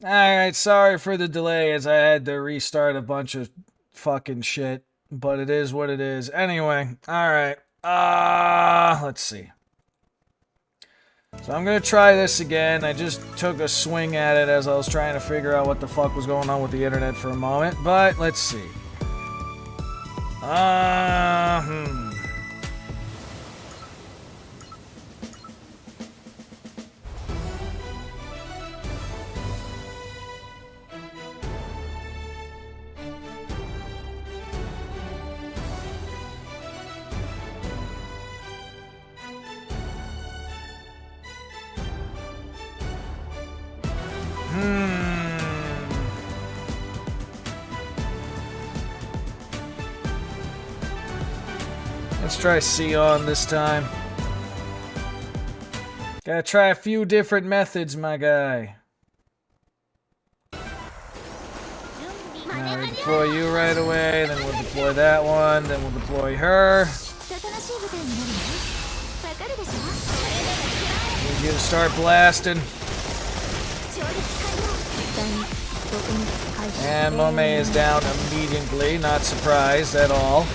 Alright, sorry for the delay as I had to restart a bunch of fucking shit. But it is what it is. Anyway, alright. Let's see. So I'm gonna try this again. I just took a swing at it as I was trying to figure out what the fuck was going on with the internet for a moment. But let's see. Uh, hmm. Let's try Sion this time. Gotta try a few different methods, my guy. Now we deploy you right away, then we'll deploy that one, then we'll deploy her. Need you to start blasting. And Mome is down immediately, not surprised at all.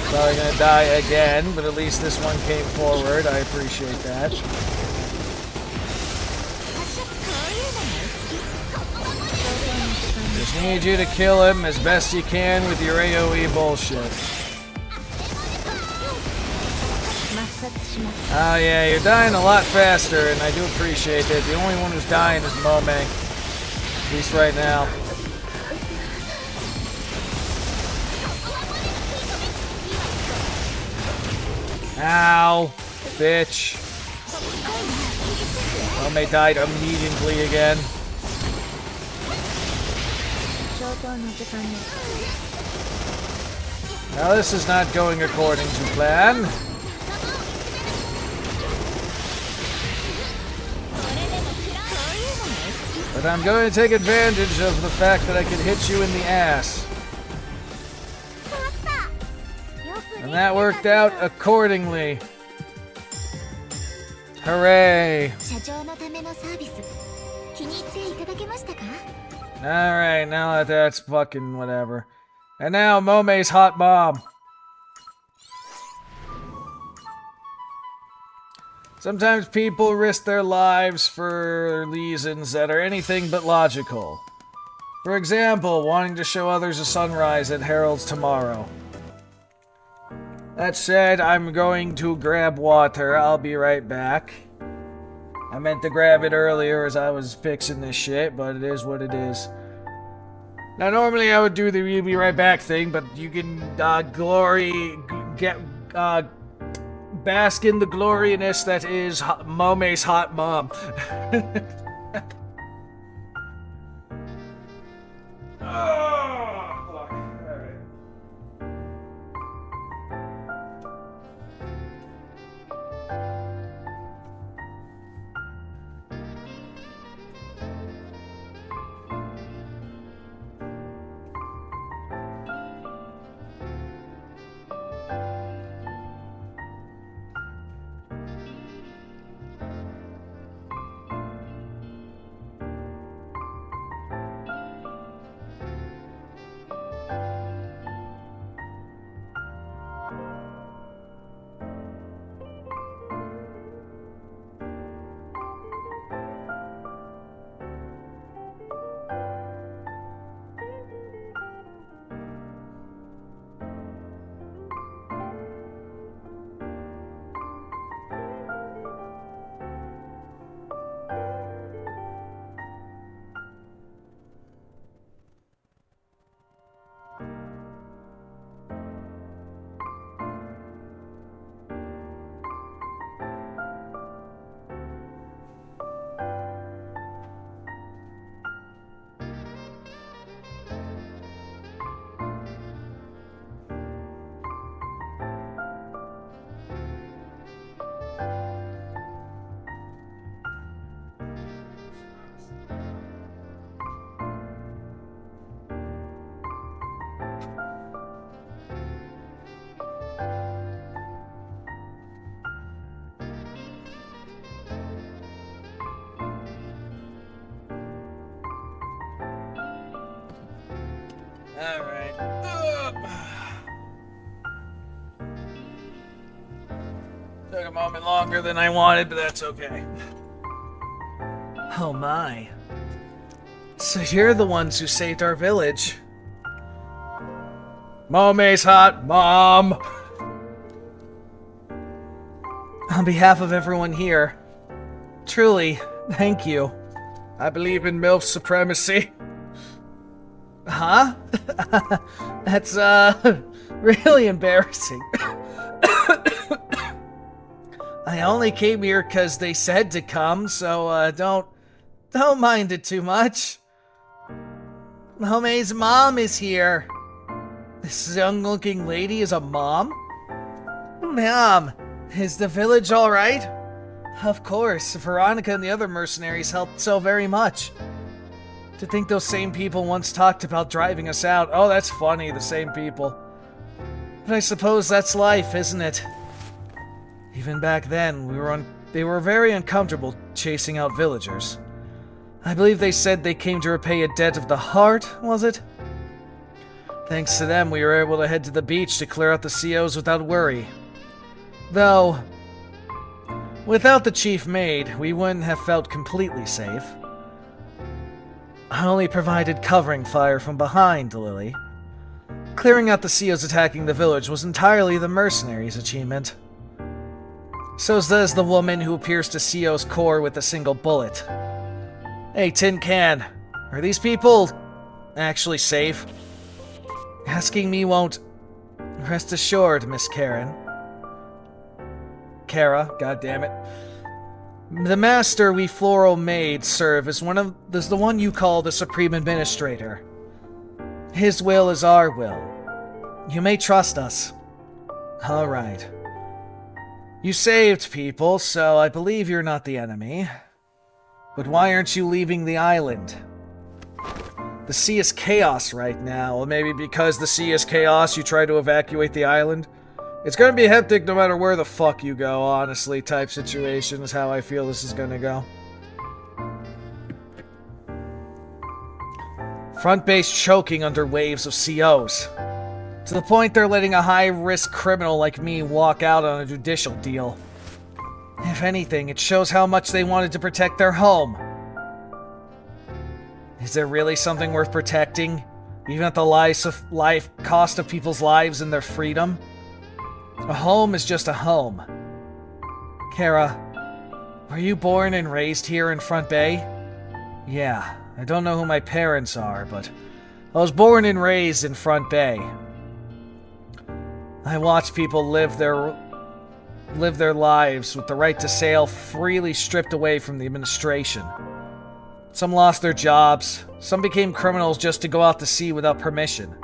Probably gonna die again, but at least this one came forward. I appreciate that. Just need you to kill him as best you can with your AoE bullshit. Oh yeah, you're dying a lot faster, and I do appreciate that. The only one who's dying is Mome. At least right now. Ow, bitch. Mome died immediately again. Now this is not going according to plan. But I'm going to take advantage of the fact that I can hit you in the ass. And that worked out accordingly. Hooray! Alright, now that that's fucking whatever. And now Mome's hot bomb. Sometimes people risk their lives for reasons that are anything but logical. For example, wanting to show others a sunrise that heralds tomorrow. That said, I'm going to grab water. I'll be right back. I meant to grab it earlier as I was fixing this shit, but it is what it is. Now, normally I would do the "you'll be right back" thing, but you can bask in the gloriness that is Mome's hot mom. Oh, fuck. Alright. Took a moment longer than I wanted, but that's okay. Oh my. So you're the ones who saved our village. Mome's hot, Mom! On behalf of everyone here, truly, thank you. I believe in MILF supremacy. Huh? That's, really embarrassing. I only came here because they said to come, so, don't mind it too much. Mome's mom is here. This young-looking lady is a mom? Ma'am, is the village alright? Of course, Veronica and the other mercenaries helped so very much. To think those same people once talked about driving us out. Oh, that's funny, the same people. But I suppose that's life, isn't it? Even back then, they were very uncomfortable chasing out villagers. I believe they said they came to repay a debt of the heart, was it? Thanks to them, we were able to head to the beach to clear out the COs without worry. Though, without the chief maid, we wouldn't have felt completely safe. I only provided covering fire from behind, Lily. Clearing out the COs attacking the village was entirely the mercenaries' achievement. So says the woman who pierced a CO's core with a single bullet. Hey, Tin Can, are these people actually safe? Asking me won't. Rest assured, Miss Kara, goddammit. The master we floral maids serve is the one you call the Supreme Administrator. His will is our will. You may trust us. Alright. You saved people, so I believe you're not the enemy. But why aren't you leaving the island? The sea is chaos right now. Or maybe because the sea is chaos, you try to evacuate the island? It's gonna be hectic no matter where the fuck you go, honestly, type situation is how I feel this is gonna go. Front base choking under waves of COs. To the point they're letting a high-risk criminal like me walk out on a judicial deal. If anything, it shows how much they wanted to protect their home. Is there really something worth protecting? Even at the cost of people's lives and their freedom? A home is just a home. Kara, were you born and raised here in Front Bay? Yeah, I don't know who my parents are, but I was born and raised in Front Bay. I watched people live their lives with the right to sail freely stripped away from the administration. Some lost their jobs, some became criminals just to go out to sea without permission.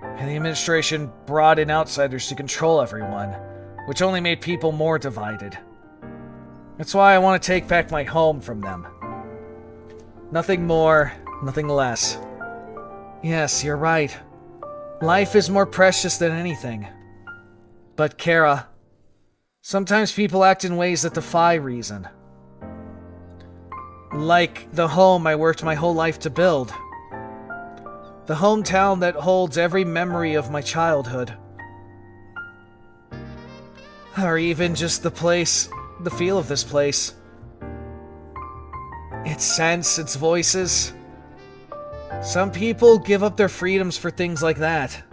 And the administration brought in outsiders to control everyone, which only made people more divided. That's why I want to take back my home from them. Nothing more, nothing less. Yes, you're right. Life is more precious than anything. But Kara, sometimes people act in ways that defy reason. Like the home I worked my whole life to build. The hometown that holds every memory of my childhood. Or even just the feel of this place. Its scents, its voices. Some people give up their freedoms for things like that.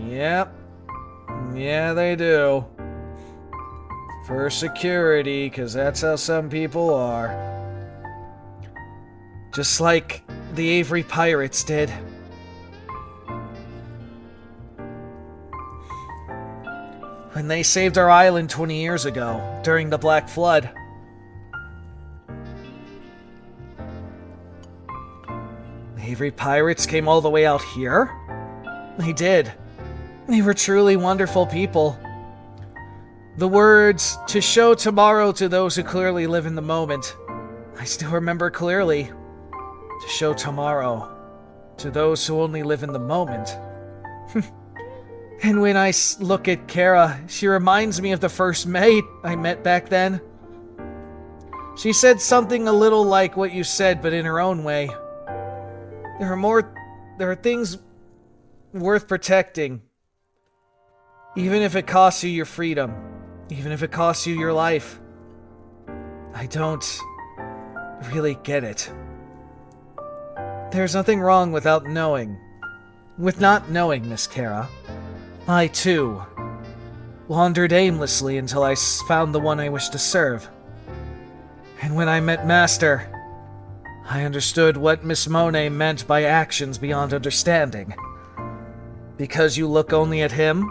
Yep. Yeah, they do. For security, because that's how some people are. Just like the Avery Pirates did. When they saved our island 20 years ago, during the Black Flood. The Avery Pirates came all the way out here? They did. They were truly wonderful people. The words, "to show tomorrow to those who clearly live in the moment," I still remember clearly. To show tomorrow to those who only live in the moment. And when I look at Kara, she reminds me of the first mate I met back then. She said something a little like what you said, but in her own way. There are things worth protecting, even if it costs you your freedom. even if it costs you your life. I don't really get it. There's nothing wrong with not knowing, Miss Kara. I, too, wandered aimlessly until I found the one I wished to serve. And when I met Master, I understood what Miss Monet meant by actions beyond understanding. Because you look only at him?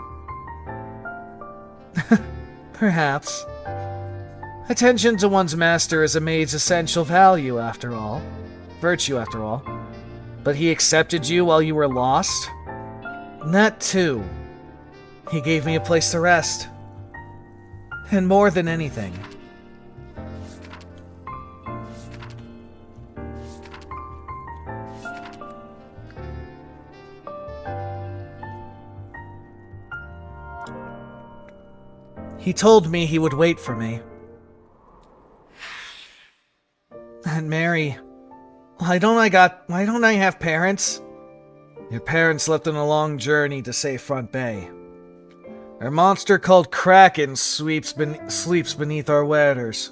Perhaps. Attention to one's master is a maid's essential virtue, after all. But he accepted you while you were lost? That too. He gave me a place to rest. And more than anything, he told me he would wait for me. And Mary, why don't I have parents? Your parents left on a long journey to save Front Bay. A monster called Kraken sleeps beneath our waters.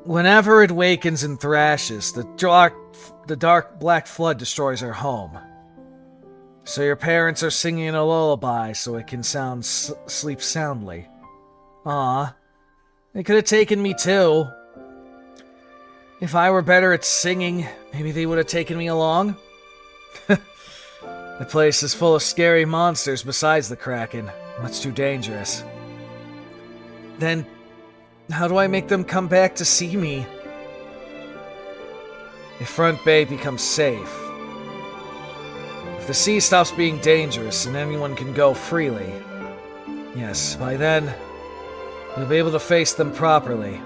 Whenever it wakens and thrashes, the dark black flood destroys our home. So your parents are singing a lullaby so it can sleep soundly. Ah, they could have taken me too. If I were better at singing, maybe they would have taken me along. The place is full of scary monsters besides the Kraken. Much too dangerous. Then, how do I make them come back to see me? If Front Bay becomes safe, if the sea stops being dangerous and anyone can go freely, yes, by then, we'll be able to face them properly.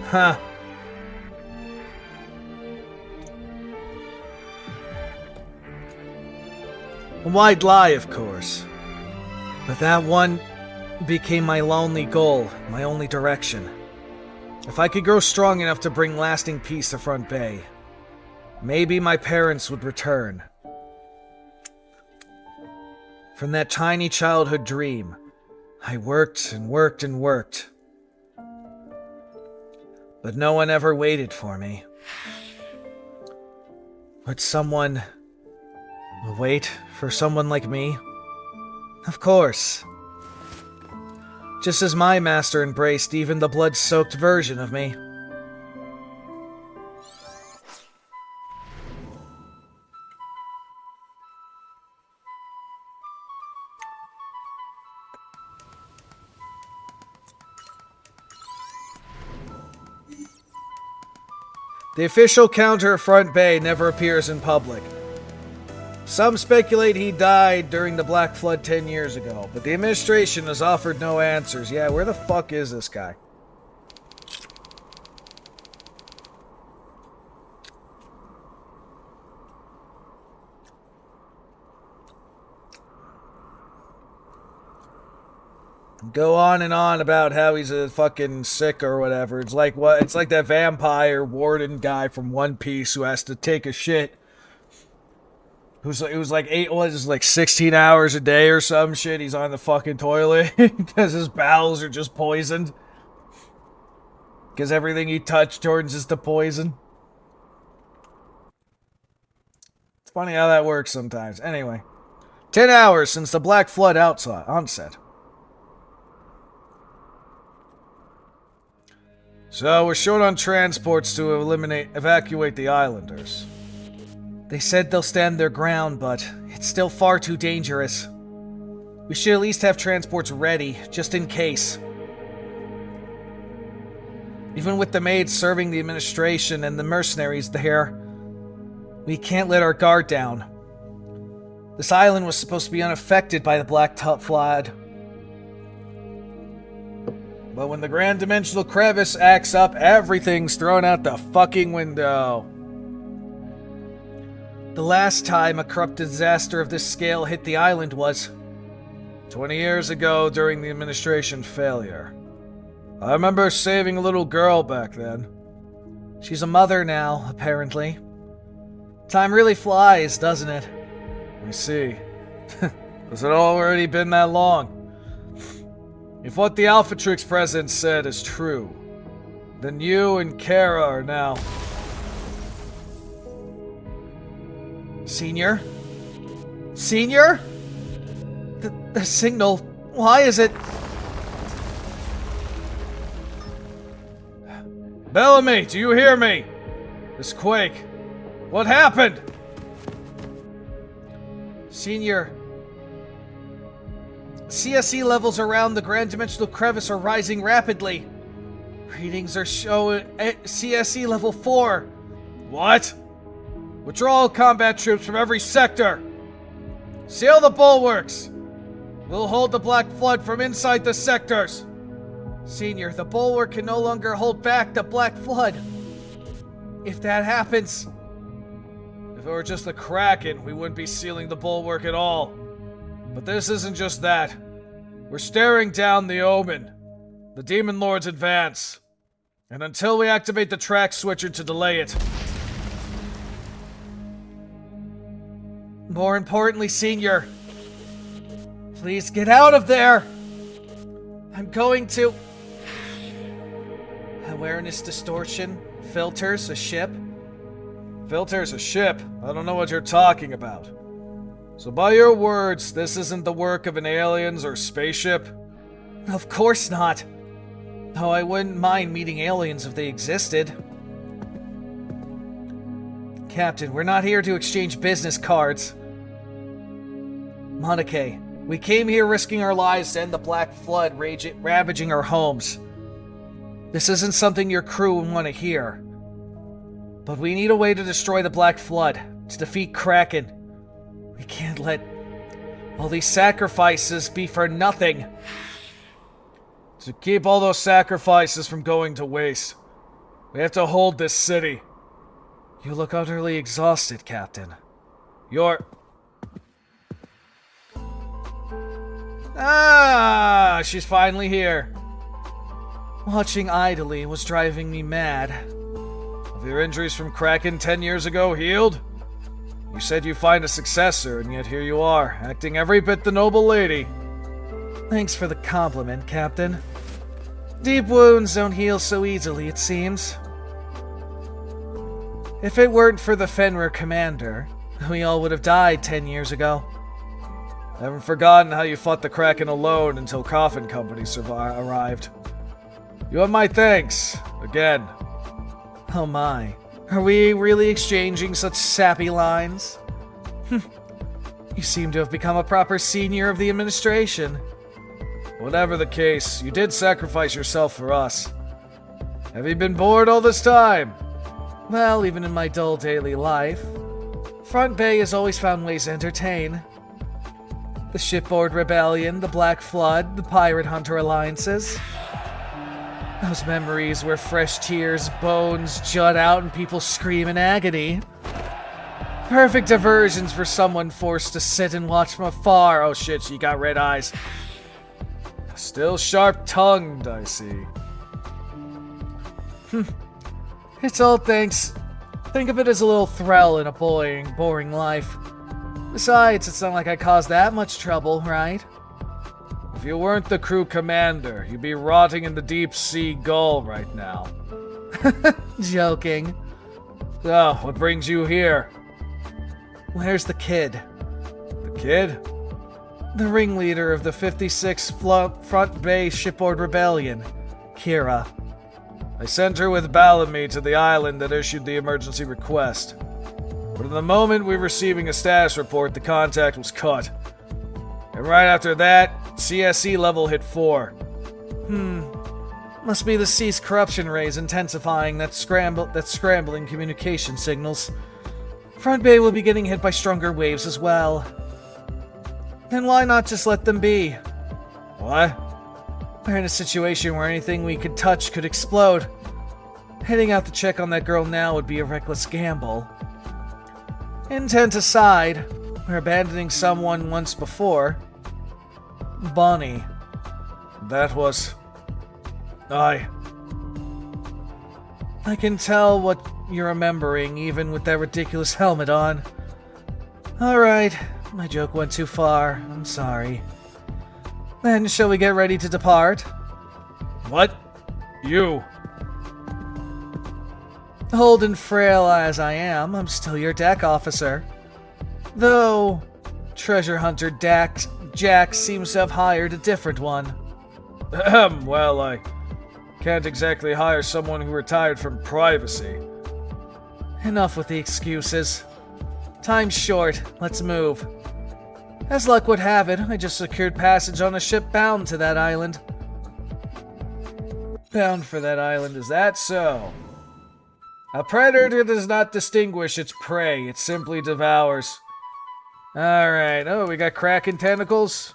Huh. A wide lie, of course. But that one became my only goal, my only direction. If I could grow strong enough to bring lasting peace to Front Bay, maybe my parents would return. From that tiny childhood dream, I worked and worked and worked. But no one ever waited for me. Would someone wait for someone like me? Of course. Just as my master embraced even the blood-soaked version of me. The official counter of Front Bay never appears in public. Some speculate he died during the Black Flood 10 years ago, but the administration has offered no answers. Yeah, where the fuck is this guy? Go on and on about how he's a fucking sick or whatever. It's like what? It's like that vampire warden guy from One Piece who has to take a shit. It was like 16 hours a day or some shit. He's on the fucking toilet because his bowels are just poisoned. Because everything he touched turns into poison. It's funny how that works sometimes. Anyway, 10 hours since the Black Flood onset. So we're short on transports to evacuate the islanders. They said they'll stand their ground, but it's still far too dangerous. We should at least have transports ready, just in case. Even with the maids serving the administration and the mercenaries there, we can't let our guard down. This island was supposed to be unaffected by the Black Flood. But when the Grand Dimensional Crevice acts up, everything's thrown out the fucking window. The last time a corrupt disaster of this scale hit the island was 20 years ago during the administration failure. I remember saving a little girl back then. She's a mother now, apparently. Time really flies, doesn't it? I see. Has it already been that long? If what the Alphatrix president said is true, then you and Kara are now... Senior? Senior? The signal... Why is it... Bellamy, do you hear me? This quake. What happened? Senior... CSE levels around the Grand Dimensional Crevice are rising rapidly. Readings are showing CSE level 4. What? Withdraw all combat troops from every sector. Seal the bulwarks. We'll hold the Black Flood from inside the sectors. Senior, the bulwark can no longer hold back the Black Flood. If that happens... If it were just the Kraken, we wouldn't be sealing the bulwark at all. But this isn't just that. We're staring down the Omen, the Demon Lord's advance. And until we activate the track switcher to delay it... More importantly, Senior, please get out of there! I'm going to... Awareness distortion? Filters a ship? Filters a ship? I don't know what you're talking about. So by your words, this isn't the work of an aliens or spaceship? Of course not. Though I wouldn't mind meeting aliens if they existed. Captain, we're not here to exchange business cards. Monike, we came here risking our lives to end the Black Flood ravaging our homes. This isn't something your crew would want to hear. But we need a way to destroy the Black Flood, to defeat Kraken. We can't let all these sacrifices be for nothing. To keep all those sacrifices from going to waste, we have to hold this city. You look utterly exhausted, Captain. You're... Ah, she's finally here. Watching idly was driving me mad. Have your injuries from Kraken 10 years ago healed? You said you find a successor, and yet here you are, acting every bit the noble lady. Thanks for the compliment, Captain. Deep wounds don't heal so easily, it seems. If it weren't for the Fenrir commander, we all would have died 10 years ago. I haven't forgotten how you fought the Kraken alone until Coffin Company arrived. You have my thanks, again. Oh my. Are we really exchanging such sappy lines? You seem to have become a proper senior of the administration. Whatever the case, you did sacrifice yourself for us. Have you been bored all this time? Well, even in my dull daily life, Front Bay has always found ways to entertain. The Shipboard Rebellion, the Black Flood, the Pirate Hunter Alliances. Those memories where fresh tears, bones jut out and people scream in agony. Perfect diversions for someone forced to sit and watch from afar. Oh shit, she got red eyes. Still sharp-tongued, I see. It's all thanks. Think of it as a little thrill in a boring life. Besides, it's not like I caused that much trouble, right? If you weren't the crew commander, you'd be rotting in the deep sea gull right now. Joking. So, what brings you here? Where's the kid? The kid? The ringleader of the 56th Front Bay Shipboard Rebellion, Kira. I sent her with Bellamy to the island that issued the emergency request. But in the moment we were receiving a status report, the contact was cut. And right after that, CSE level hit 4. Must be the Cease corruption rays intensifying that scrambling communication signals. Front Bay will be getting hit by stronger waves as well. Then why not just let them be? What? We're in a situation where anything we could touch could explode. Heading out to check on that girl now would be a reckless gamble. Intent aside, we're abandoning someone once before. Bonnie. That was... I can tell what you're remembering, even with that ridiculous helmet on. Alright, my joke went too far. I'm sorry. Then, shall we get ready to depart? What? You? Old and frail as I am, I'm still your deck officer. Though, treasure hunter Jack seems to have hired a different one. Well, I can't exactly hire someone who retired from privacy. Enough with the excuses. Time's short, let's move. As luck would have it, I just secured passage on a ship bound to that island. Bound for that island, is that so? A predator does not distinguish its prey, it simply devours. Alright, oh, we got kraken tentacles.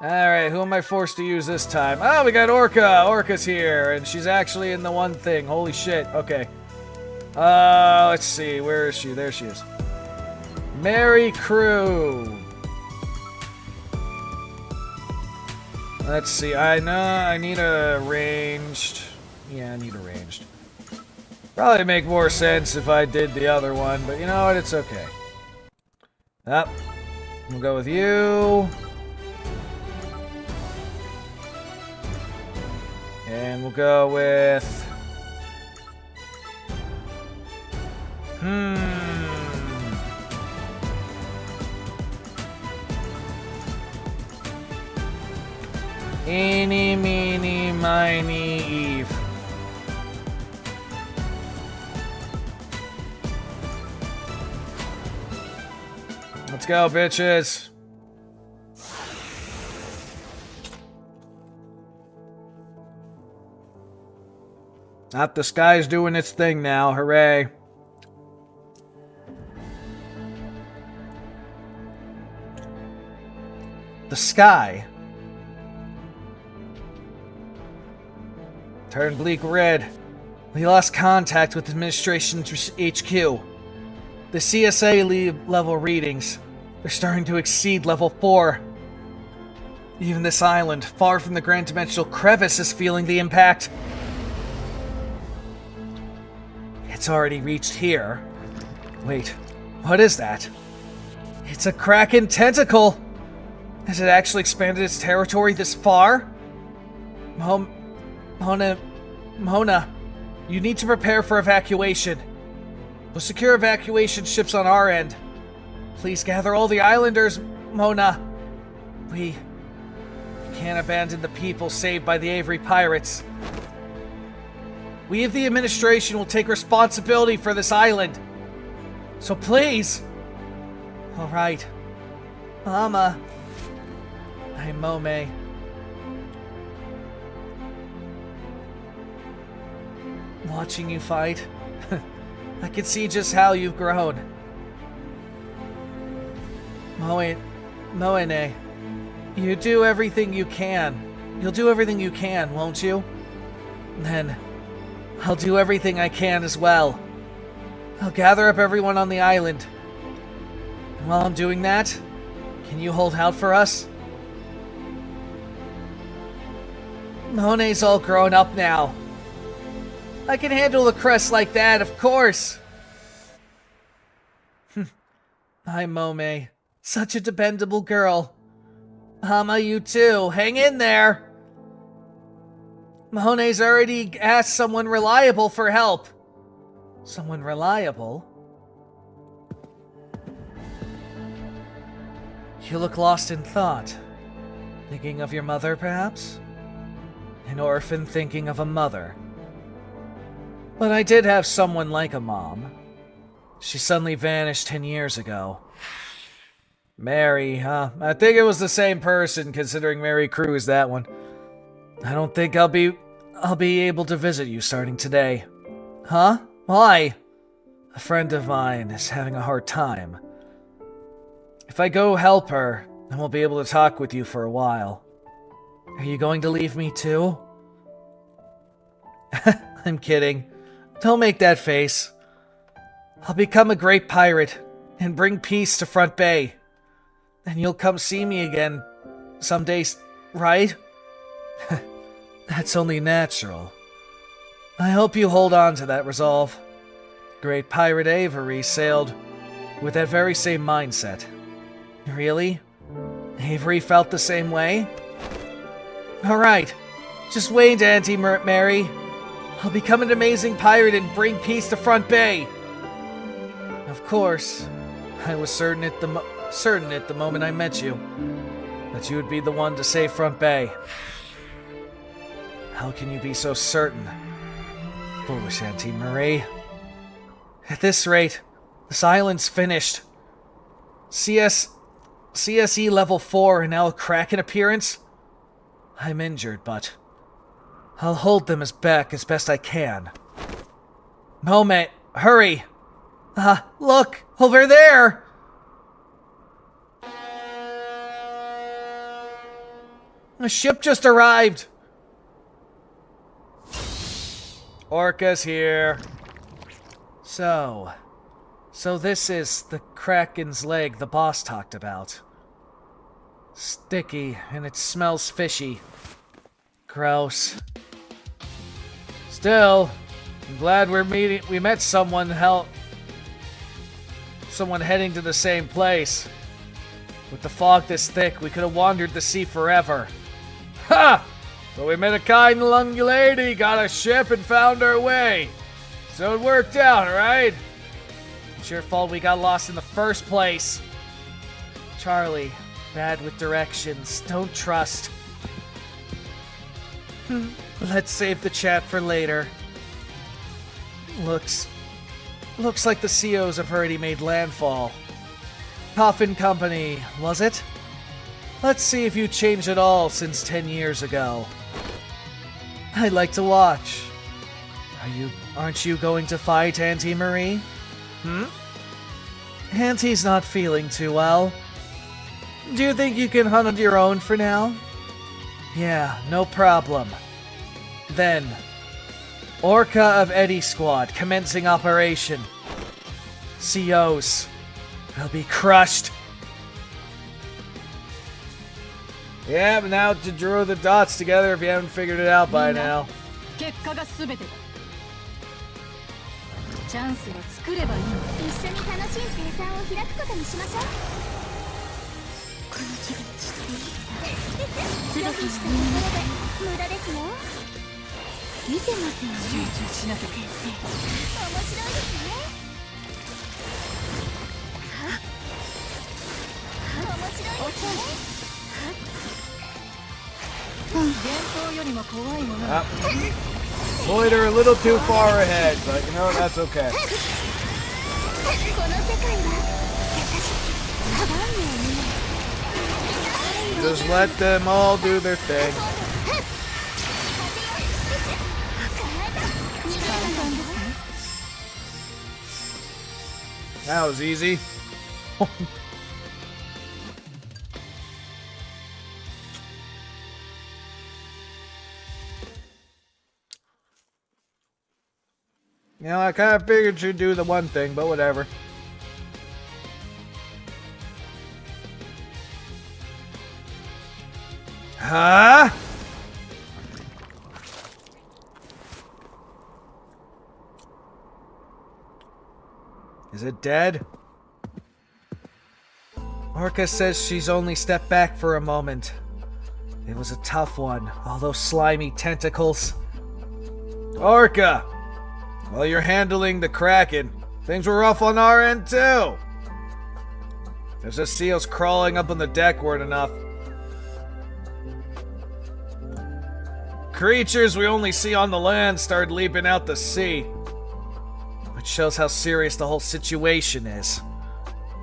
Alright, who am I forced to use this time? Oh, we got Orca! Orca's here, and she's actually in the one thing. Holy shit, okay. Let's see, where is she? There she is. Mary Crew! Let's see, I know I need a ranged... Yeah, I need a ranged. Probably make more sense if I did the other one, but you know what, it's okay. Up. We'll go with you. And we'll go with... Eeny, meeny, miny, Eve. Let's go, bitches. Not the sky's doing its thing now. Hooray. The sky turned bleak red. We lost contact with Administration HQ. The CSA level readings, they're starting to exceed level 4. Even this island, far from the Grand Dimensional Crevice, is feeling the impact. It's already reached here. Wait, what is that? It's a kraken tentacle! Has it actually expanded its territory this far? Mona, you need to prepare for evacuation. We'll secure evacuation ships on our end. Please gather all the islanders, Mona. We can't abandon the people saved by the Avery pirates. We of the administration will take responsibility for this island. So please. All right. Mama. I'm Mome. Watching you fight, I can see just how you've grown. Moene, you do everything you can. You'll do everything you can, won't you? Then, I'll do everything I can as well. I'll gather up everyone on the island. And while I'm doing that, can you hold out for us? Mone's all grown up now. I can handle a crest like that, of course. I'm Mome. Such a dependable girl. Hama, you too. Hang in there. Mahone's already asked someone reliable for help. Someone reliable? You look lost in thought. Thinking of your mother, perhaps? An orphan thinking of a mother. But I did have someone like a mom. She suddenly vanished 10 years ago. Mary, huh? I think it was the same person, considering Mary Crew is that one. I don't think I'll be able to visit you starting today. Huh? Why? A friend of mine is having a hard time. If I go help her, I won't be able to talk with you for a while. Are you going to leave me too? I'm kidding. Don't make that face. I'll become a great pirate and bring peace to Front Bay. And you'll come see me again some days, right? That's only natural. I hope you hold on to that resolve. Great pirate Avery sailed with that very same mindset. Really? Avery felt the same way? Alright, just wait, Auntie Mary. I'll become an amazing pirate and bring peace to Front Bay. Of course, I was certain at the moment I met you that you would be the one to save Front Bay. How can you be so certain? Foolish Auntie Marie. At this rate, this island's finished. CSE level 4 and now a Kraken appearance? I'm injured, but I'll hold them back as best I can. Moment, hurry! Look, over there! A ship just arrived! Orca's here. So this is the Kraken's leg the boss talked about. Sticky, and it smells fishy. Gross. Still, I'm glad we met someone heading to the same place. With the fog this thick, we could have wandered the sea forever. Ha! But we met a kind young lady, got a ship, and found our way. So it worked out, right? It's your fault we got lost in the first place. Charlie, bad with directions, don't trust. Let's save the chat for later. Looks like the COs have already made landfall. Coffin Company, was it? Let's see if you changed at all since 10 years ago. I'd like to watch. Aren't you going to fight Auntie Marie? Auntie's not feeling too well. Do you think you can hunt on your own for now? Yeah, no problem. Then, Orca of Eddie Squad commencing operation. COs will be crushed. Yeah, but now to draw the dots together if you haven't figured it out by now. 結果が全てだ。チャンスを作ればいいの。一緒に楽しい生産を開くことにしましょう。この気分ちょっといい。拒否したところで無駄ですよ。見てますよね。集中しなきゃ先生。面白いですね。面白いですね。 Loiter a little too far ahead, but you know, that's okay. Just let them all do their thing. That was easy. You know, I kind of figured you'd do the one thing, but whatever. Huh? Is it dead? Orca says she's only stepped back for a moment. It was a tough one, all those slimy tentacles. Orca! While you're handling the Kraken, things were rough on our end too. There's just seals crawling up on the deck weren't enough. Creatures we only see on the land started leaping out the sea. Which shows how serious the whole situation is.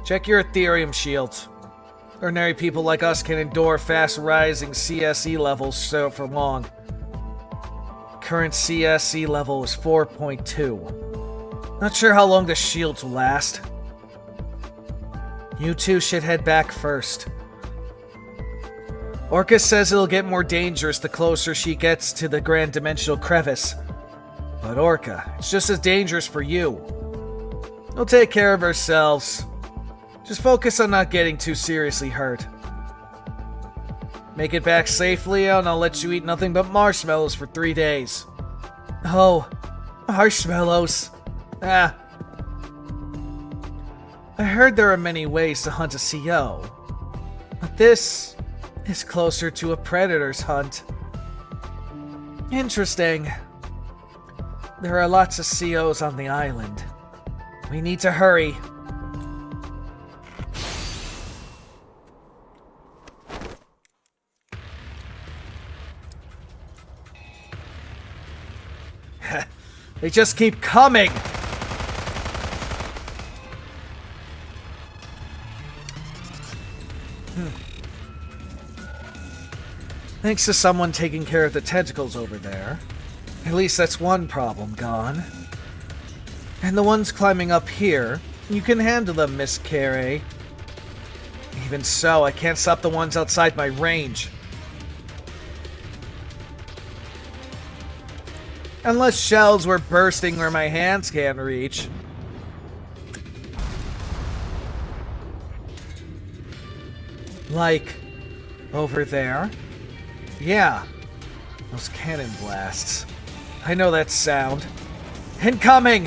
Check your Ethereum shields. Ordinary people like us can endure fast rising CSE levels so for long. Current CSE level is 4.2. Not sure how long the shields will last. You two should head back first. Orca says it'll get more dangerous the closer she gets to the Grand Dimensional Crevice. But Orca, it's just as dangerous for you. We'll take care of ourselves. Just focus on not getting too seriously hurt. Make it back safely, and I'll let you eat nothing but marshmallows for 3 days. Oh, marshmallows. Ah. I heard there are many ways to hunt a CO, but this is closer to a predator's hunt. Interesting. There are lots of COs on the island. We need to hurry. They just keep coming! Thanks to someone taking care of the tentacles over there. At least that's one problem gone. And the ones climbing up here, you can handle them, Miss Carey. Even so, I can't stop the ones outside my range. Unless shells were bursting where my hands can't reach. Like, over there? Yeah, those cannon blasts. I know that sound. Incoming!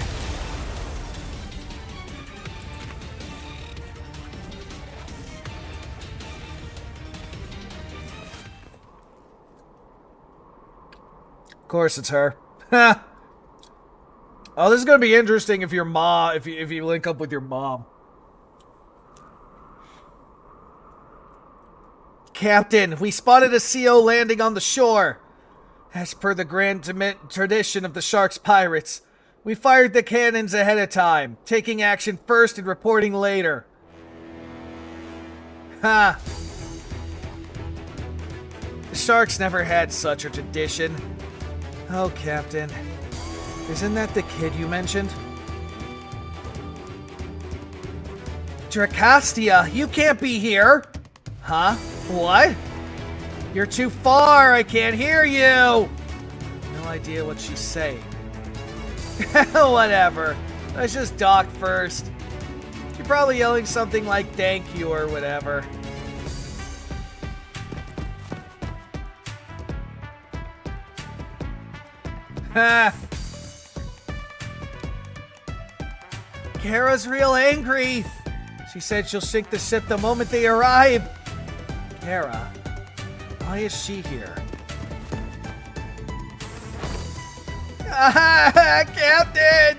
Of course it's her. Ha! Oh, this is gonna be interesting if your mom, if you link up with your mom. Captain, we spotted a CO landing on the shore. As per the grand tradition of the Shark's pirates, we fired the cannons ahead of time, taking action first and reporting later. Ha! The Sharks never had such a tradition. Oh, Captain. Isn't that the kid you mentioned? Dracastia, you can't be here! Huh? What? You're too far, I can't hear you! No idea what she's saying. Whatever. Let's just dock first. You're probably yelling something like thank you or whatever. Ha! Kara's real angry. She said she'll sink the ship the moment they arrive. Kara, why is she here? Ah, Captain!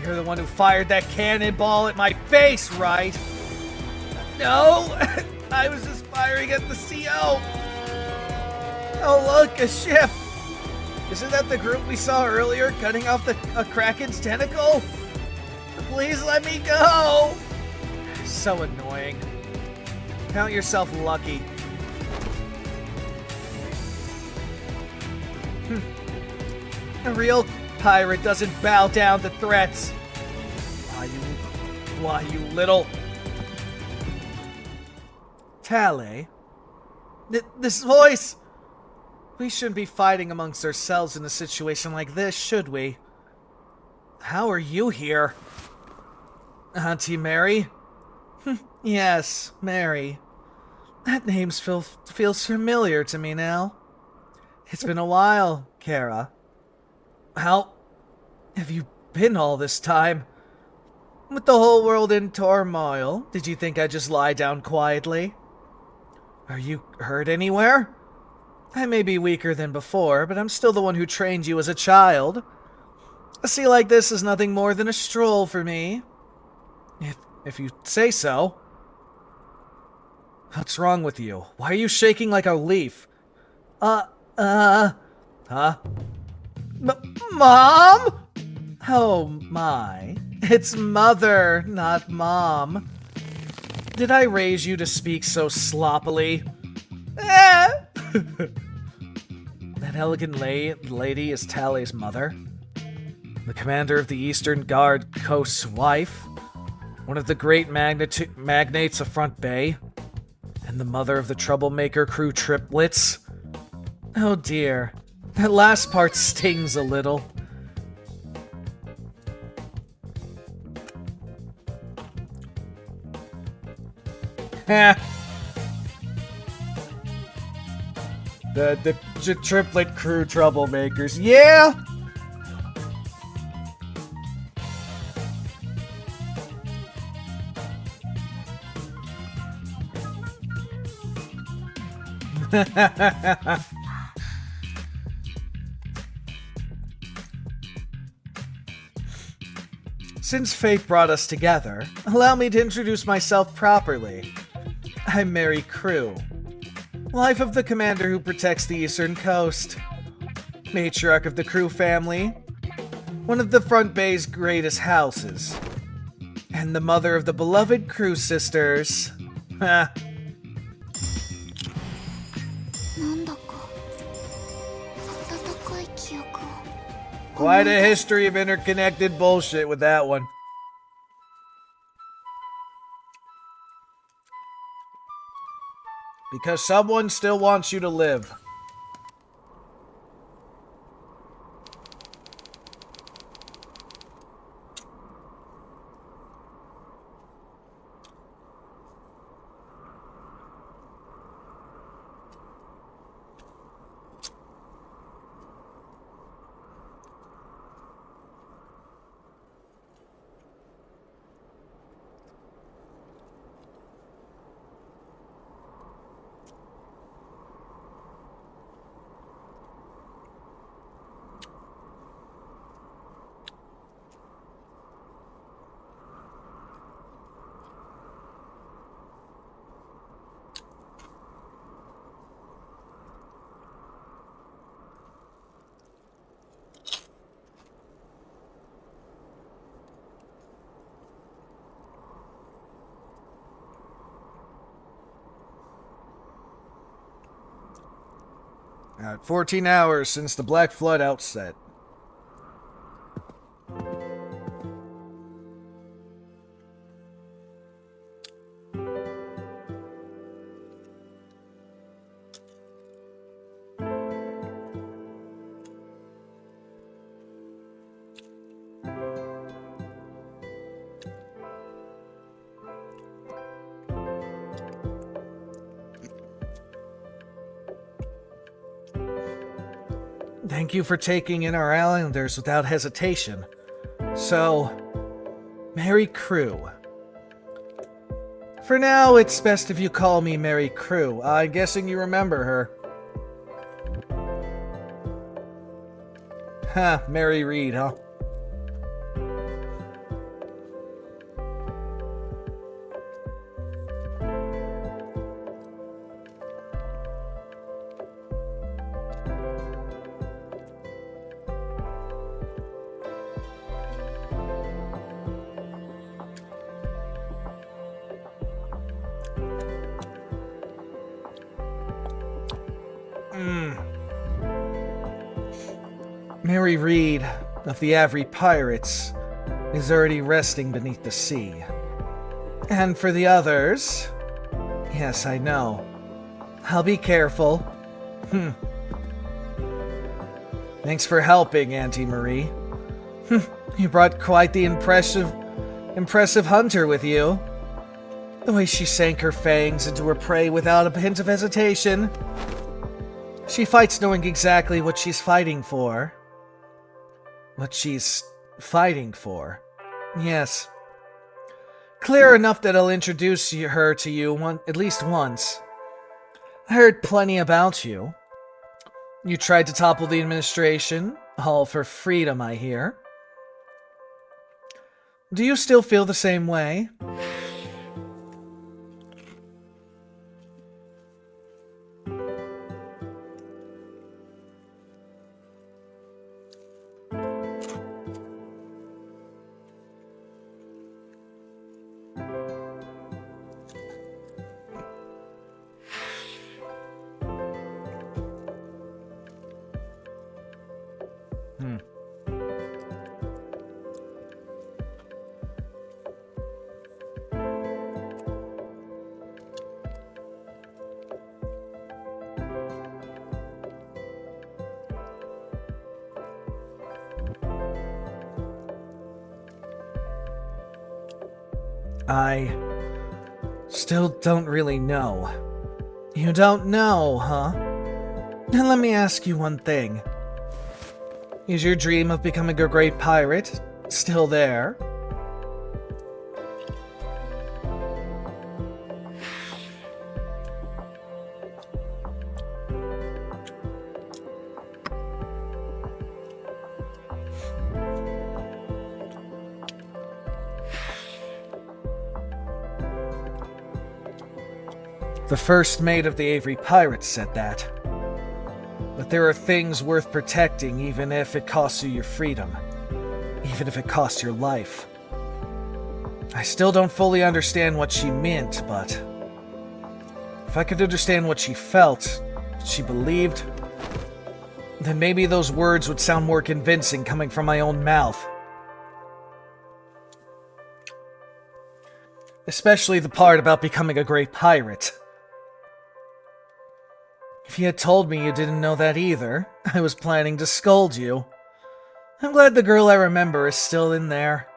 You're the one who fired that cannonball at my face, right? No, I was just firing at the CO. Oh look, a ship. Isn't that the group we saw earlier cutting off a Kraken's tentacle? Please let me go! So annoying. Count yourself lucky. A real pirate doesn't bow down to threats. Why you little... Tale? This voice... We shouldn't be fighting amongst ourselves in a situation like this, should we? How are you here? Auntie Mary? Yes, Mary. That name feels familiar to me now. It's been a while, Kara. How have you been all this time? With the whole world in turmoil, did you think I'd just lie down quietly? Are you hurt anywhere? I may be weaker than before, but I'm still the one who trained you as a child. A sea like this is nothing more than a stroll for me. If you say so. What's wrong with you? Why are you shaking like a leaf? Huh? Mom? Oh my. It's Mother, not Mom. Did I raise you to speak so sloppily? That elegant lady is Tale's mother. The commander of the Eastern Guard Coast's wife. One of the great magnates of Front Bay. And the mother of the troublemaker crew triplets. Oh dear. That last part stings a little. The triplet crew troublemakers. Yeah! Since fate brought us together, allow me to introduce myself properly. I'm Mary Crew, wife of the commander who protects the eastern coast, matriarch of the Crew family, one of the Front Bay's greatest houses, and the mother of the beloved Crew sisters. Ha. なんだか温かい記憶を Quite a history of interconnected bullshit with that one. Because someone still wants you to live. At 14 hours since the Black Flood outset. Thank you for taking in our islanders without hesitation. So, Mary Crew. For now, it's best if you call me Mary Crew. I'm guessing you remember her. Huh, Mary Reed, huh? Mary Reed of the Avery Pirates is already resting beneath the sea. And for the others, yes, I know. I'll be careful. Thanks for helping, Auntie Marie. You brought quite the impressive hunter with you. The way she sank her fangs into her prey without a hint of hesitation. She fights knowing exactly what she's fighting for. What she's fighting for. Yes. Clear enough that I'll introduce her to you at least once. I heard plenty about you. You tried to topple the administration, all for freedom, I hear. Do you still feel the same way? I still don't really know. You don't know, huh? And let me ask you one thing. Is your dream of becoming a great pirate still there? The first mate of the Avery Pirates said that. But there are things worth protecting even if it costs you your freedom. Even if it costs your life. I still don't fully understand what she meant, but if I could understand what she felt, what she believed, then maybe those words would sound more convincing coming from my own mouth. Especially the part about becoming a great pirate. If you had told me you didn't know that either, I was planning to scold you. I'm glad the girl I remember is still in there.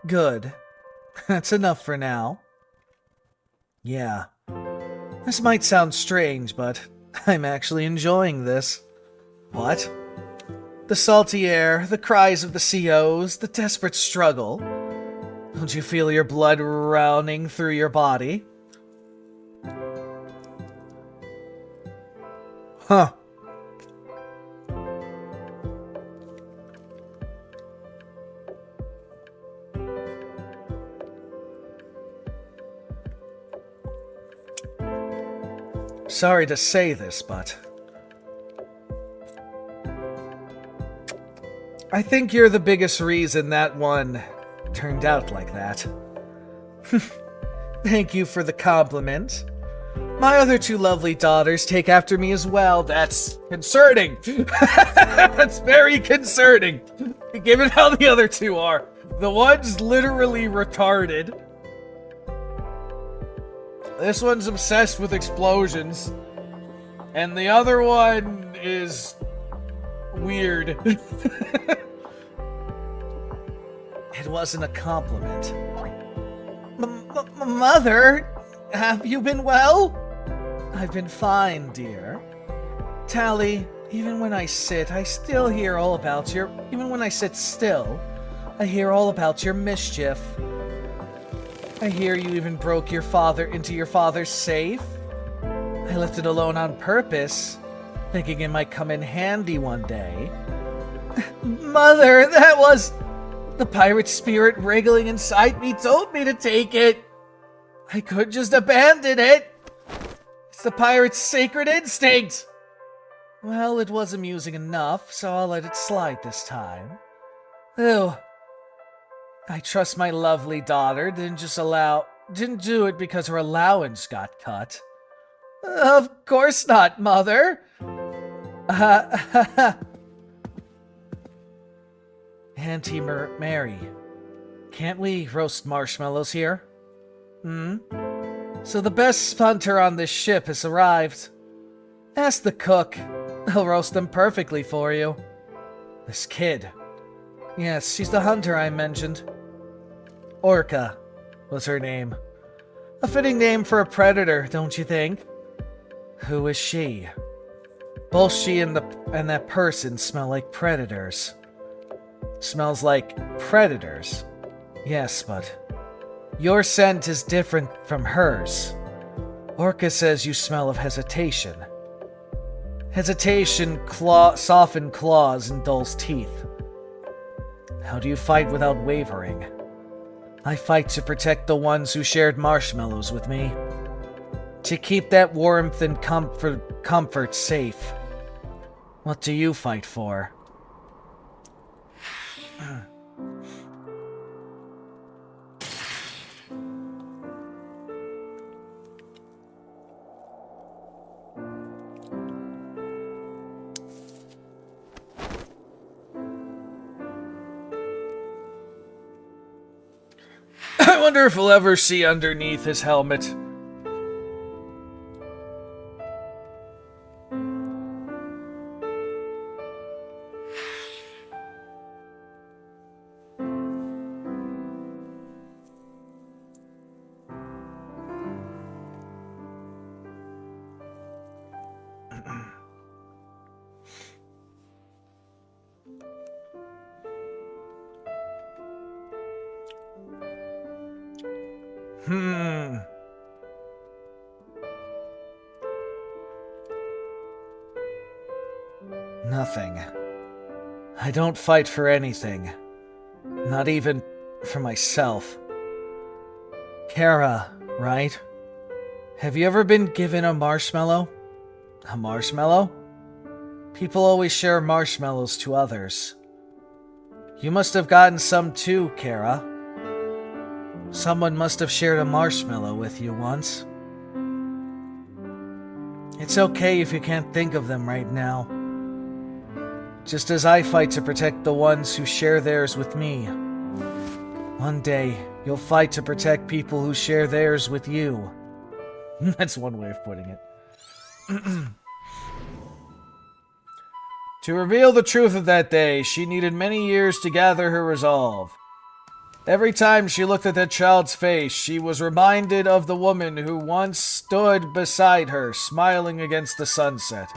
Good. That's enough for now. Yeah. This might sound strange, but I'm actually enjoying this. What? The salty air, the cries of the COs, the desperate struggle. Don't you feel your blood running through your body? Huh. Sorry to say this, but I think you're the biggest reason that one turned out like that. Thank you for the compliment. My other two lovely daughters take after me as well. That's concerning. That's very concerning. Given how the other two are. The one's literally retarded. This one's obsessed with explosions. And the other one is weird. It wasn't a compliment. Mother, have you been well? I've been fine, dear. Tally, even when I sit, I still hear all about your... Even when I sit still, I hear all about your mischief. I hear you even broke your father into your father's safe. I left it alone on purpose, thinking it might come in handy one day. Mother, that was... The pirate spirit wriggling inside me told me to take it. I could just abandon it. It's the pirate's sacred instinct. Well, it was amusing enough, so I'll let it slide this time. Ew. I trust my lovely daughter didn't do it because her allowance got cut. Of course not, Mother. Auntie Mary, can't we roast marshmallows here? So the best hunter on this ship has arrived. Ask the cook. He'll roast them perfectly for you. This kid. Yes, she's the hunter I mentioned. Orca was her name. A fitting name for a predator, don't you think? Who is she? Both she and that person smell like predators. Smells like predators. Yes, but your scent is different from hers. Orca says you smell of hesitation. Hesitation soften claws and dulls teeth. How do you fight without wavering? I fight to protect the ones who shared marshmallows with me. To keep that warmth and comfort safe. What do you fight for? I wonder if we'll ever see underneath his helmet. Nothing. I don't fight for anything. Not even for myself. Kara, right? Have you ever been given a marshmallow? A marshmallow? People always share marshmallows to others. You must have gotten some too, Kara. Someone must have shared a marshmallow with you once. It's okay if you can't think of them right now. Just as I fight to protect the ones who share theirs with me. One day, you'll fight to protect people who share theirs with you. That's one way of putting it. To reveal the truth of that day, she needed many years to gather her resolve. Every time she looked at that child's face, she was reminded of the woman who once stood beside her, smiling against the sunset.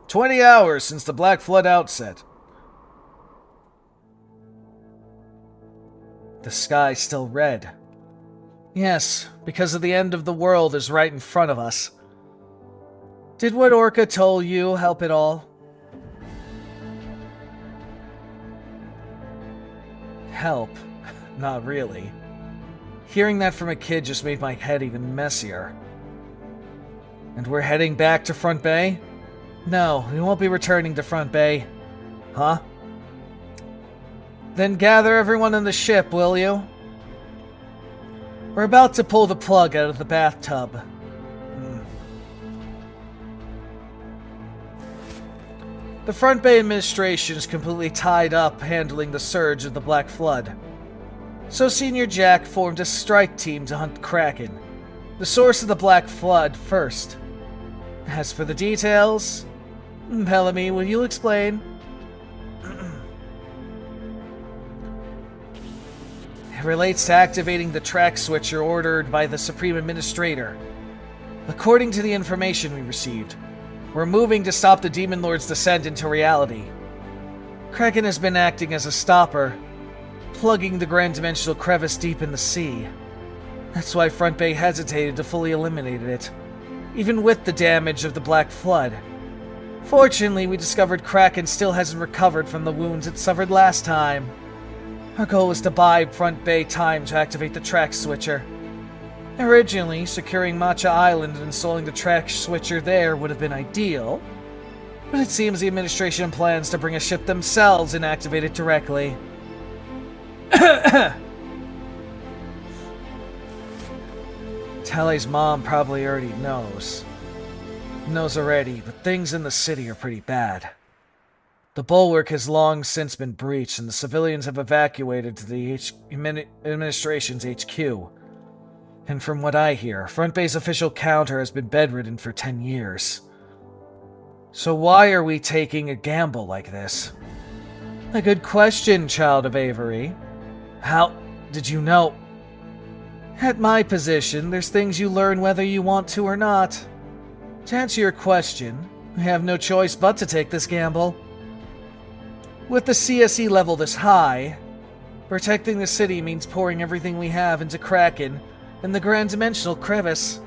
20 hours since the Black Flood outset. The sky's still red. Yes, because of the end of the world is right in front of us. Did what Orca told you help at all? Help? Not really. Hearing that from a kid just made my head even messier. And we're heading back to Front Bay? No, we won't be returning to Front Bay. Huh? Then gather everyone in the ship, will you? We're about to pull the plug out of the bathtub. The Front Bay administration is completely tied up handling the surge of the Black Flood. So Senior Jack formed a strike team to hunt Kraken, the source of the Black Flood, first. As for the details... Bellamy, will you explain? It relates to activating the track switcher ordered by the Supreme Administrator. According to the information we received, we're moving to stop the Demon Lord's descent into reality. Kraken has been acting as a stopper, plugging the Grand Dimensional crevice deep in the sea. That's why Front Bay hesitated to fully eliminate it, even with the damage of the Black Flood. Fortunately, we discovered Kraken still hasn't recovered from the wounds it suffered last time. Our goal was to buy Front Bay time to activate the track switcher. Originally, securing Matcha Island and installing the track switcher there would have been ideal, but it seems the administration plans to bring a ship themselves and activate it directly. Tally's mom probably already knows. Knows already, but things in the city are pretty bad. The bulwark has long since been breached, and the civilians have evacuated to the administration's HQ. And from what I hear, Front Bay's official counter has been bedridden for 10 years. So why are we taking a gamble like this? A good question, Child of Avery. How did you know? At my position, there's things you learn whether you want to or not. To answer your question, we have no choice but to take this gamble. With the CSE level this high, protecting the city means pouring everything we have into Kraken and the Grand Dimensional crevice.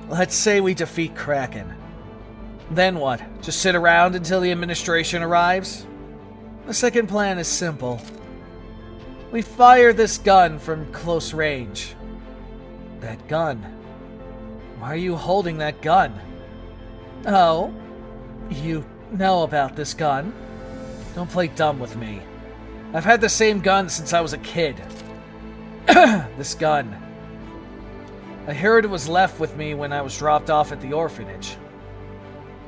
Let's say we defeat Kraken. Then what? Just sit around until the administration arrives? The second plan is simple. We fire this gun from close range. That gun. Why are you holding that gun? Oh, you know about this gun? Don't play dumb with me. I've had the same gun since I was a kid. This gun. I heard it was left with me when I was dropped off at the orphanage.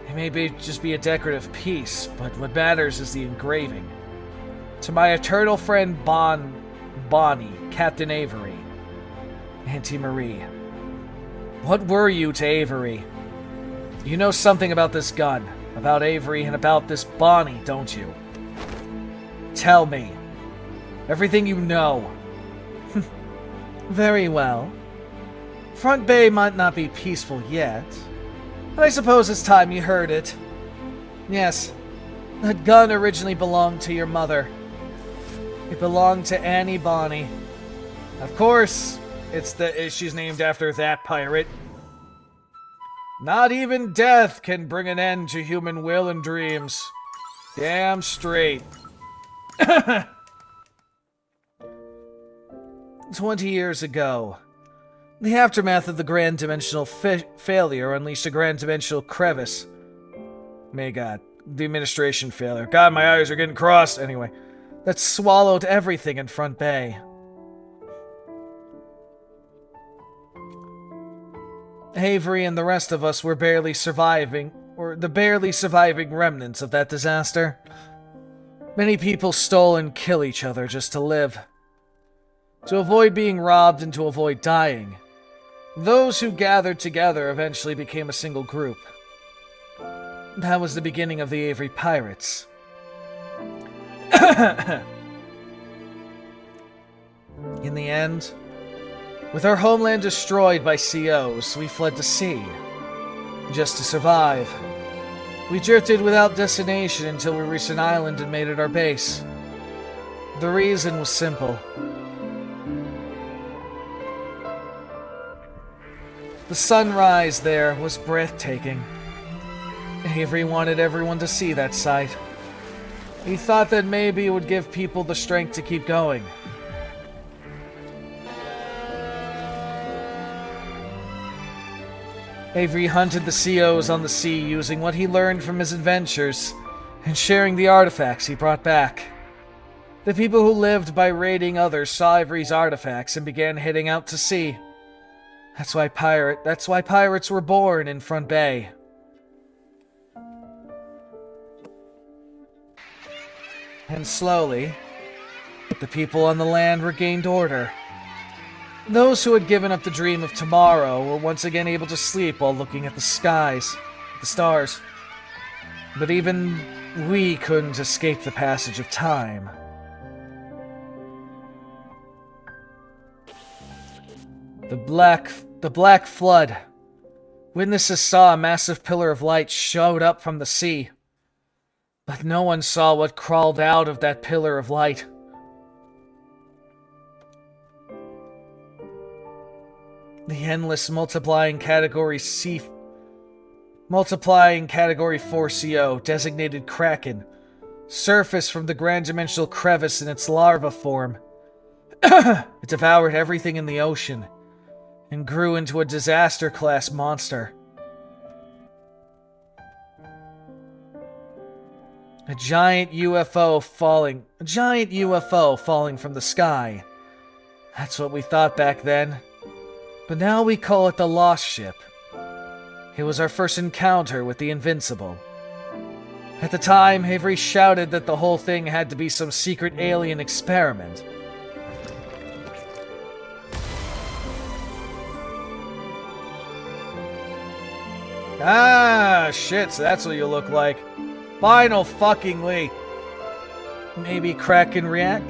It may just be a decorative piece, but what matters is the engraving. To my eternal friend Bonnie, Captain Avery. Auntie Marie. What were you to Avery? You know something about this gun, about Avery, and about this Bonnie, don't you? Tell me. Everything you know. Very well. Front Bay might not be peaceful yet, but I suppose it's time you heard it. Yes, that gun originally belonged to your mother. It belonged to Annie Bonny. Of course, she's named after that pirate. Not even death can bring an end to human will and dreams. Damn straight. 20 years ago, the aftermath of the Grand Dimensional failure unleashed a Grand Dimensional crevice. May God. The administration failure. God, my eyes are getting crossed. Anyway, that swallowed everything in Front Bay. Avery and the rest of us were barely surviving, or the barely surviving remnants of that disaster. Many people stole and kill each other just to live. To avoid being robbed and to avoid dying. Those who gathered together eventually became a single group. That was the beginning of the Avery Pirates. In the end, with our homeland destroyed by COs, we fled to sea, just to survive. We drifted without destination until we reached an island and made it our base. The reason was simple. The sunrise there was breathtaking. Avery wanted everyone to see that sight. He thought that maybe it would give people the strength to keep going. Avery hunted the COs on the sea using what he learned from his adventures and sharing the artifacts he brought back. The people who lived by raiding others saw Avery's artifacts and began heading out to sea. That's why pirates were born in Front Bay. And slowly, the people on the land regained order. Those who had given up the dream of tomorrow were once again able to sleep while looking at the skies, the stars. But even we couldn't escape the passage of time. The Black Flood. Witnesses saw a massive pillar of light shoot up from the sea. But no one saw what crawled out of that pillar of light. The endless multiplying Category 4 CO, designated Kraken, surfaced from the Grand Dimensional crevice in its larva form. It devoured everything in the ocean, and grew into a disaster-class monster. A giant UFO falling from the sky. That's what we thought back then. But now we call it the Lost Ship. It was our first encounter with the Invincible. At the time, Avery shouted that the whole thing had to be some secret alien experiment. Ah, shit, so that's what you look like. Final fuckingly. Maybe Kraken react?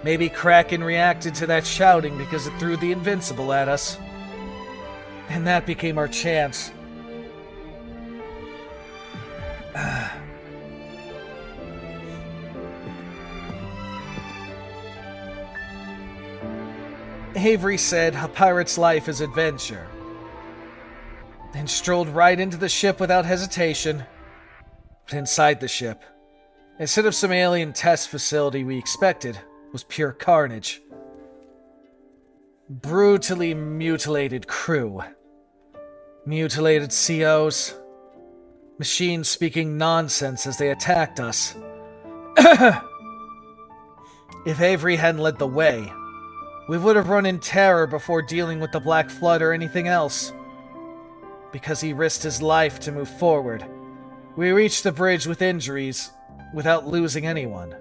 Maybe Kraken reacted to that shouting because it threw the Invincible at us. And that became our chance. Avery said a pirate's life is adventure. Then strolled right into the ship without hesitation. But inside the ship, instead of some alien test facility we expected, was pure carnage. Brutally mutilated crew. Mutilated COs. Machines speaking nonsense as they attacked us. If Avery hadn't led the way, we would have run in terror before dealing with the Black Flood or anything else. Because he risked his life to move forward, we reached the bridge with injuries without losing anyone.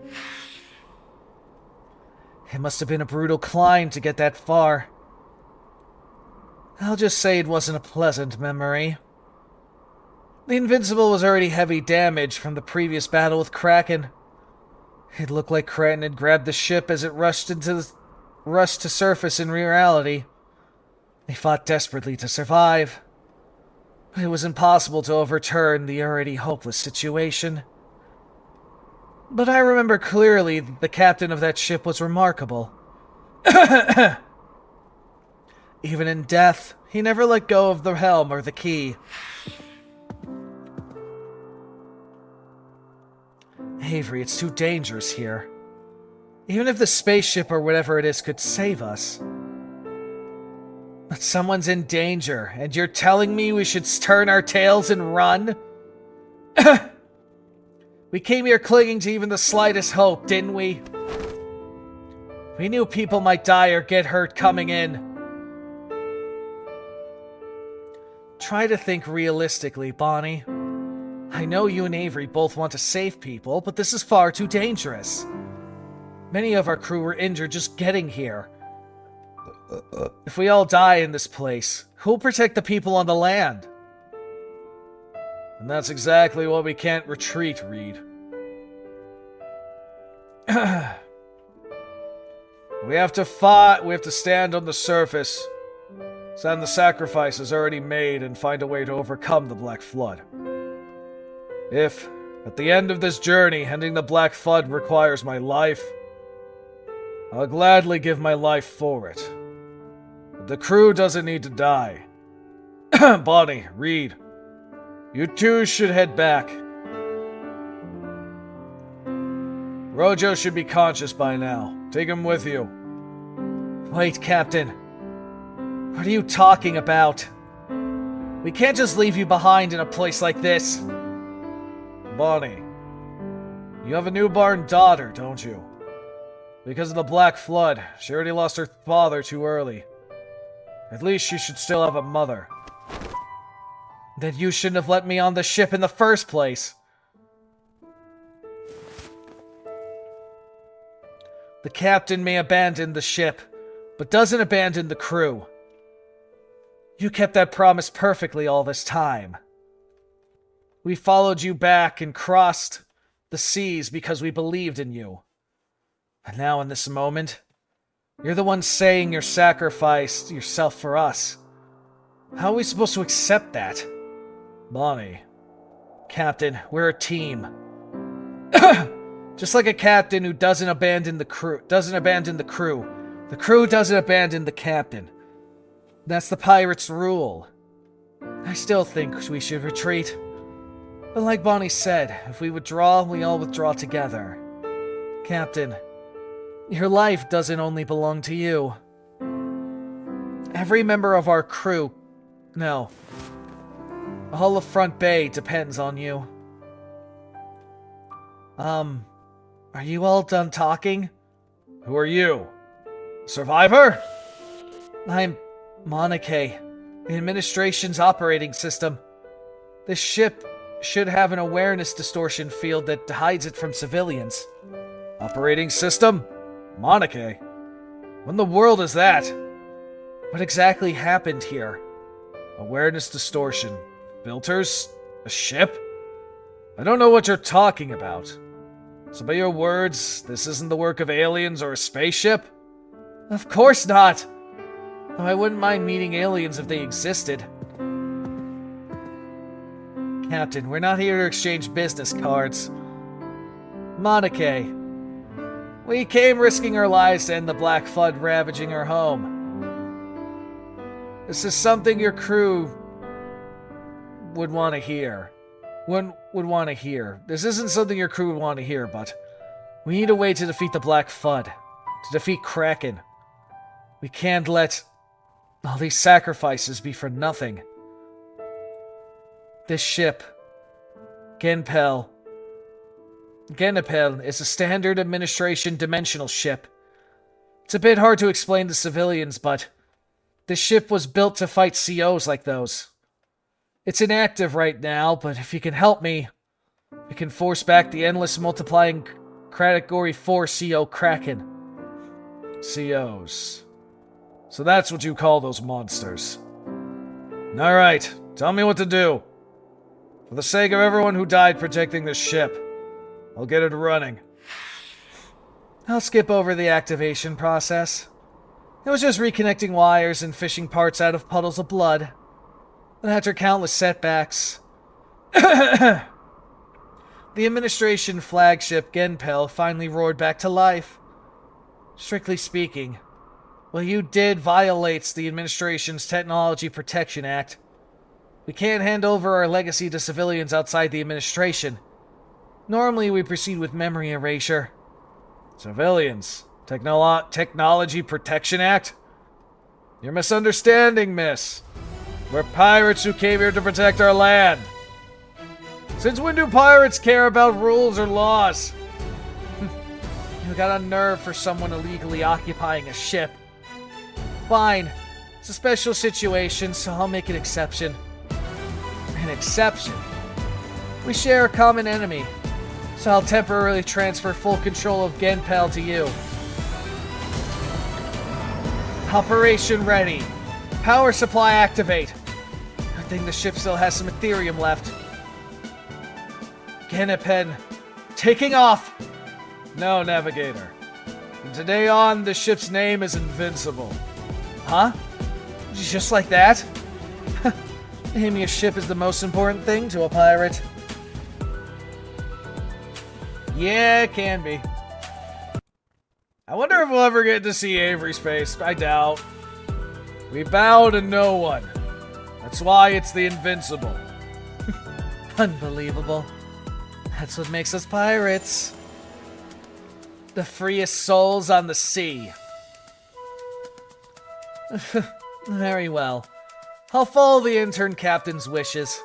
It must have been a brutal climb to get that far. I'll just say it wasn't a pleasant memory. The Invincible was already heavy damage from the previous battle with Kraken. It looked like Kraken had grabbed the ship as it rushed to surface in reality. They fought desperately to survive. But it was impossible to overturn the already hopeless situation. But I remember clearly that the captain of that ship was remarkable. Even in death, he never let go of the helm or the key. Avery, it's too dangerous here. Even if the spaceship or whatever it is could save us. But someone's in danger, and you're telling me we should turn our tails and run? We came here clinging to even the slightest hope, didn't we? We knew people might die or get hurt coming in. Try to think realistically, Bonnie. I know you and Avery both want to save people, but this is far too dangerous. Many of our crew were injured just getting here. If we all die in this place, who'll protect the people on the land? And that's exactly why we can't retreat, Reed. We have to fight, we have to stand on the surface, stand the sacrifices already made, and find a way to overcome the Black Flood. If, at the end of this journey, ending the Black Flood requires my life, I'll gladly give my life for it. But the crew doesn't need to die. Bonnie, Reed, you two should head back. Rojo should be conscious by now. Take him with you. Wait, Captain. What are you talking about? We can't just leave you behind in a place like this. Bonnie, you have a newborn daughter, don't you? Because of the Black Flood, she already lost her father too early. At least she should still have a mother. Then you shouldn't have let me on the ship in the first place. The captain may abandon the ship, but doesn't abandon the crew. You kept that promise perfectly all this time. We followed you back and crossed the seas because we believed in you. And now in this moment, you're the one saying you're sacrificed yourself for us. How are we supposed to accept that? Bonnie. Captain, we're a team. Just like a captain who doesn't abandon the crew, the crew doesn't abandon the captain. That's the pirates' rule. I still think we should retreat. But like Bonnie said, if we withdraw, we all withdraw together. Captain, your life doesn't only belong to you. Every member of our crew, no, all of Front Bay depends on you. Are you all done talking? Who are you? Survivor? I'm Monike, the administration's operating system. This ship should have an awareness distortion field that hides it from civilians. Operating system? Monike? What in the world is that? What exactly happened here? Awareness distortion. Filters? A ship? I don't know what you're talking about. So by your words, this isn't the work of aliens or a spaceship? Of course not! Though I wouldn't mind meeting aliens if they existed. Captain, we're not here to exchange business cards. Monike, we came risking our lives to end the Black Flood ravaging our home. This is something your crew would want to hear. Would want to hear. This isn't something your crew would want to hear, but we need a way to defeat the Black Flood. To defeat Kraken. We can't let all these sacrifices be for nothing. This ship, Genpel, is a standard administration dimensional ship. It's a bit hard to explain to civilians, but this ship was built to fight COs like those. It's inactive right now, but if you can help me, we can force back the endless multiplying Category 4 CO Kraken. COs. So that's what you call those monsters. Alright, tell me what to do. For the sake of everyone who died protecting this ship, I'll get it running. I'll skip over the activation process. It was just reconnecting wires and fishing parts out of puddles of blood. And after countless setbacks, the administration flagship Genpel finally roared back to life. Strictly speaking, what you did violates the administration's Technology Protection Act. We can't hand over our legacy to civilians outside the administration. Normally we proceed with memory erasure. Civilians? Technology Protection Act? You're misunderstanding, miss. We're pirates who came here to protect our land. Since when do pirates care about rules or laws? You got a nerve for someone illegally occupying a ship. Fine. It's a special situation, so I'll make an exception. An exception? We share a common enemy, so I'll temporarily transfer full control of Genpel to you. Operation ready. Power supply activate. Good thing the ship still has some Ethereum left. Genepen, taking off! No, Navigator. From today on, the ship's name is Invincible. Huh? Just like that? Naming a ship is the most important thing to a pirate. Yeah, it can be. I wonder if we'll ever get to see Avery's face. I doubt. We bow to no one. That's why it's the Invincible. Unbelievable. That's what makes us pirates. The freest souls on the sea. Very well. I'll follow the intern captain's wishes.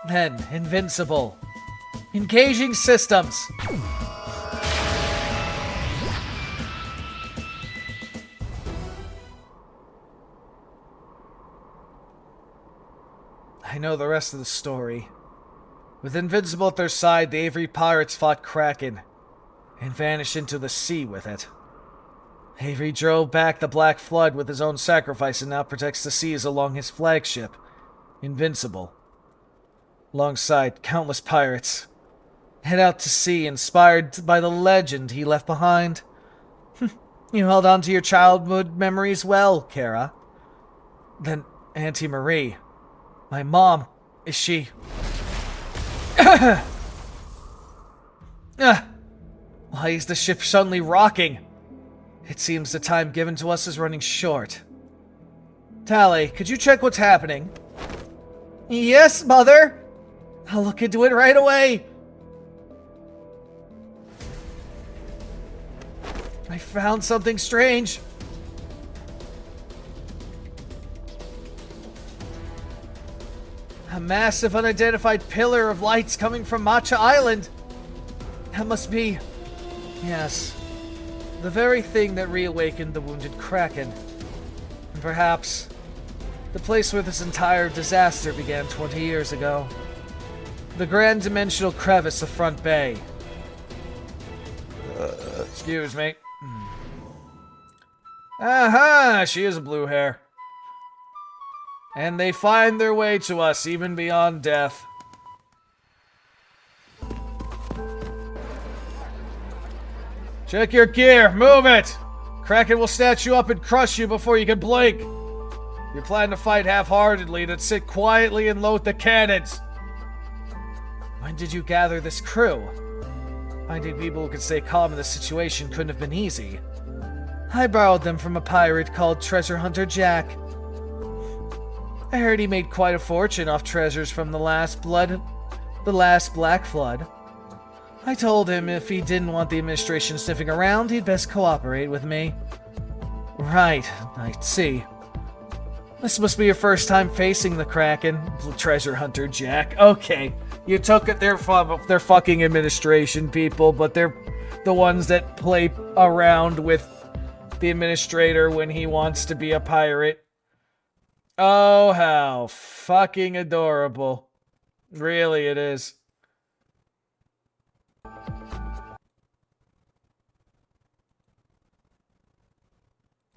Then, Invincible. Engaging systems. I know the rest of the story. With Invincible at their side, the Avery pirates fought Kraken and vanished into the sea with it. Avery drove back the Black Flood with his own sacrifice and now protects the seas along his flagship, Invincible. Alongside countless pirates, head out to sea inspired by the legend he left behind. You held on to your childhood memories well, Kara. Then Auntie Marie, my mom, is she... Why is the ship suddenly rocking? It seems the time given to us is running short. Tally, could you check what's happening? Yes, Mother! I'll look into it right away! I found something strange. A massive unidentified pillar of lights coming from Matcha Island. That must be... yes, the very thing that reawakened the wounded Kraken. And perhaps the place where this entire disaster began 20 years ago. The Grand Dimensional Crevice of Front Bay. Excuse me. Aha! She is a blue hair. And they find their way to us, even beyond death. Check your gear! Move it! Kraken will snatch you up and crush you before you can blink! If you plan to fight half-heartedly, then sit quietly and load the cannons! When did you gather this crew? Finding people who could stay calm in this situation couldn't have been easy. I borrowed them from a pirate called Treasure Hunter Jack. I heard he made quite a fortune off treasures from the last Black Flood. I told him if he didn't want the administration sniffing around, he'd best cooperate with me. Right, I see. This must be your first time facing the Kraken, Treasure Hunter Jack. Okay, you took it, they're fucking administration people, but they're the ones that play around with the administrator when he wants to be a pirate. Oh, how fucking adorable. Really, it is.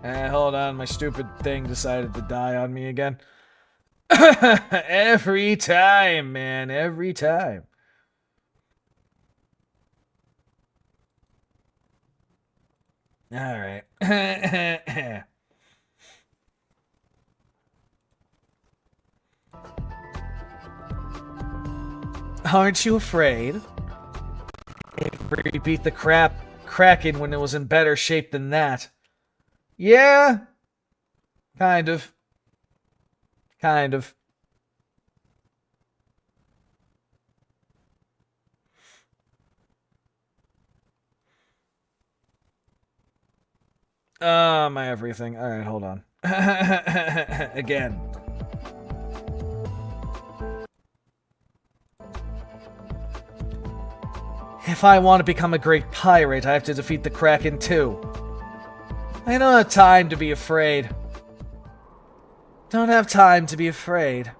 Hold on, my stupid thing decided to die on me again. Every time, man. Every time. Alright. Aren't you afraid? Avery beat the Kraken when it was in better shape than that. Yeah. Kind of. Kind of. My everything. Alright, hold on. Again. If I want to become a great pirate, I have to defeat the Kraken too. I don't have time to be afraid. Don't have time to be afraid.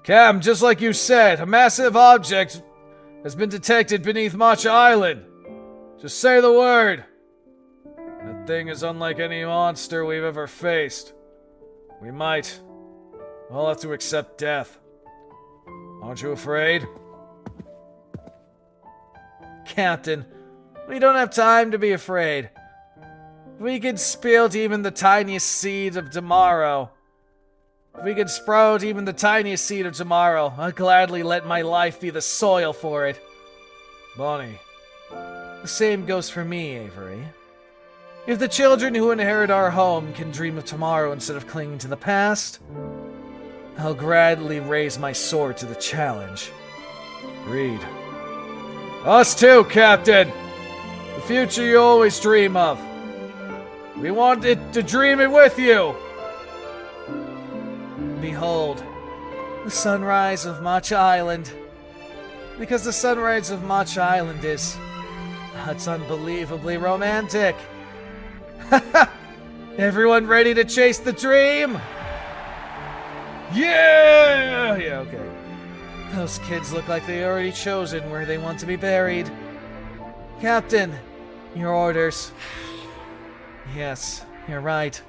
Cam, just like you said, a massive object has been detected beneath Matcha Island. Just say the word. That thing is unlike any monster we've ever faced. We might all have to accept death. Aren't you afraid? Captain, we don't have time to be afraid. If we could sprout even the tiniest seed of tomorrow. If we could sprout even the tiniest seed of tomorrow, I'd gladly let my life be the soil for it. Bonnie. The same goes for me, Avery. If the children who inherit our home can dream of tomorrow instead of clinging to the past, I'll gladly raise my sword to the challenge. Read. Us too, Captain! The future you always dream of. We want it to dream it with you! Behold, the sunrise of Matcha Island. Because the sunrise of Matcha Island is... It's unbelievably romantic. Everyone ready to chase the dream? Yeah! Yeah, okay. Those kids look like they already chosen where they want to be buried. Captain, your orders. Yes, you're right.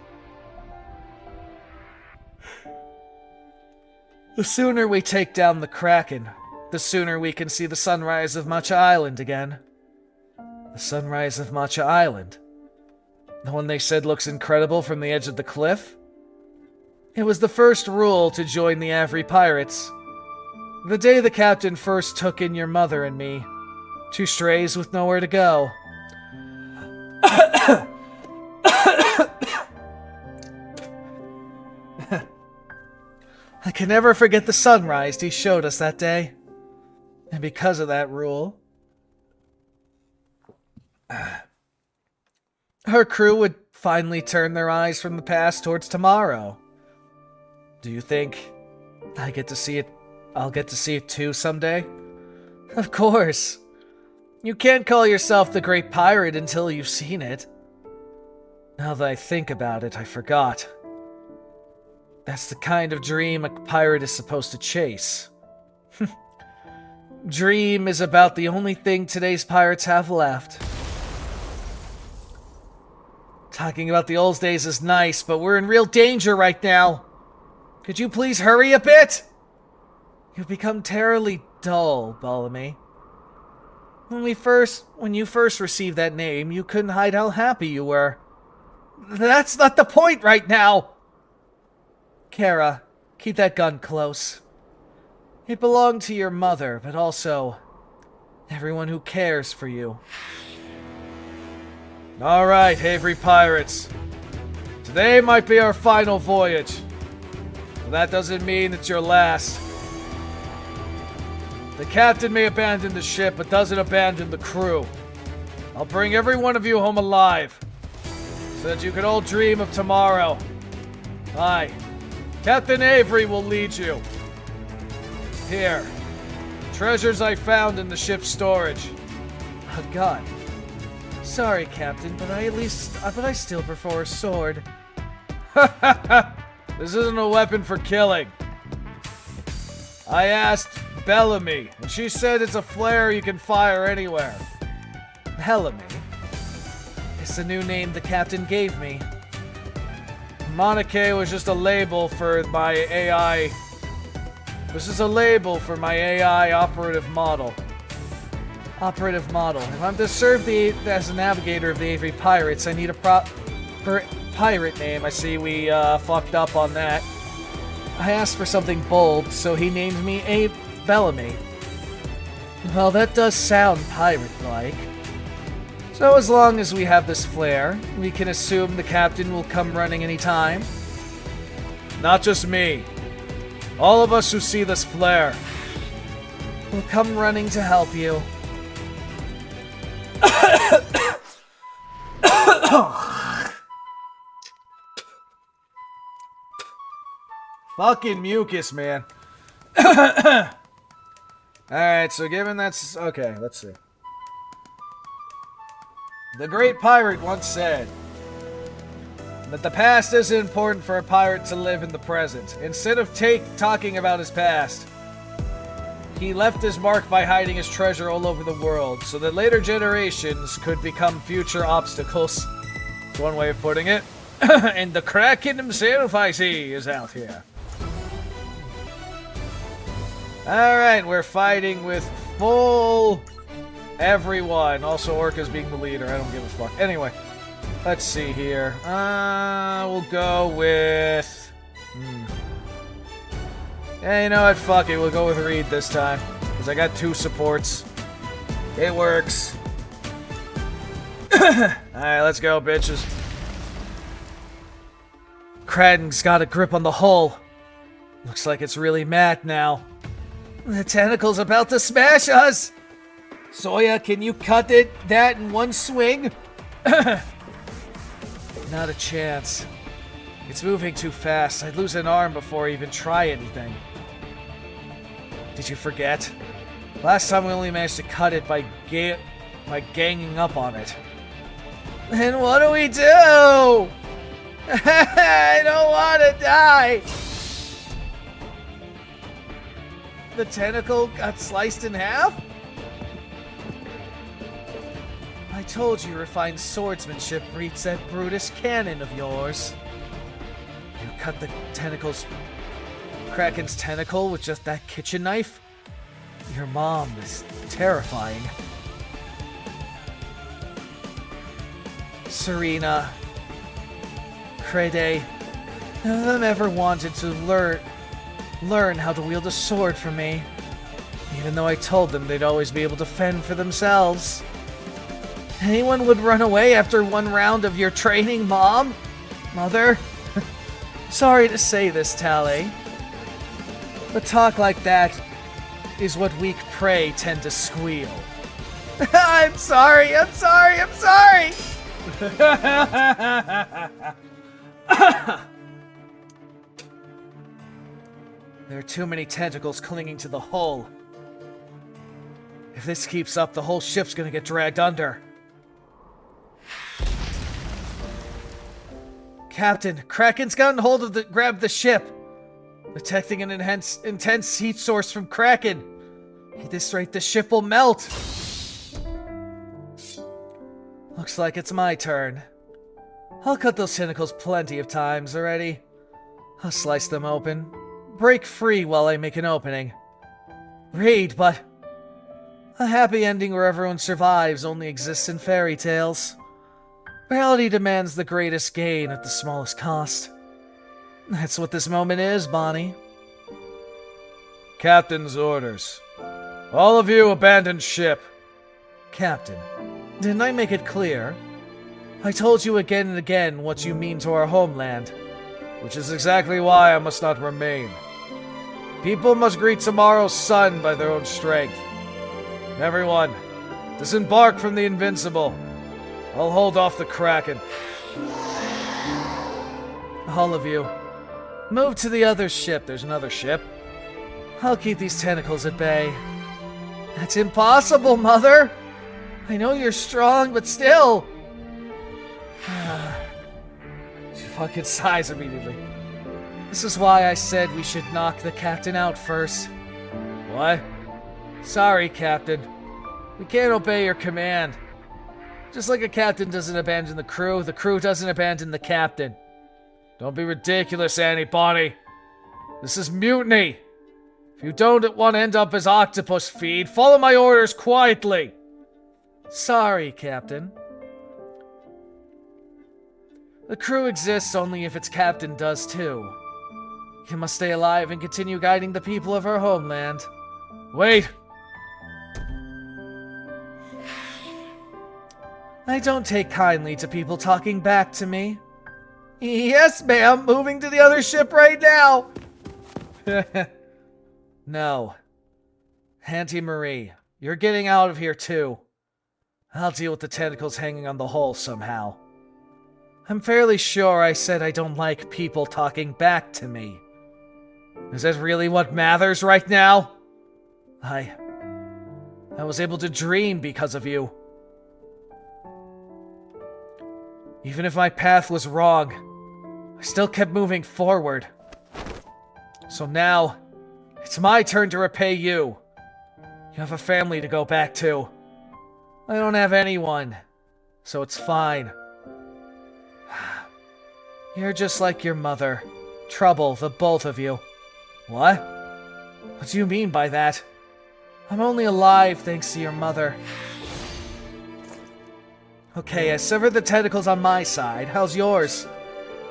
The sooner we take down the Kraken, the sooner we can see the sunrise of Matcha Island again. The sunrise of Matcha Island? The one they said looks incredible from the edge of the cliff? It was the first rule to join the Avery Pirates. The day the captain first took in your mother and me. Two strays with nowhere to go. I can never forget the sunrise he showed us that day. And because of that rule, her crew would finally turn their eyes from the past towards tomorrow. Do you think I'll get to see it too someday? Of course. You can't call yourself the Great Pirate until you've seen it. Now that I think about it, I forgot. That's the kind of dream a pirate is supposed to chase. Dream is about the only thing today's pirates have left. Talking about the old days is nice, but we're in real danger right now. Could you please hurry a bit? You've become terribly dull, Bellamy. When you first received that name, you couldn't hide how happy you were. That's not the point right now! Kara, keep that gun close. It belonged to your mother, but also everyone who cares for you. Alright, Avery Pirates. Today might be our final voyage. But that doesn't mean it's your last. The captain may abandon the ship, but doesn't abandon the crew. I'll bring every one of you home alive, so that you can all dream of tomorrow. I, Captain Avery, will lead you. Here, treasures I found in the ship's storage. A gun. Sorry, Captain, but I still prefer a sword. This isn't a weapon for killing. I asked Bellamy, and she said it's a flare you can fire anywhere. Bellamy? It's the new name the captain gave me. Monike was just a label for my AI. This is a label for my AI operative model. Operative model. If I'm to serve as a navigator of the Avery Pirates, I need a proper pirate name. I see we fucked up on that. I asked for something bold, so he named me Abe Bellamy. Well, that does sound pirate-like. So as long as we have this flare, we can assume the captain will come running anytime. Not just me. All of us who see this flare. We'll come running to help you. Fucking mucus, man. Alright, so given that's... Okay, let's see. The great pirate once said that the past isn't important for a pirate to live in the present. Instead of talking about his past, he left his mark by hiding his treasure all over the world so that later generations could become future obstacles. That's one way of putting it. And the Kraken himself, I see, is out here. Alright, we're fighting with full everyone. Also, Orca's being the leader. I don't give a fuck. Anyway, let's see here. We'll go with... Yeah, you know what? Fuck it. We'll go with Reed this time. Because I got 2 supports. It works. Alright, let's go, bitches. Kraken's got a grip on the hull. Looks like it's really mad now. The tentacle's about to smash us! Soya, can you cut that in one swing? Not a chance. It's moving too fast. I'd lose an arm before I even try anything. Did you forget? Last time we only managed to cut it by ganging up on it. Then what do we do? I don't want to die! The tentacle got sliced in half? I told you refined swordsmanship beats that Brutus cannon of yours. You cut the Kraken's tentacle with just that kitchen knife? Your mom is terrifying. Serena, Crede, none of them ever wanted to learn how to wield a sword from me, even though I told them they'd always be able to fend for themselves. Anyone would run away after one round of your training, Mom? Mother? Sorry to say this, Tally, but talk like that is what weak prey tend to squeal. I'm sorry! There are too many tentacles clinging to the hull. If this keeps up, the whole ship's gonna get dragged under. Captain, Kraken's gotten hold of grabbed the ship. Detecting an intense heat source from Kraken. At this rate, the ship will melt. Looks like it's my turn. I'll cut those tentacles plenty of times already. I'll slice them open. Break free while I make an opening. Read, but a happy ending where everyone survives only exists in fairy tales. Reality demands the greatest gain at the smallest cost. That's what this moment is, Bonnie. Captain's orders. All of you abandon ship. Captain, didn't I make it clear? I told you again and again what you mean to our homeland. Which is exactly why I must not remain. People must greet tomorrow's sun by their own strength. Everyone, disembark from the Invincible. I'll hold off the Kraken. All of you, move to the other ship. There's another ship. I'll keep these tentacles at bay. That's impossible, Mother! I know you're strong, but still! She fucking sighs immediately. This is why I said we should knock the captain out first. What? Sorry, Captain. We can't obey your command. Just like a captain doesn't abandon the crew doesn't abandon the captain. Don't be ridiculous, Annie Bonnie. This is mutiny. If you don't want to end up as octopus feed, follow my orders quietly. Sorry, Captain. The crew exists only if its captain does too. You must stay alive and continue guiding the people of our homeland. Wait. I don't take kindly to people talking back to me. Yes, ma'am. Moving to the other ship right now. No. Auntie Marie, you're getting out of here too. I'll deal with the tentacles hanging on the hull somehow. I'm fairly sure I said I don't like people talking back to me. Is that really what matters right now? I was able to dream because of you. Even if my path was wrong, I still kept moving forward. So now, it's my turn to repay you. You have a family to go back to. I don't have anyone, so it's fine. You're just like your mother. Trouble, the both of you. What? What do you mean by that? I'm only alive thanks to your mother. Okay, I severed the tentacles on my side. How's yours?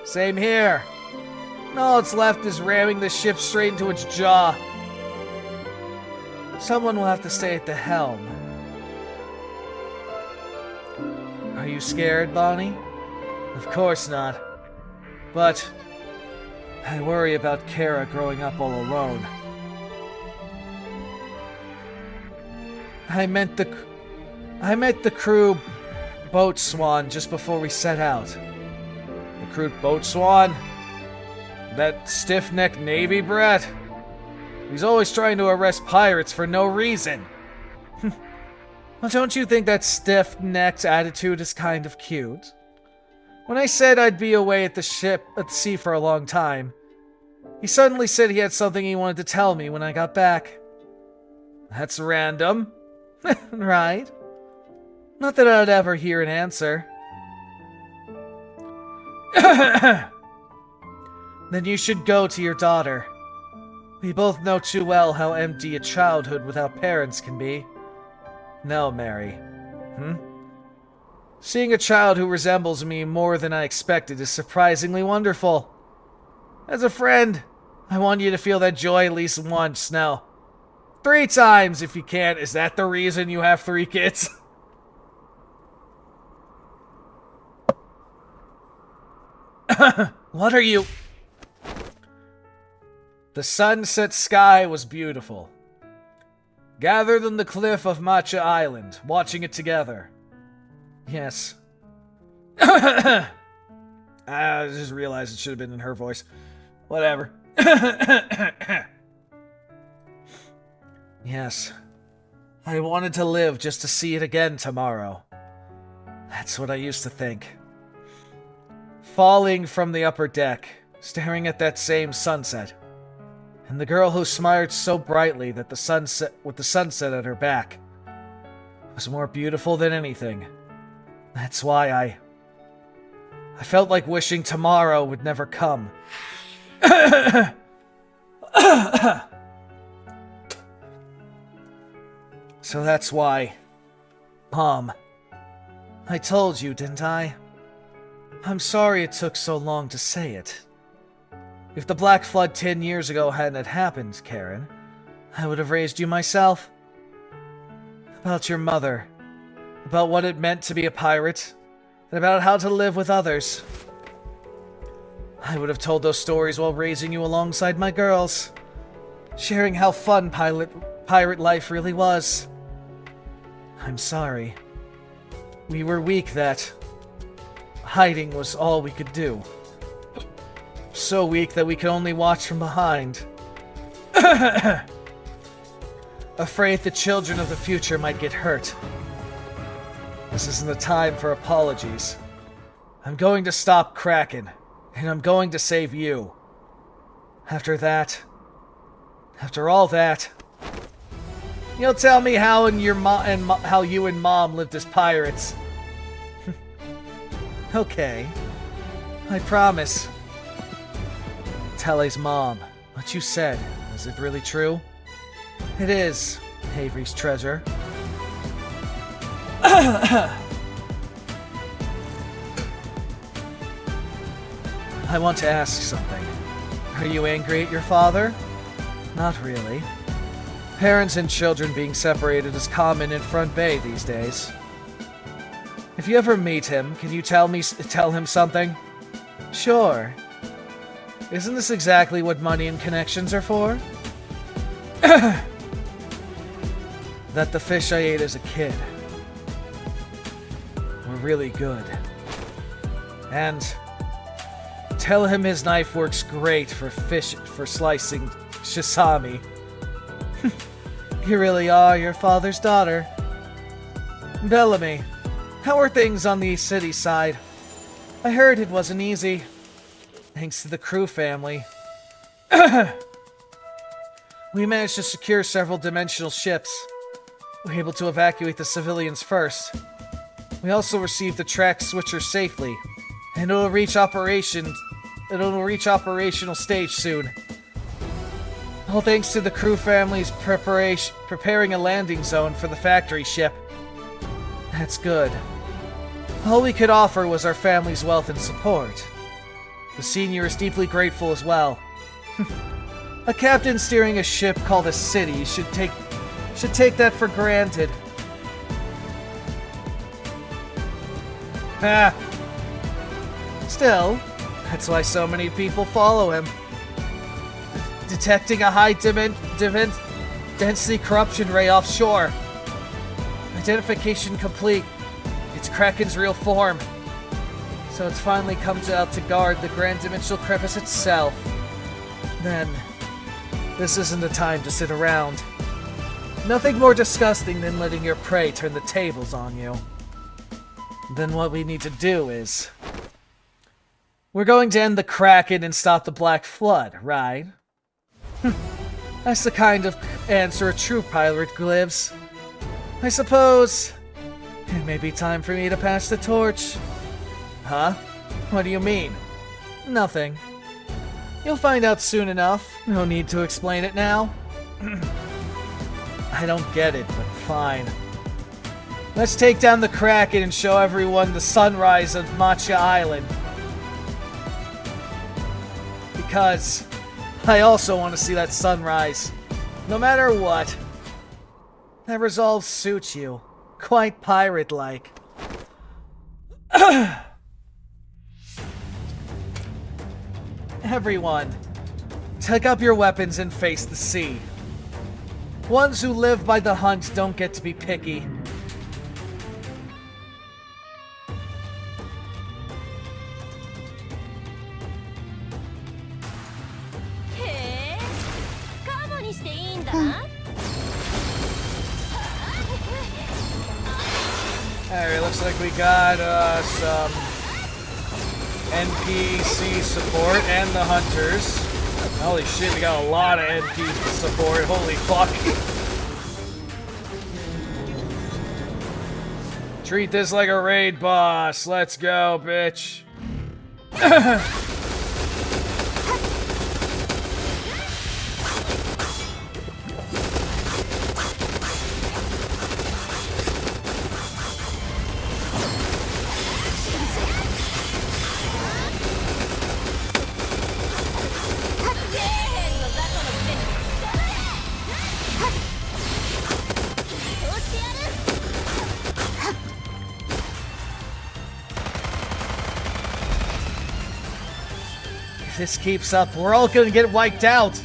Same here. All that's left is ramming the ship straight into its jaw. Someone will have to stay at the helm. Are you scared, Bonnie? Of course not. But I worry about Kara growing up all alone. I met the crew boat swan just before we set out. The crew boat swan? That stiff-necked Navy brat? He's always trying to arrest pirates for no reason. Well, don't you think that stiff-necked attitude is kind of cute? When I said I'd be away at the sea for a long time, he suddenly said he had something he wanted to tell me when I got back. That's random. Right? Not that I'd ever hear an answer. Then you should go to your daughter. We both know too well how empty a childhood without parents can be. No, Mary. Seeing a child who resembles me more than I expected is surprisingly wonderful. As a friend, I want you to feel that joy at least once now. 3 times if you can. Is that the reason you have 3 kids? What are you? The sunset sky was beautiful. Gathered on the cliff of Matcha Island, watching it together. Yes. I just realized it should have been in her voice. Whatever. Yes. I wanted to live just to see it again tomorrow. That's what I used to think. Falling from the upper deck, staring at that same sunset. And the girl who smiled so brightly that the sunset at her back was more beautiful than anything. That's why I felt like wishing tomorrow would never come. So that's why, Mom, I told you, didn't I? I'm sorry it took so long to say it. If the Black Flood 10 years ago hadn't happened, Karen, I would have raised you myself. About your mother. About what it meant to be a pirate. And about how to live with others. I would have told those stories while raising you alongside my girls. Sharing how fun pirate life really was. I'm sorry. We were weak that hiding was all we could do. So weak that we could only watch from behind. Afraid the children of the future might get hurt. This isn't the time for apologies. I'm going to stop Kraken, and I'm going to save you. After all that, you'll tell me how how you and Mom lived as pirates. Okay, I promise. Tele's mom. What you said, is it really true? It is, Avery's treasure. I want to ask something. Are you angry at your father? Not really. Parents and children being separated is common in Front Bay these days. If you ever meet him, can you tell him something? Sure. Isn't this exactly what money and connections are for? That the fish I ate as a kid were really good. And tell him his knife works great for slicing shisami. You really are your father's daughter. Bellamy, how are things on the city side? I heard it wasn't easy. Thanks to the crew family. We managed to secure several dimensional ships. We were able to evacuate the civilians first. We also received the track switcher safely, and it'll reach operational stage soon. All thanks to the crew family's preparing a landing zone for the factory ship. That's good. All we could offer was our family's wealth and support. The senior is deeply grateful as well. A captain steering a ship called a city should take that for granted. Still, that's why so many people follow him. Detecting a high density corruption ray offshore. Identification complete. It's Kraken's real form. So it's finally come out to guard the Grand Dimensional Crevice itself. Then, this isn't the time to sit around. Nothing more disgusting than letting your prey turn the tables on you. Then what we need to do is... We're going to end the Kraken and stop the Black Flood, right? That's the kind of answer a true pirate gives. I suppose it may be time for me to pass the torch. Huh? What do you mean? Nothing. You'll find out soon enough. No need to explain it now. I don't get it, but fine. Let's take down the Kraken and show everyone the sunrise of Matcha Island. Because I also want to see that sunrise. No matter what. That resolve suits you. Quite pirate-like. Everyone, take up your weapons and face the sea. Ones who live by the hunt don't get to be picky. Alright, looks like we got some NPC support and the hunters. Holy shit, we got a lot of NPC support. Holy fuck. Treat this like a raid boss. Let's go, bitch. If this keeps up, we're all gonna get wiped out.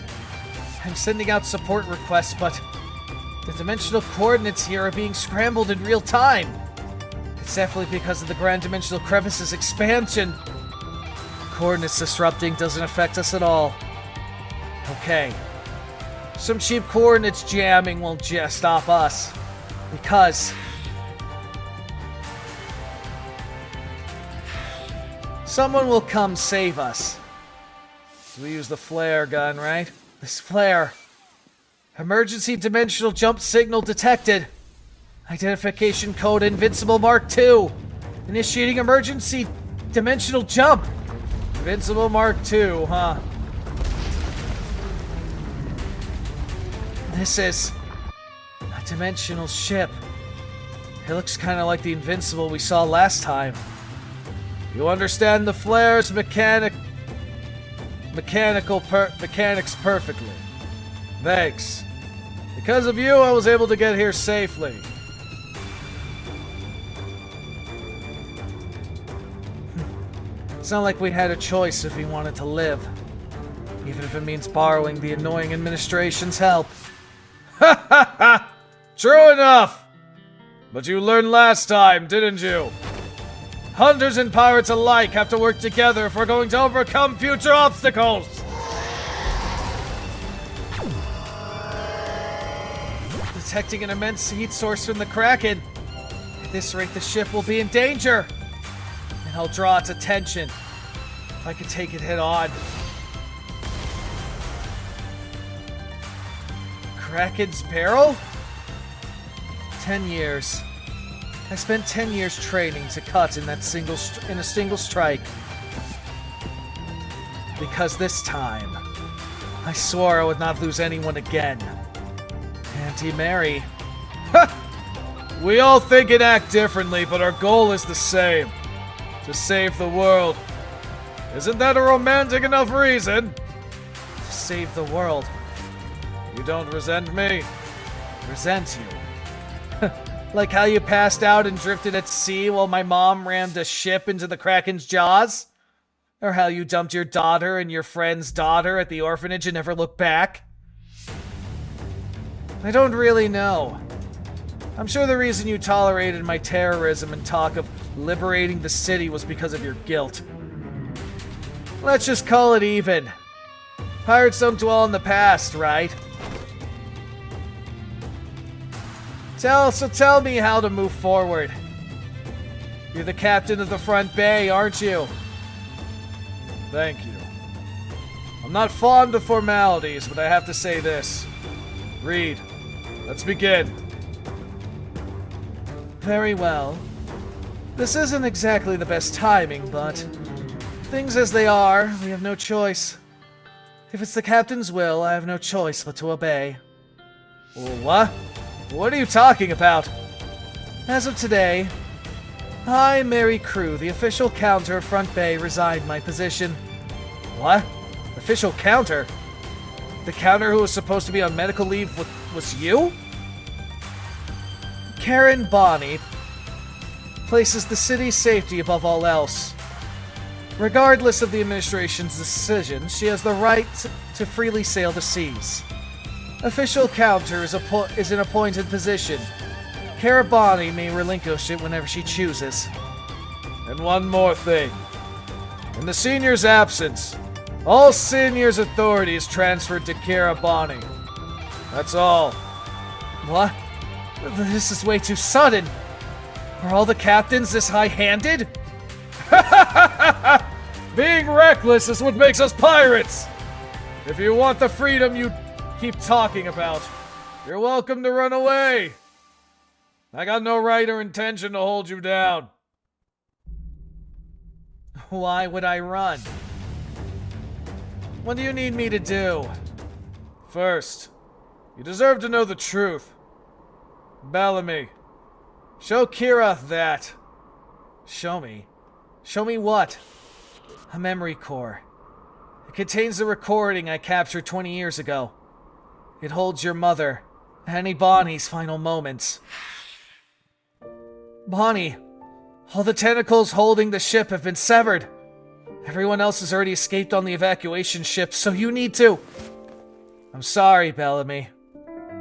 I'm sending out support requests, but the dimensional coordinates here are being scrambled in real time. It's definitely because of the Grand Dimensional Crevice's expansion. Coordinates disrupting doesn't affect us at all. Okay. Some cheap coordinates jamming won't just stop us. Because someone will come save us. We use the flare gun, right? This flare. Emergency dimensional jump signal detected. Identification code Invincible Mark II. Initiating emergency dimensional jump. Invincible Mark II, huh? This is a dimensional ship. It looks kind of like the Invincible we saw last time. You understand the flare's mechanics perfectly. Thanks. Because of you, I was able to get here safely. It's not like we had a choice if we wanted to live. Even if it means borrowing the annoying administration's help. Ha ha ha! True enough! But you learned last time, didn't you? Hunters and pirates alike have to work together if we're going to overcome future obstacles! Detecting an immense heat source from the Kraken. At this rate, the ship will be in danger. And I'll draw its attention. If I could take it head on. Kraken's barrel? 10 years. I spent 10 years training to cut in a single strike. Because this time, I swore I would not lose anyone again. Auntie Mary. We all think and act differently, but our goal is the same. To save the world. Isn't that a romantic enough reason? To save the world. You don't resent me? Resent you? Like how you passed out and drifted at sea while my mom rammed a ship into the Kraken's jaws? Or how you dumped your daughter and your friend's daughter at the orphanage and never looked back? I don't really know. I'm sure the reason you tolerated my terrorism and talk of liberating the city was because of your guilt. Let's just call it even. Pirates don't dwell in the past, right? Tell me how to move forward. You're the captain of the front bay, aren't you? Thank you. I'm not fond of formalities, but I have to say this. Reed, let's begin. Very well. This isn't exactly the best timing, but things as they are, we have no choice. If it's the captain's will, I have no choice but to obey. What? What are you talking about? As of today, I, Mary Crew, the official counter of Front Bay, resigned my position. What? Official counter? The counter who was supposed to be on medical leave was you? Karen Bonnie places the city's safety above all else. Regardless of the administration's decision, she has the right to freely sail the seas. Official counter is an appointed position. Carabani may relinquish it whenever she chooses. And one more thing. In the senior's absence, all senior's authority is transferred to Carabani. That's all. What? This is way too sudden. Are all the captains this high-handed? Being reckless is what makes us pirates! If you want the freedom you keep talking about, you're welcome to run away. I got no right or intention to hold you down. Why would I run? What do you need me to do? First, you deserve to know the truth. Bellamy, show Kira that. Show me? Show me what? A memory core. It contains the recording I captured 20 years ago. It holds your mother, Annie Bonnie's final moments. Bonnie, all the tentacles holding the ship have been severed. Everyone else has already escaped on the evacuation ship, so you need to. I'm sorry, Bellamy.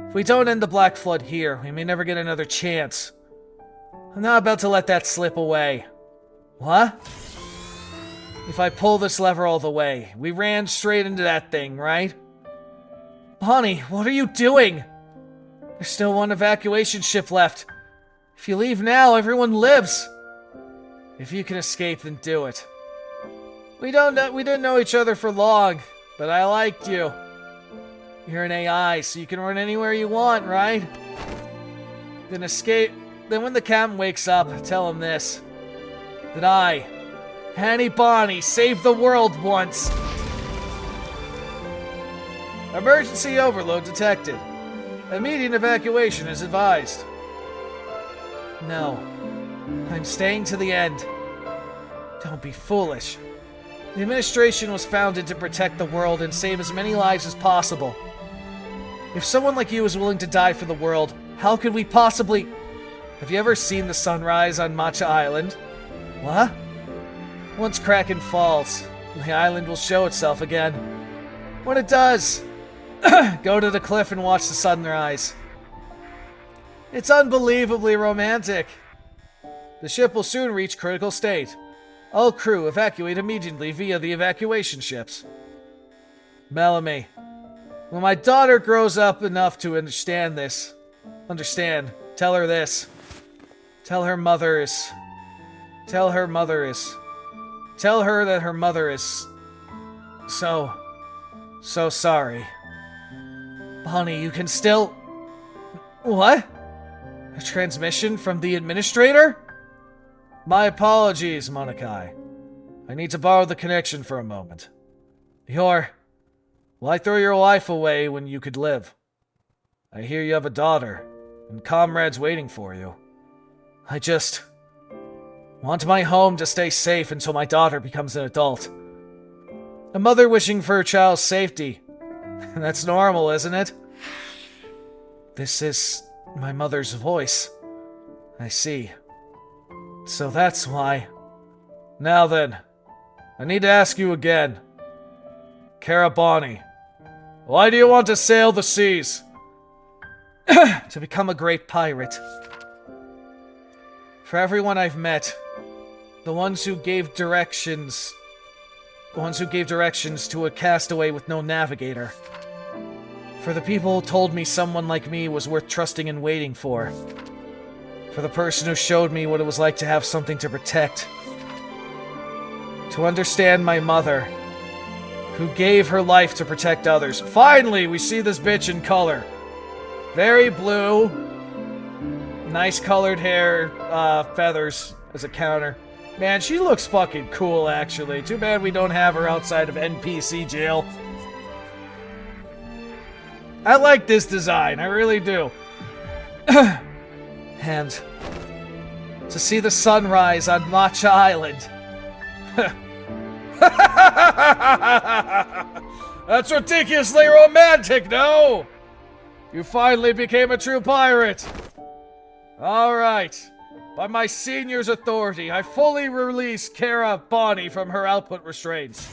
If we don't end the Black Flood here, we may never get another chance. I'm not about to let that slip away. What? If I pull this lever all the way, we ran straight into that thing, right? Bonnie, what are you doing? There's still one evacuation ship left. If you leave now, everyone lives. If you can escape, then do it. We didn't know each other for long, but I liked you. You're an AI, so you can run anywhere you want, right? Then escape. Then when the captain wakes up, tell him this. That I, Annie Bonnie, saved the world once. Emergency overload detected. Immediate evacuation is advised. No. I'm staying to the end. Don't be foolish. The administration was founded to protect the world and save as many lives as possible. If someone like you is willing to die for the world, how could we possibly... Have you ever seen the sunrise on Matcha Island? What? Once Kraken falls, the island will show itself again. When it does, go to the cliff and watch the sunrise. It's unbelievably romantic. The ship will soon reach critical state. All crew evacuate immediately via the evacuation ships. Bellamy, when my daughter grows up enough to understand, tell her this. Tell her that her mother is so sorry. Bonnie, you can still... What? A transmission from the administrator? My apologies, Monakai. I need to borrow the connection for a moment. Why throw your life away when you could live? I hear you have a daughter, and comrades waiting for you. I just want my home to stay safe until my daughter becomes an adult. A mother wishing for her child's safety. That's normal, isn't it? This is my mother's voice. I see. So that's why. Now then, I need to ask you again. Karabani, why do you want to sail the seas? To become a great pirate. For everyone I've met, the ones who gave directions to a castaway with no navigator. For the people who told me someone like me was worth trusting and waiting for. For the person who showed me what it was like to have something to protect. To understand my mother, who gave her life to protect others. Finally, we see this bitch in color. Very blue. Nice colored hair, feathers as a counter. Man, she looks fucking cool, actually. Too bad we don't have her outside of NPC jail. I like this design, I really do. And to see the sunrise on Matcha Island. That's ridiculously romantic, no? You finally became a true pirate. Alright. By my senior's authority, I fully release Kara Bonnie from her output restraints.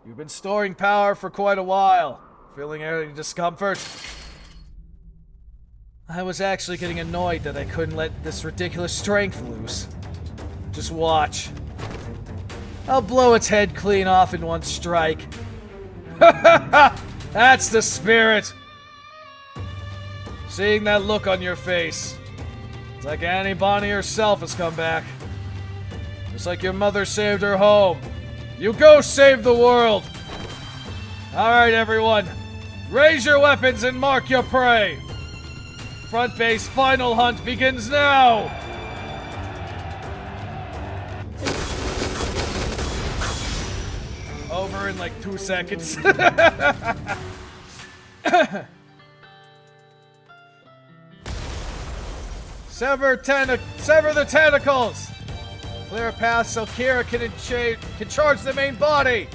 You've been storing power for quite a while. Feeling any discomfort? I was actually getting annoyed that I couldn't let this ridiculous strength loose. Just watch. I'll blow its head clean off in one strike. That's the spirit! Seeing that look on your face. It's like Annie Bonnie herself has come back. Just like your mother saved her home. You go save the world! Alright, everyone. Raise your weapons and mark your prey! Front base final hunt begins now! Over in like 2 seconds. Sever the tentacles! Clear a path so Kira can charge the main body!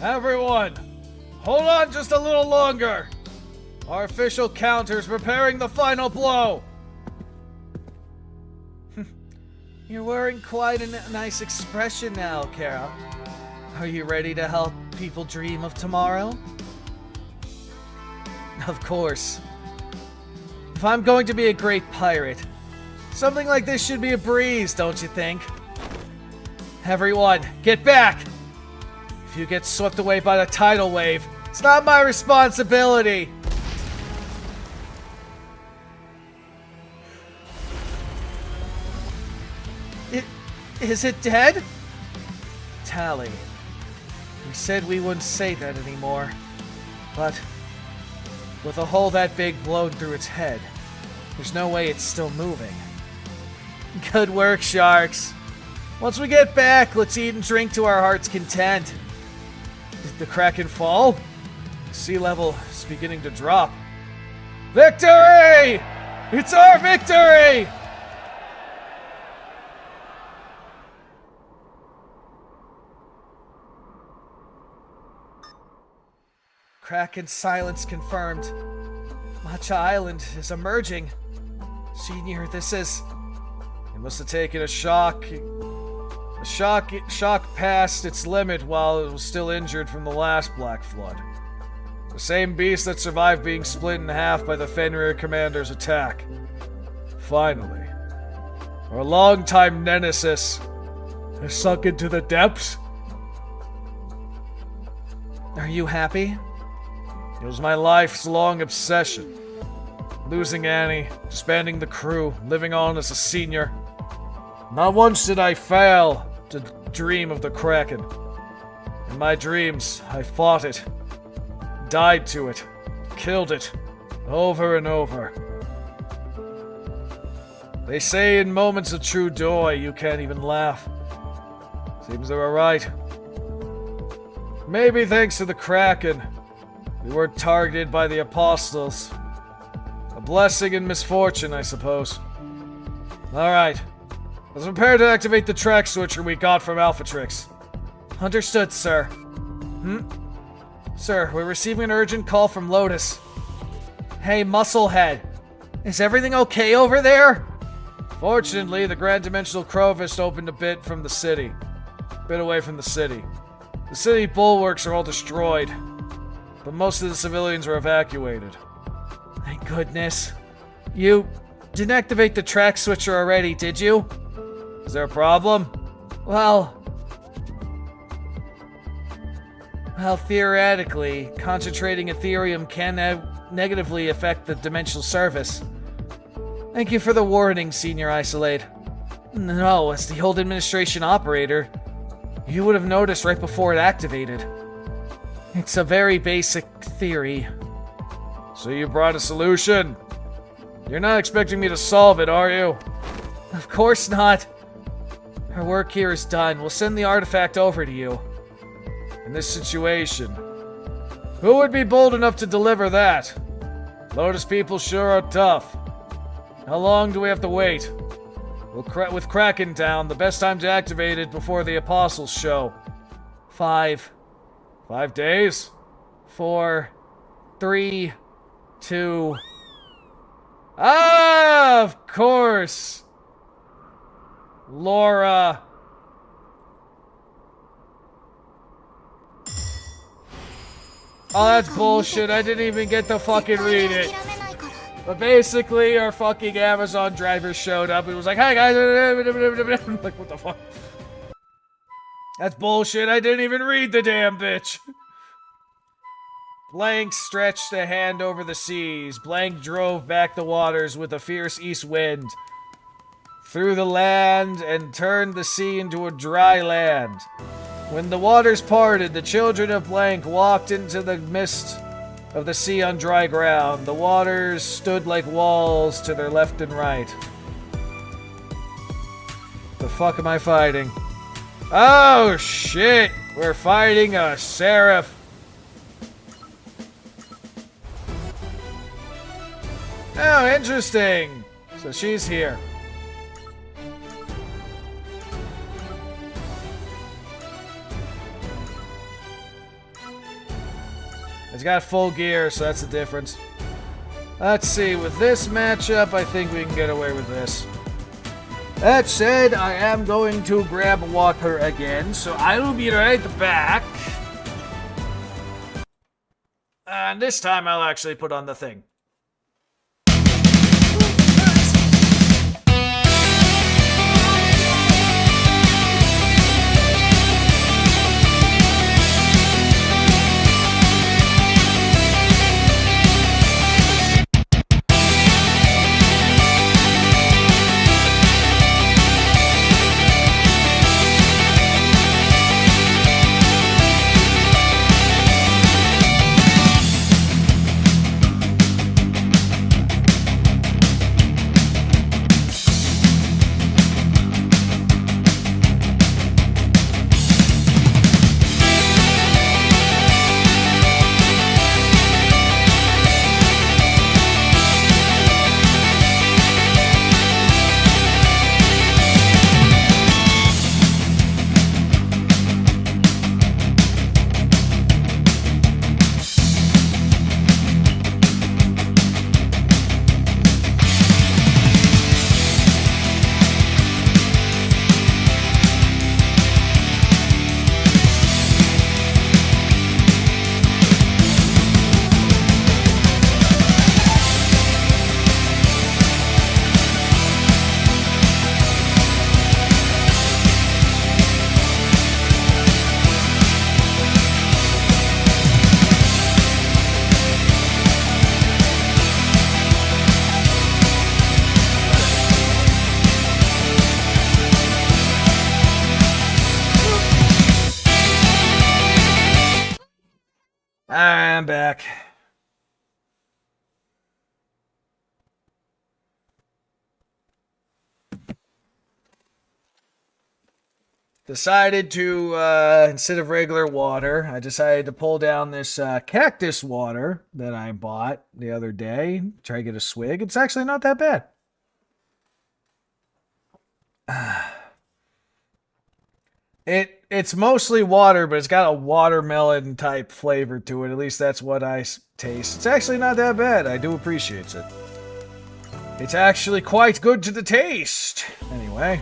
Everyone, hold on just a little longer. Our official counter's preparing the final blow. You're wearing quite a nice expression now, Kara. Are you ready to help people dream of tomorrow? Of course. If I'm going to be a great pirate, something like this should be a breeze, don't you think? Everyone, get back! If you get swept away by the tidal wave, it's not my responsibility! Is it dead? Tally. We said we wouldn't say that anymore. But with a hole that big blown through its head, there's no way it's still moving. Good work, sharks. Once we get back, let's eat and drink to our heart's content. Did the Kraken fall? Sea level is beginning to drop. Victory! It's our victory! Kraken silence confirmed. Matcha Island is emerging. Senior, this is... It must have taken a shock. Shock past its limit while it was still injured from the last Black Flood. The same beast that survived being split in half by the Fenrir commander's attack. Finally, our longtime nemesis has sunk into the depths. Are you happy? It was my life's long obsession. Losing Annie, disbanding the crew, living on as a senior. Not once did I fail to dream of the Kraken. In my dreams, I fought it, died to it, killed it, over and over. They say in moments of true joy, you can't even laugh. Seems they were right. Maybe thanks to the Kraken, we weren't targeted by the Apostles. A blessing in misfortune, I suppose. Alright. Let's prepare to activate the track switcher we got from Alphatrix. Understood, sir. Sir, we're receiving an urgent call from Lotus. Hey, Musclehead. Is everything okay over there? Fortunately, the Grand Dimensional Crowfist opened a bit from the city. A bit away from the city. The city bulwarks are all destroyed, but most of the civilians were evacuated. Thank goodness. You didn't activate the track switcher already, did you? Is there a problem? Well, theoretically, concentrating Ethereum can negatively affect the dimensional service. Thank you for the warning, Senior Isolate. No, as the old administration operator, you would have noticed right before it activated. It's a very basic theory. So you brought a solution? You're not expecting me to solve it, are you? Of course not. Our work here is done. We'll send the artifact over to you. In this situation, who would be bold enough to deliver that? Lotus people sure are tough. How long do we have to wait? With Kraken down, the best time to activate it before the Apostles show. 5. 5 days? 4, 3, 2... Ah, of course! Laura. Oh, that's bullshit. I didn't even get to fucking read it. But basically, our fucking Amazon driver showed up and was like, "Hi guys." Like, what the fuck? That's bullshit. I didn't even read the damn bitch. Blank stretched a hand over the seas. Blank drove back the waters with a fierce east wind. Through the land and turned the sea into a dry land. When the waters parted, the children of Blank walked into the mist of the sea on dry ground. The waters stood like walls to their left and right. The fuck am I fighting? Oh shit! We're fighting a seraph. Oh, interesting. So she's here. It's got full gear, so that's the difference. Let's see, with this matchup, I think we can get away with this. That said, I am going to grab water again, so I will be right back. And this time I'll actually put on the thing. I'm back. Decided to, instead of regular water, I decided to pull down this cactus water that I bought the other day. Try to get a swig. It's actually not that bad. It's mostly water, but it's got a watermelon type flavor to it. At least that's what I taste. It's actually not that bad. I do appreciate it. It's actually quite good to the taste. Anyway.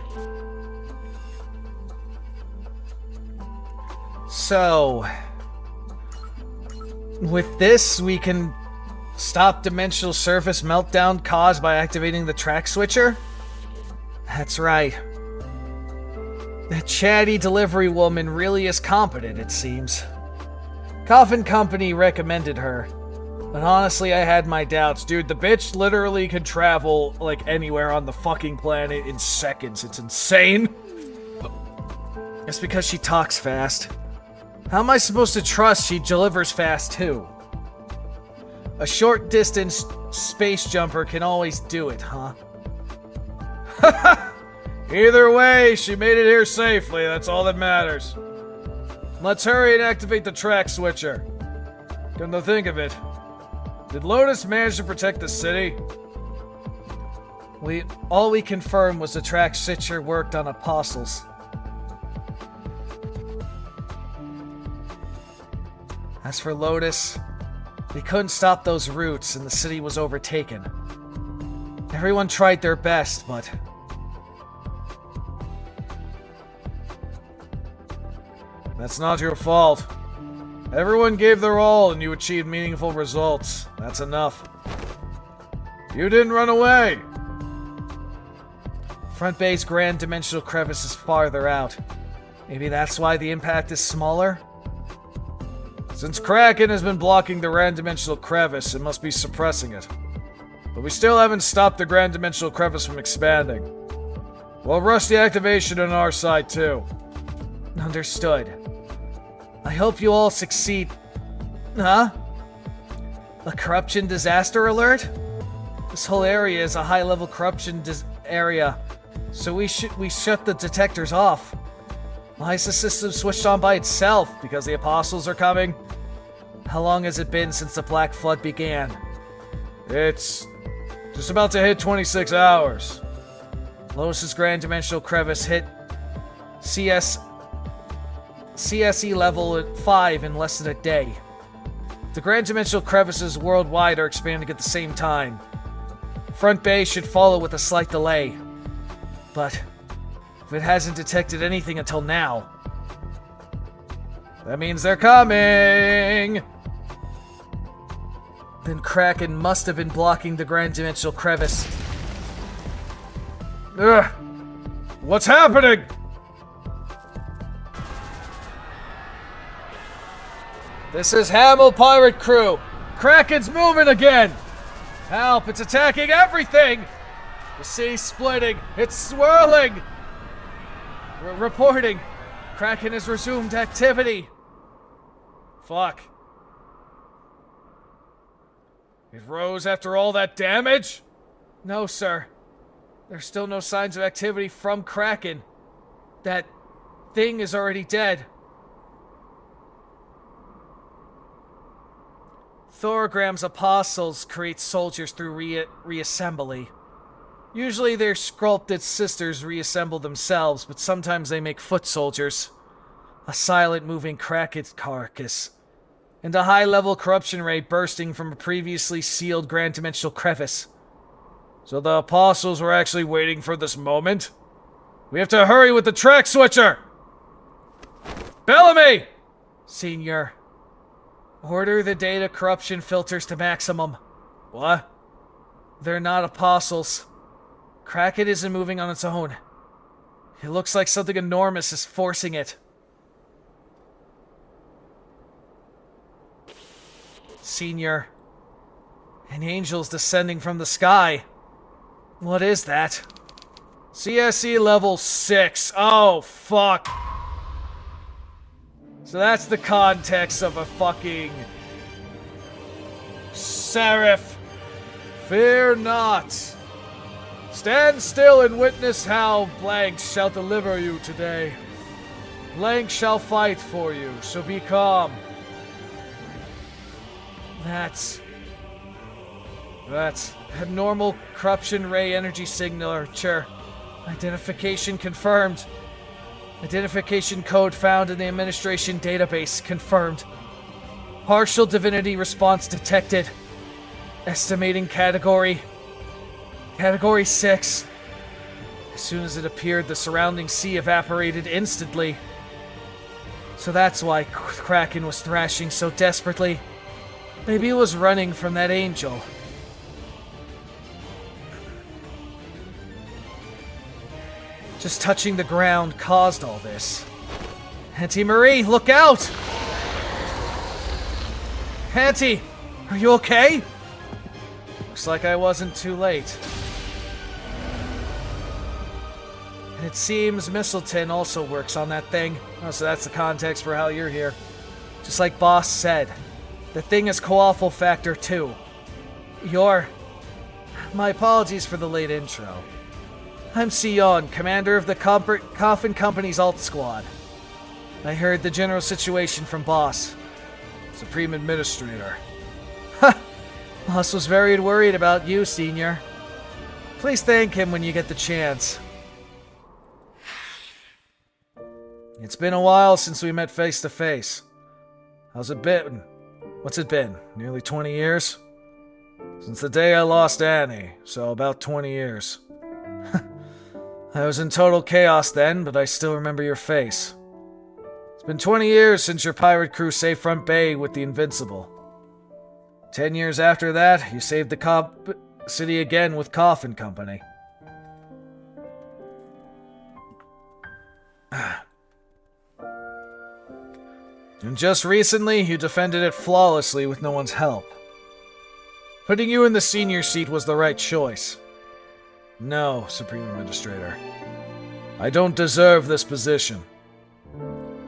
So, with this, we can stop dimensional surface meltdown caused by activating the track switcher? That's right. That chatty delivery woman really is competent, it seems. Coffin Company recommended her. But honestly, I had my doubts. Dude, the bitch literally could travel, like, anywhere on the fucking planet in seconds. It's insane. It's because she talks fast. How am I supposed to trust she delivers fast, too? A short-distance space jumper can always do it, huh? Either way, she made it here safely. That's all that matters. Let's hurry and activate the track switcher. Come to think of it, did Lotus manage to protect the city? All we confirmed was the track switcher worked on apostles. As for Lotus, we couldn't stop those roots and the city was overtaken. Everyone tried their best, but... That's not your fault. Everyone gave their all and you achieved meaningful results. That's enough. You didn't run away. Front Bay's grand dimensional crevice is farther out. Maybe that's why the impact is smaller? Since Kraken has been blocking the grand dimensional crevice, it must be suppressing it. But we still haven't stopped the grand dimensional crevice from expanding. We'll rush the activation on our side too. Understood. I hope you all succeed. Huh? A corruption disaster alert? This whole area is a high-level corruption area, so we shut the detectors off. Why is the system switched on by itself? Because the apostles are coming? How long has it been since the Black Flood began? It's just about to hit 26 hours. Lotus's grand dimensional crevice hit CSE level at 5 in less than a day. The grand dimensional crevices worldwide are expanding at the same time. Front Bay should follow with a slight delay. But if it hasn't detected anything until now, that means they're coming! Then Kraken must have been blocking the Grand Dimensional Crevice. Ugh! What's happening? This is Hamill Pirate Crew. Kraken's moving again. Help, it's attacking everything. The sea's splitting. It's swirling. We're reporting. Kraken has resumed activity. Fuck. It rose after all that damage? No, sir. There's still no signs of activity from Kraken. That thing is already dead. Thorogram's apostles create soldiers through reassembly. Usually their sculpted sisters reassemble themselves, but sometimes they make foot soldiers. A silent moving Kraken carcass. And a high-level corruption ray bursting from a previously sealed Grand Dimensional Crevice. So the apostles were actually waiting for this moment? We have to hurry with the track switcher! Bellamy! Senior. Order the data corruption filters to maximum. What? They're not apostles. Kraken isn't moving on its own. It looks like something enormous is forcing it. Senior. An angel's descending from the sky. What is that? CSE level 6. Oh, fuck. So that's the context of a fucking seraph. Fear not. Stand still and witness how blank shall deliver you today. Blank shall fight for you, so be calm. That's abnormal corruption ray energy signature. Identification confirmed. Identification code found in the administration database confirmed. Partial divinity response detected. Estimating category 6. As soon as it appeared, the surrounding sea evaporated instantly. So that's why Kraken was thrashing so desperately. Maybe it was running from that angel. Just touching the ground caused all this. Auntie Marie, look out! Auntie, are you okay? Looks like I wasn't too late. And it seems Mistleton also works on that thing. Oh, so that's the context for how you're here. Just like Boss said, the thing is co-awful factor too. My apologies for the late intro. I'm Sion, commander of the Coffin Company's alt squad. I heard the general situation from Boss. Supreme Administrator. Ha! Boss was very worried about you, Senior. Please thank him when you get the chance. It's been a while since we met face to face. How's it been? What's it been? Nearly 20 years? Since the day I lost Annie, so about 20 years. I was in total chaos then, but I still remember your face. It's been 20 years since your pirate crew saved Front Bay with the Invincible. 10 years after that, you saved the city again with Coffin Company. And just recently, you defended it flawlessly with no one's help. Putting you in the senior seat was the right choice. No, Supreme Administrator. I don't deserve this position.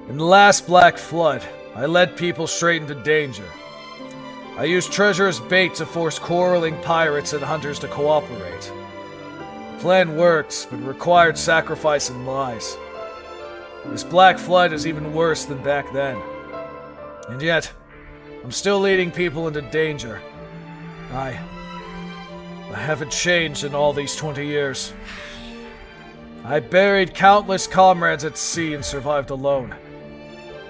In the last Black Flood, I led people straight into danger. I used treasure as bait to force quarreling pirates and hunters to cooperate. The plan worked, but required sacrifice and lies. This Black Flood is even worse than back then. And yet, I'm still leading people into danger. I haven't changed in all these 20 years. I buried countless comrades at sea and survived alone.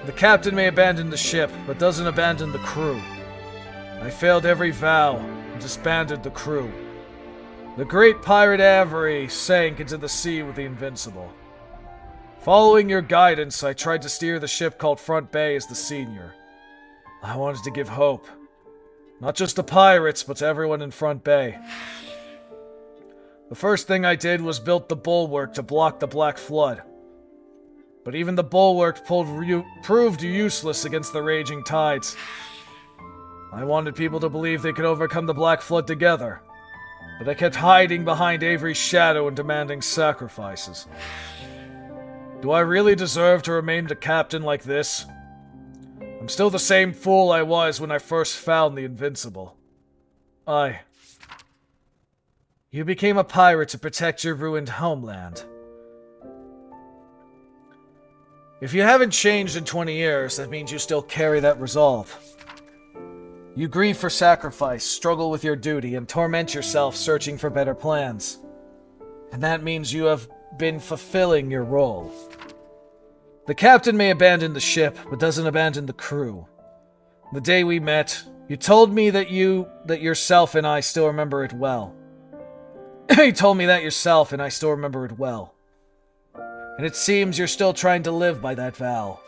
The captain may abandon the ship, but doesn't abandon the crew. I failed every vow and disbanded the crew. The great pirate Avery sank into the sea with the Invincible. Following your guidance, I tried to steer the ship called Front Bay as the senior. I wanted to give hope. Not just to pirates, but to everyone in Front Bay. The first thing I did was build the bulwark to block the Black Flood. But even the bulwark proved useless against the raging tides. I wanted people to believe they could overcome the Black Flood together, but I kept hiding behind Avery's shadow and demanding sacrifices. Do I really deserve to remain the captain like this? I'm still the same fool I was when I first found the Invincible. You became a pirate to protect your ruined homeland. If you haven't changed in 20 years, that means you still carry that resolve. You grieve for sacrifice, struggle with your duty, and torment yourself searching for better plans. And that means you have been fulfilling your role. The captain may abandon the ship, but doesn't abandon the crew. The day we met, you told me that yourself and I still remember it well. You told me that yourself, and I still remember it well. And it seems you're still trying to live by that vow.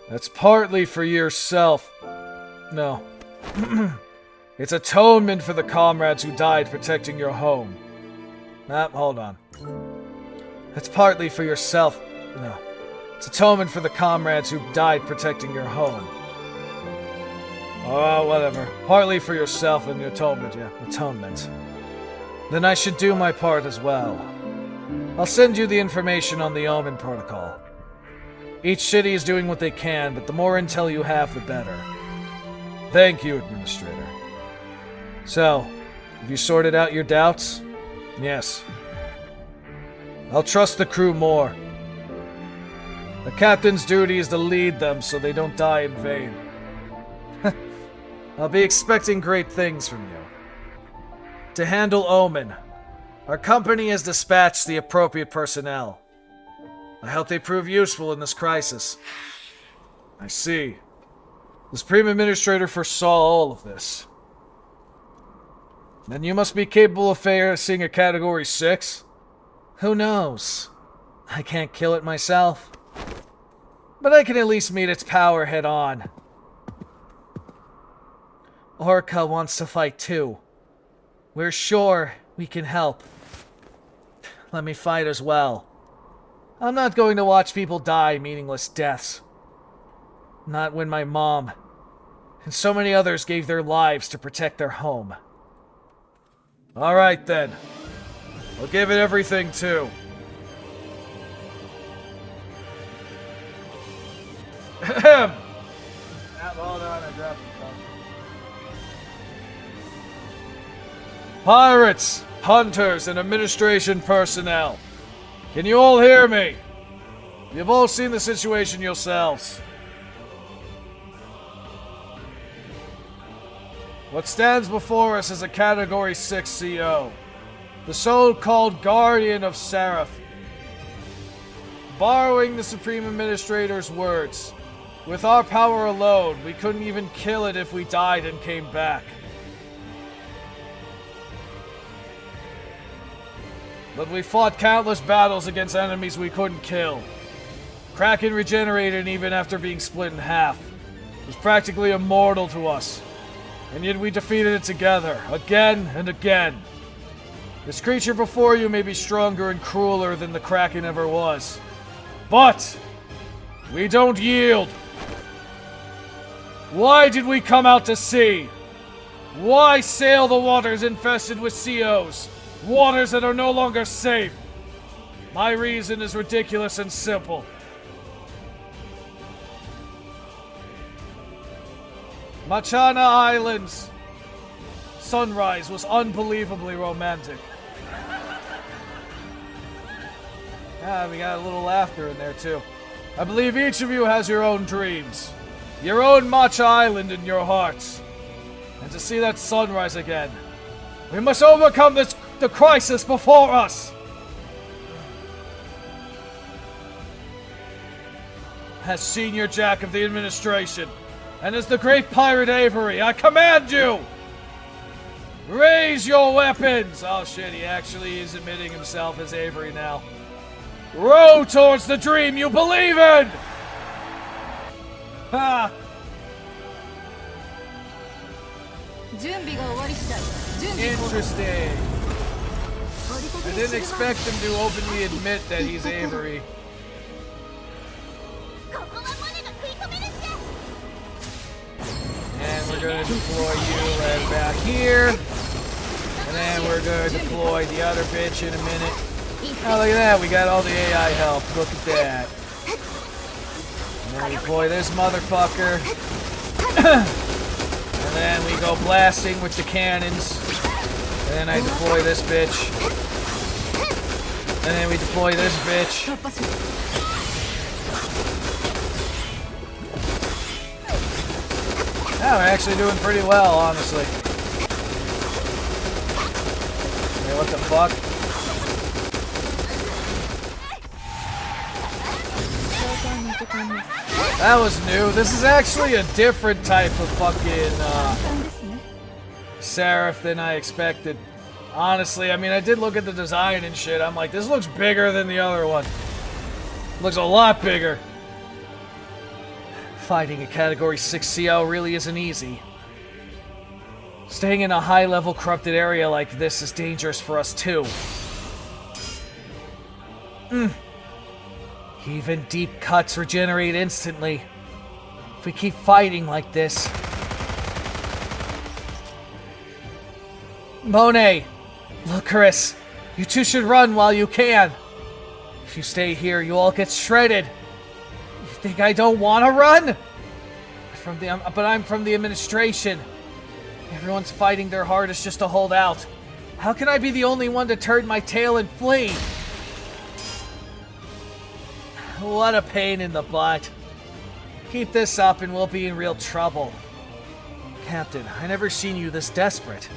That's partly for yourself. No. It's atonement for the comrades who died protecting your home. Hold on. That's partly for yourself. No. It's atonement for the comrades who died protecting your home. Oh, whatever. Partly for yourself and your atonement, yeah. Atonement. Then I should do my part as well. I'll send you the information on the Omen protocol. Each city is doing what they can, but the more intel you have, the better. Thank you, Administrator. So, have you sorted out your doubts? Yes. I'll trust the crew more. The captain's duty is to lead them so they don't die in vain. I'll be expecting great things from you. To handle Omen, our company has dispatched the appropriate personnel. I hope they prove useful in this crisis. I see. The Supreme Administrator foresaw all of this. Then you must be capable of facing a Category 6? Who knows? I can't kill it myself. But I can at least meet its power head on. Orca wants to fight too. We're sure we can help. Let me fight as well. I'm not going to watch people die meaningless deaths. Not when my mom and so many others gave their lives to protect their home. Alright then. I'll give it everything too. Ahem. Hold on, I dropped the phone. Pirates, hunters, and administration personnel. Can you all hear me? You've all seen the situation yourselves. What stands before us is a Category 6 CO, the so-called Guardian of Seraph. Borrowing the Supreme Administrator's words, with our power alone, we couldn't even kill it if we died and came back. But we fought countless battles against enemies we couldn't kill. Kraken regenerated even after being split in half. It was practically immortal to us. And yet we defeated it together, again and again. This creature before you may be stronger and crueler than the Kraken ever was. But we don't yield. Why did we come out to sea? Why sail the waters infested with COs? Waters that are no longer safe. My reason is ridiculous and simple. Machana Island's sunrise was unbelievably romantic. We got a little laughter in there too. I believe each of you has your own dreams. Your own Matcha Island in your hearts. And to see that sunrise again, we must overcome the crisis before us. As Senior Jack of the Administration, and as the great pirate Avery, I command you! Raise your weapons! Oh shit, he actually is admitting himself as Avery now. Row towards the dream you believe in! Ha! Interesting. I didn't expect him to openly admit that he's Avery. And we're going to deploy you right back here. And then we're going to deploy the other bitch in a minute. Oh, look at that. We got all the AI help. Look at that. And then we deploy this motherfucker. And then we go blasting with the cannons. And then I deploy this bitch. And then we deploy this bitch. Yeah, we're actually doing pretty well, honestly. Hey, what the fuck? That was new. This is actually a different type of fucking seraph than I expected. Honestly, I mean, I did look at the design and shit. I'm like, this looks bigger than the other one. Looks a lot bigger. Fighting a Category 6 CL really isn't easy. Staying in a high-level corrupted area like this is dangerous for us too. Even deep cuts regenerate instantly. If we keep fighting like this... Monet! Lucaris! You two should run while you can! If you stay here, you'll all get shredded! You think I don't want to run? But I'm from the administration. Everyone's fighting their hardest just to hold out. How can I be the only one to turn my tail and flee? What a pain in the butt. Keep this up and we'll be in real trouble. Captain, I never seen you this desperate.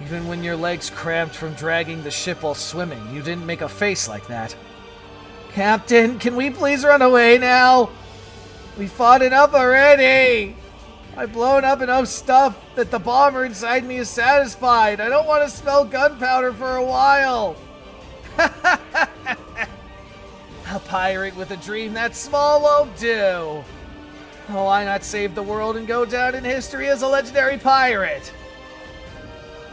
Even when your legs cramped from dragging the ship while swimming, you didn't make a face like that. Captain, can we please run away now? We fought enough already! I've blown up enough stuff that the bomber inside me is satisfied. I don't want to smell gunpowder for a while. A pirate with a dream that small won't do. Why not save the world and go down in history as a legendary pirate?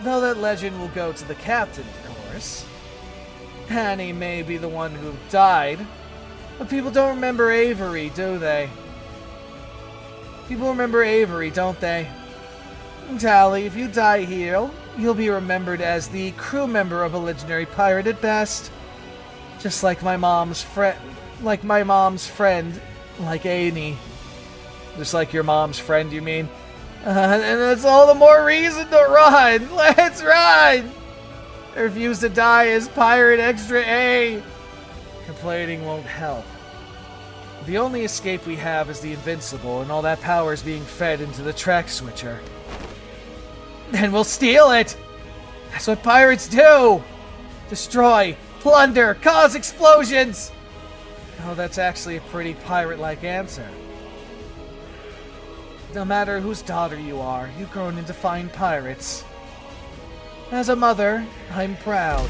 Though that legend will go to the captain, of course. And he may be the one who died. But people don't remember Avery, do they? People remember Avery, don't they? Tally, if you die here, you'll be remembered as the crew member of a legendary pirate at best. Just like my mom's friend, like Annie. Just like your mom's friend, you mean? And that's all the more reason to run! Let's run! I refuse to die as Pirate Extra A! Complaining won't help. The only escape we have is the Invincible, and all that power is being fed into the track switcher. Then we'll steal it! That's what pirates do! Destroy, plunder, cause explosions! Oh, that's actually a pretty pirate-like answer. No matter whose daughter you are, you've grown into fine pirates. As a mother, I'm proud.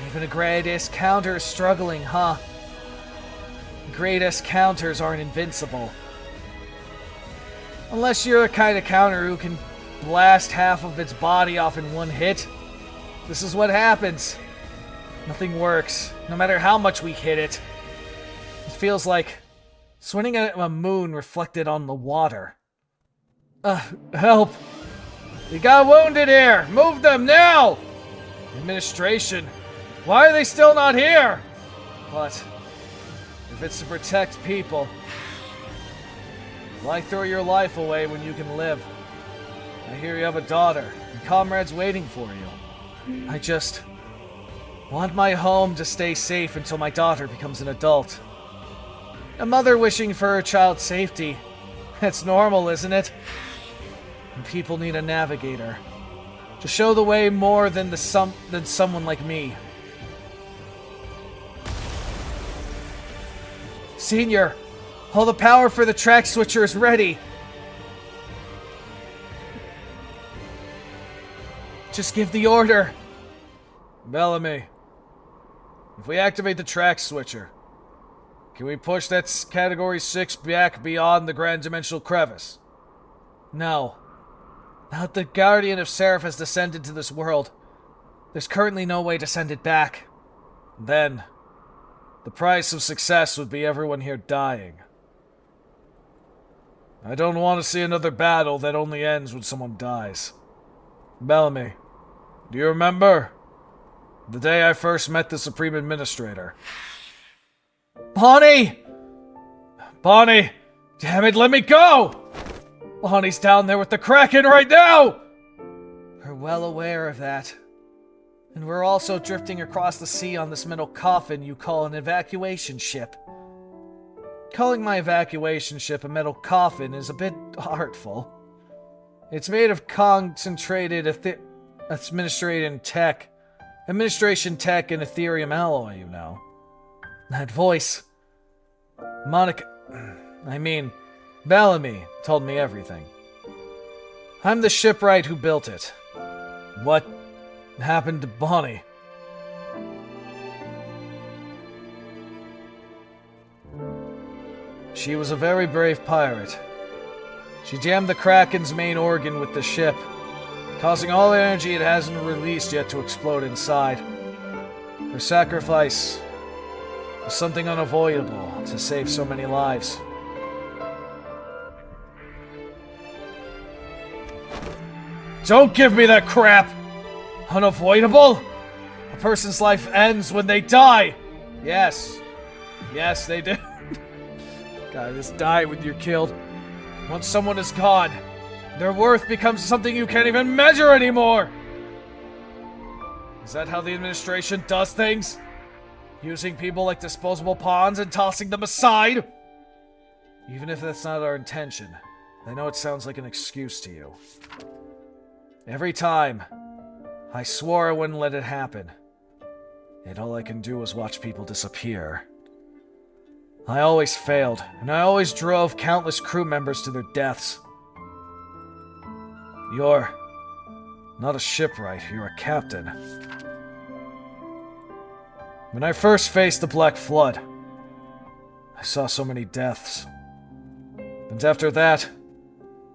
Even a greatest counter is struggling, huh? Greatest counters aren't invincible. Unless you're the kind of counter who can blast half of its body off in one hit. This is what happens. Nothing works, no matter how much we hit it. It feels like swinging at a moon reflected on the water. Help! We got wounded here! Move them now! Administration, why are they still not here? But if it's to protect people, why throw your life away when you can live? I hear you have a daughter and comrades waiting for you. I just want my home to stay safe until my daughter becomes an adult. A mother wishing for her child's safety. That's normal, isn't it? And people need a navigator to show the way more than someone like me. Senior, all the power for the track switcher is ready. Just give the order. Bellamy, if we activate the track switcher, Can we push that Category 6 back beyond the Grand Dimensional Crevice? No. Now that the Guardian of Seraph has descended to this world, there's currently no way to send it back. Then, the price of success would be everyone here dying. I don't want to see another battle that only ends when someone dies. Bellamy, do you remember? The day I first met the Supreme Administrator. Bonnie! Bonnie! Damn it, let me go! Bonnie's down there with the Kraken right now! We're well aware of that. And we're also drifting across the sea on this metal coffin you call an evacuation ship. Calling my evacuation ship a metal coffin is a bit artful. It's made of concentrated administration tech and Ethereum alloy, you know. That voice. Bellamy told me everything. I'm the shipwright who built it. What happened to Bonnie? She was a very brave pirate. She jammed the Kraken's main organ with the ship, causing all the energy it hasn't released yet to explode inside. Her sacrifice was something unavoidable to save so many lives. Don't give me that crap! Unavoidable? A person's life ends when they die! Yes. Yes, they do. God, just die when you're killed. Once someone is gone, their worth becomes something you can't even measure anymore! Is that how the administration does things? Using people like disposable pawns and tossing them aside? Even if that's not our intention, I know it sounds like an excuse to you. Every time, I swore I wouldn't let it happen. Yet all I can do is watch people disappear. I always failed, and I always drove countless crew members to their deaths. You're not a shipwright, you're a captain. When I first faced the Black Flood, I saw so many deaths. And after that,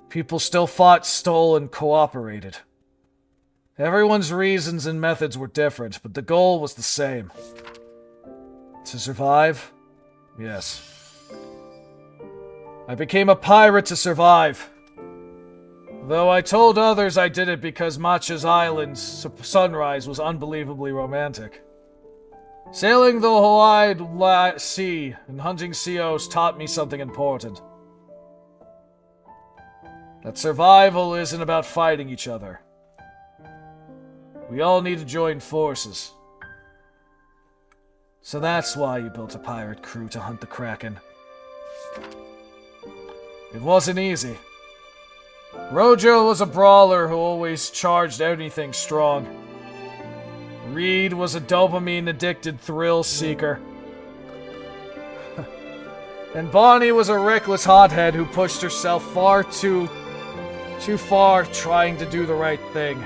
people still fought, stole, and cooperated. Everyone's reasons and methods were different, but the goal was the same. To survive? Yes. I became a pirate to survive. Though I told others I did it because Matcha's Island's sunrise was unbelievably romantic. Sailing the wide sea and hunting seals taught me something important. That survival isn't about fighting each other. We all need to join forces. So that's why you built a pirate crew to hunt the Kraken. It wasn't easy. Rojo was a brawler who always charged anything strong. Reed was a dopamine-addicted thrill seeker. And Bonnie was a reckless hothead who pushed herself too far trying to do the right thing.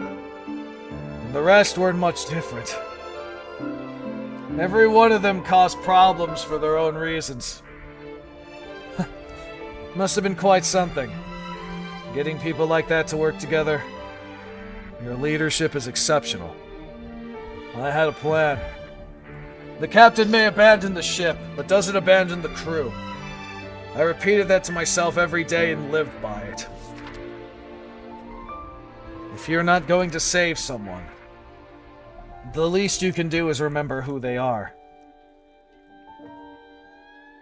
And the rest weren't much different. Every one of them caused problems for their own reasons. Must have been quite something. Getting people like that to work together. Your leadership is exceptional. I had a plan. The captain may abandon the ship, but doesn't abandon the crew. I repeated that to myself every day and lived by it. If you're not going to save someone, the least you can do is remember who they are.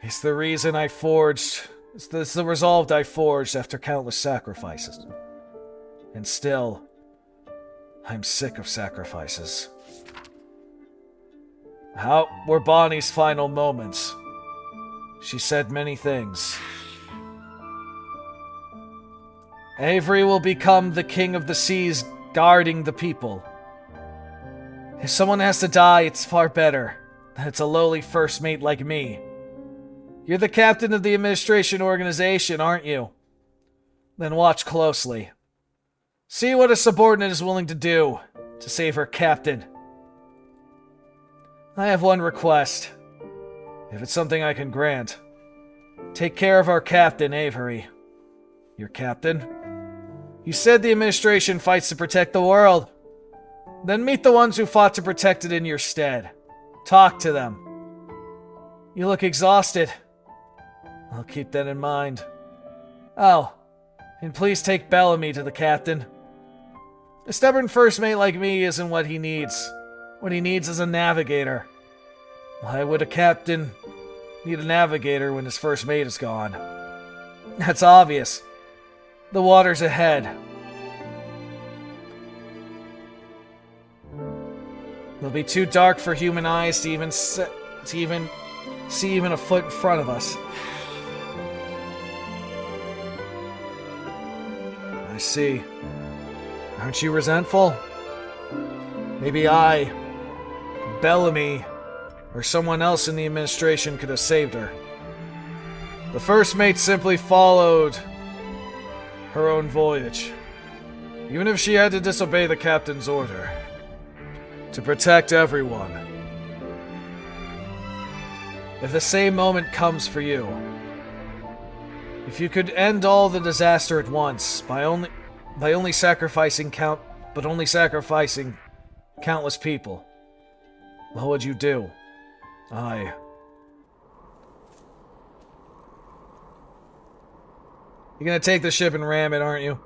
It's the reason I forged... It's the resolve I forged after countless sacrifices. And still, I'm sick of sacrifices. How were Bonnie's final moments? She said many things. Avery will become the king of the seas, guarding the people. If someone has to die, it's far better than it's a lowly first mate like me. You're the captain of the administration organization, aren't you? Then watch closely. See what a subordinate is willing to do to save her captain. I have one request. If it's something I can grant, take care of our captain, Avery. Your captain? You said the administration fights to protect the world. Then meet the ones who fought to protect it in your stead. Talk to them. You look exhausted. I'll keep that in mind. Oh, and please take Bellamy to the captain. A stubborn first mate like me isn't what he needs. What he needs is a navigator. Why would a captain need a navigator when his first mate is gone? That's obvious. The water's ahead. It'll be too dark for human eyes to even see even a foot in front of us. I see. Aren't you resentful? Maybe I, Bellamy, or someone else in the administration could have saved her. The first mate simply followed her own voyage, even if she had to disobey the captain's order, to protect everyone. If the same moment comes for you, if you could end all the disaster at once by only sacrificing countless people, what would you do? You're gonna take the ship and ram it, aren't you?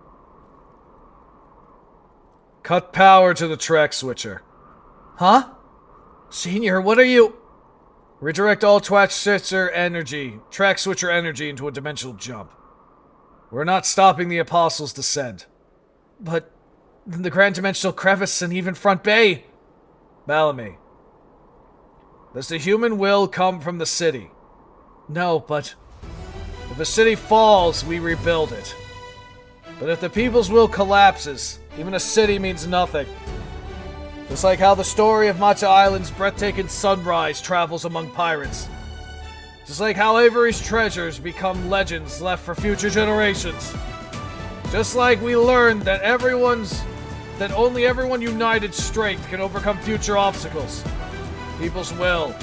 Cut power to the track switcher. Huh? Senior, what are you... Redirect all track switcher energy into a dimensional jump. We're not stopping the Apostle's descent. But the Grand Dimensional Crevice and even Front Bay... Bellamy. Does the human will come from the city? No, but... If a city falls, we rebuild it. But if the people's will collapses, even a city means nothing. Just like how the story of Matcha Island's breathtaking sunrise travels among pirates. Just like how Avery's treasures become legends left for future generations. Just like we learned that only everyone united strength can overcome future obstacles. People's will,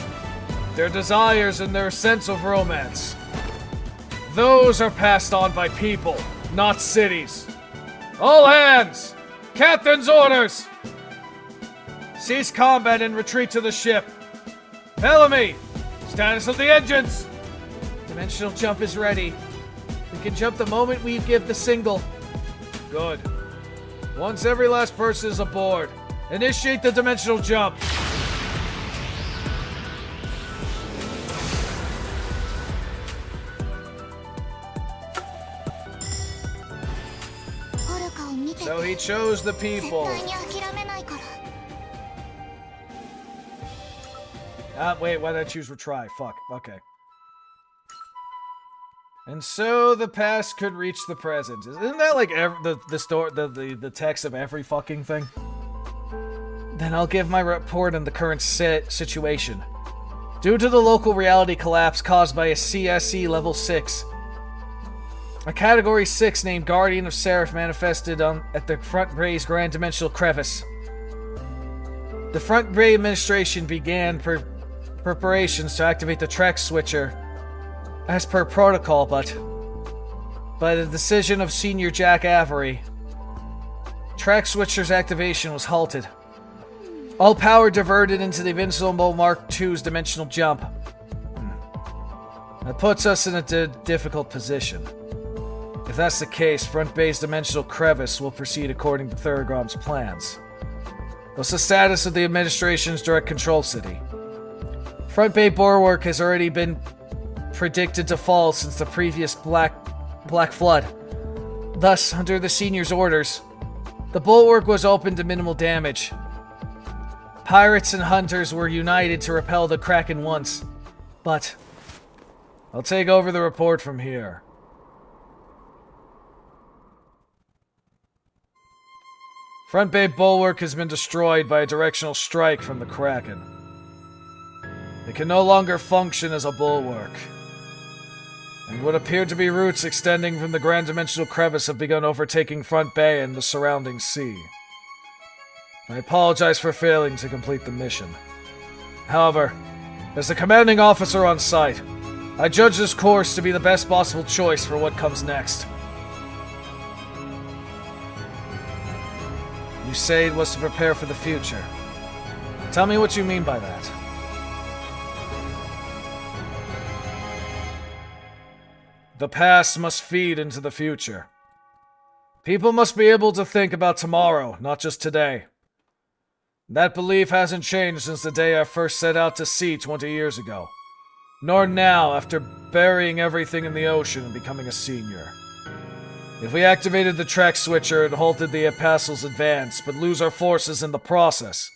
their desires, and their sense of romance. Those are passed on by people, not cities. All hands! Captain's orders! Cease combat and retreat to the ship. Bellamy! Status of the engines! Dimensional jump is ready. We can jump the moment we give the signal. Good. Once every last person is aboard, initiate the dimensional jump. So he chose the people. Wait, why did I choose retry? Fuck. Okay. And so the past could reach the present. Isn't that like the text of every fucking thing? Then I'll give my report on the current situation. Due to the local reality collapse caused by a CSE level 6, a Category 6 named Guardian of Seraph manifested at the Front Bay's Grand Dimensional Crevice. The Front Bay administration began preparations to activate the track switcher as per protocol, but by the decision of Senior Jack Avery, track switcher's activation was halted. All power diverted into the Invincible Mark II's dimensional jump. That puts us in a difficult position. If that's the case, Front Bay's dimensional crevice will proceed according to Thurigram's plans. What's the status of the administration's direct control city? Front Bay Bulwark has already been predicted to fall since the previous Black Flood. Thus, under the Senior's orders, the Bulwark was open to minimal damage. Pirates and hunters were united to repel the Kraken once, but I'll take over the report from here. Front Bay Bulwark has been destroyed by a directional strike from the Kraken. It can no longer function as a bulwark, and what appeared to be routes extending from the Grand Dimensional Crevice have begun overtaking Front Bay and the surrounding sea. I apologize for failing to complete the mission. However, As the commanding officer on site, I judge this course to be the best possible choice for what comes next. You say it was to prepare for the future. Tell me what you mean by that. The past must feed into the future. People must be able to think about tomorrow, not just today. That belief hasn't changed since the day I first set out to sea 20 years ago. Nor now, after burying everything in the ocean and becoming a senior. If we activated the track switcher and halted the Apostle's advance, but lose our forces in the process,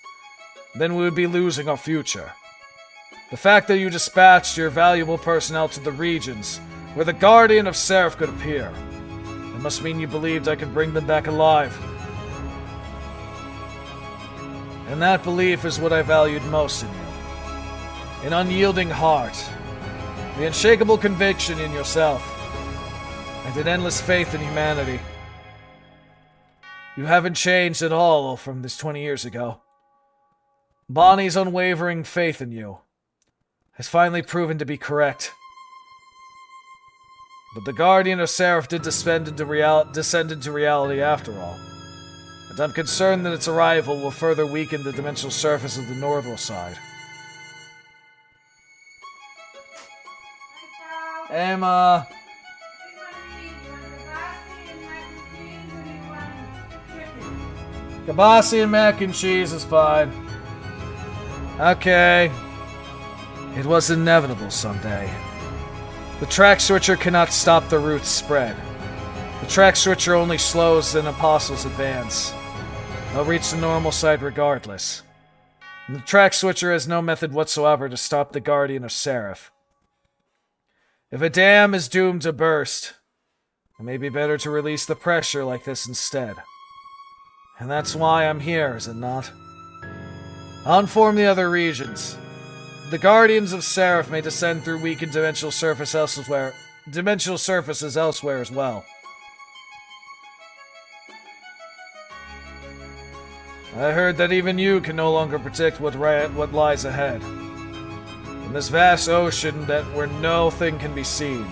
then we would be losing our future. The fact that you dispatched your valuable personnel to the regions where the Guardian of Seraph could appear, it must mean you believed I could bring them back alive. And that belief is what I valued most in you. An unyielding heart, the unshakable conviction in yourself, and an endless faith in humanity. You haven't changed at all from this 20 years ago. Bonnie's unwavering faith in you has finally proven to be correct. But the Guardian of Seraph did descend into reality after all. And I'm concerned that its arrival will further weaken the dimensional surface of the northern side. Emma! Kibasi and mac and cheese is fine. Okay. It was inevitable someday. The track switcher cannot stop the root's spread. The track switcher only slows an apostle's advance. They'll reach the normal side regardless. And the track switcher has no method whatsoever to stop the Guardian of Seraph. If a dam is doomed to burst, it may be better to release the pressure like this instead. And that's why I'm here, is it not? I'll inform the other regions. The Guardians of Seraph may descend through weakened dimensional surfaces elsewhere as well. I heard that even you can no longer predict what lies ahead. In this vast ocean where nothing can be seen.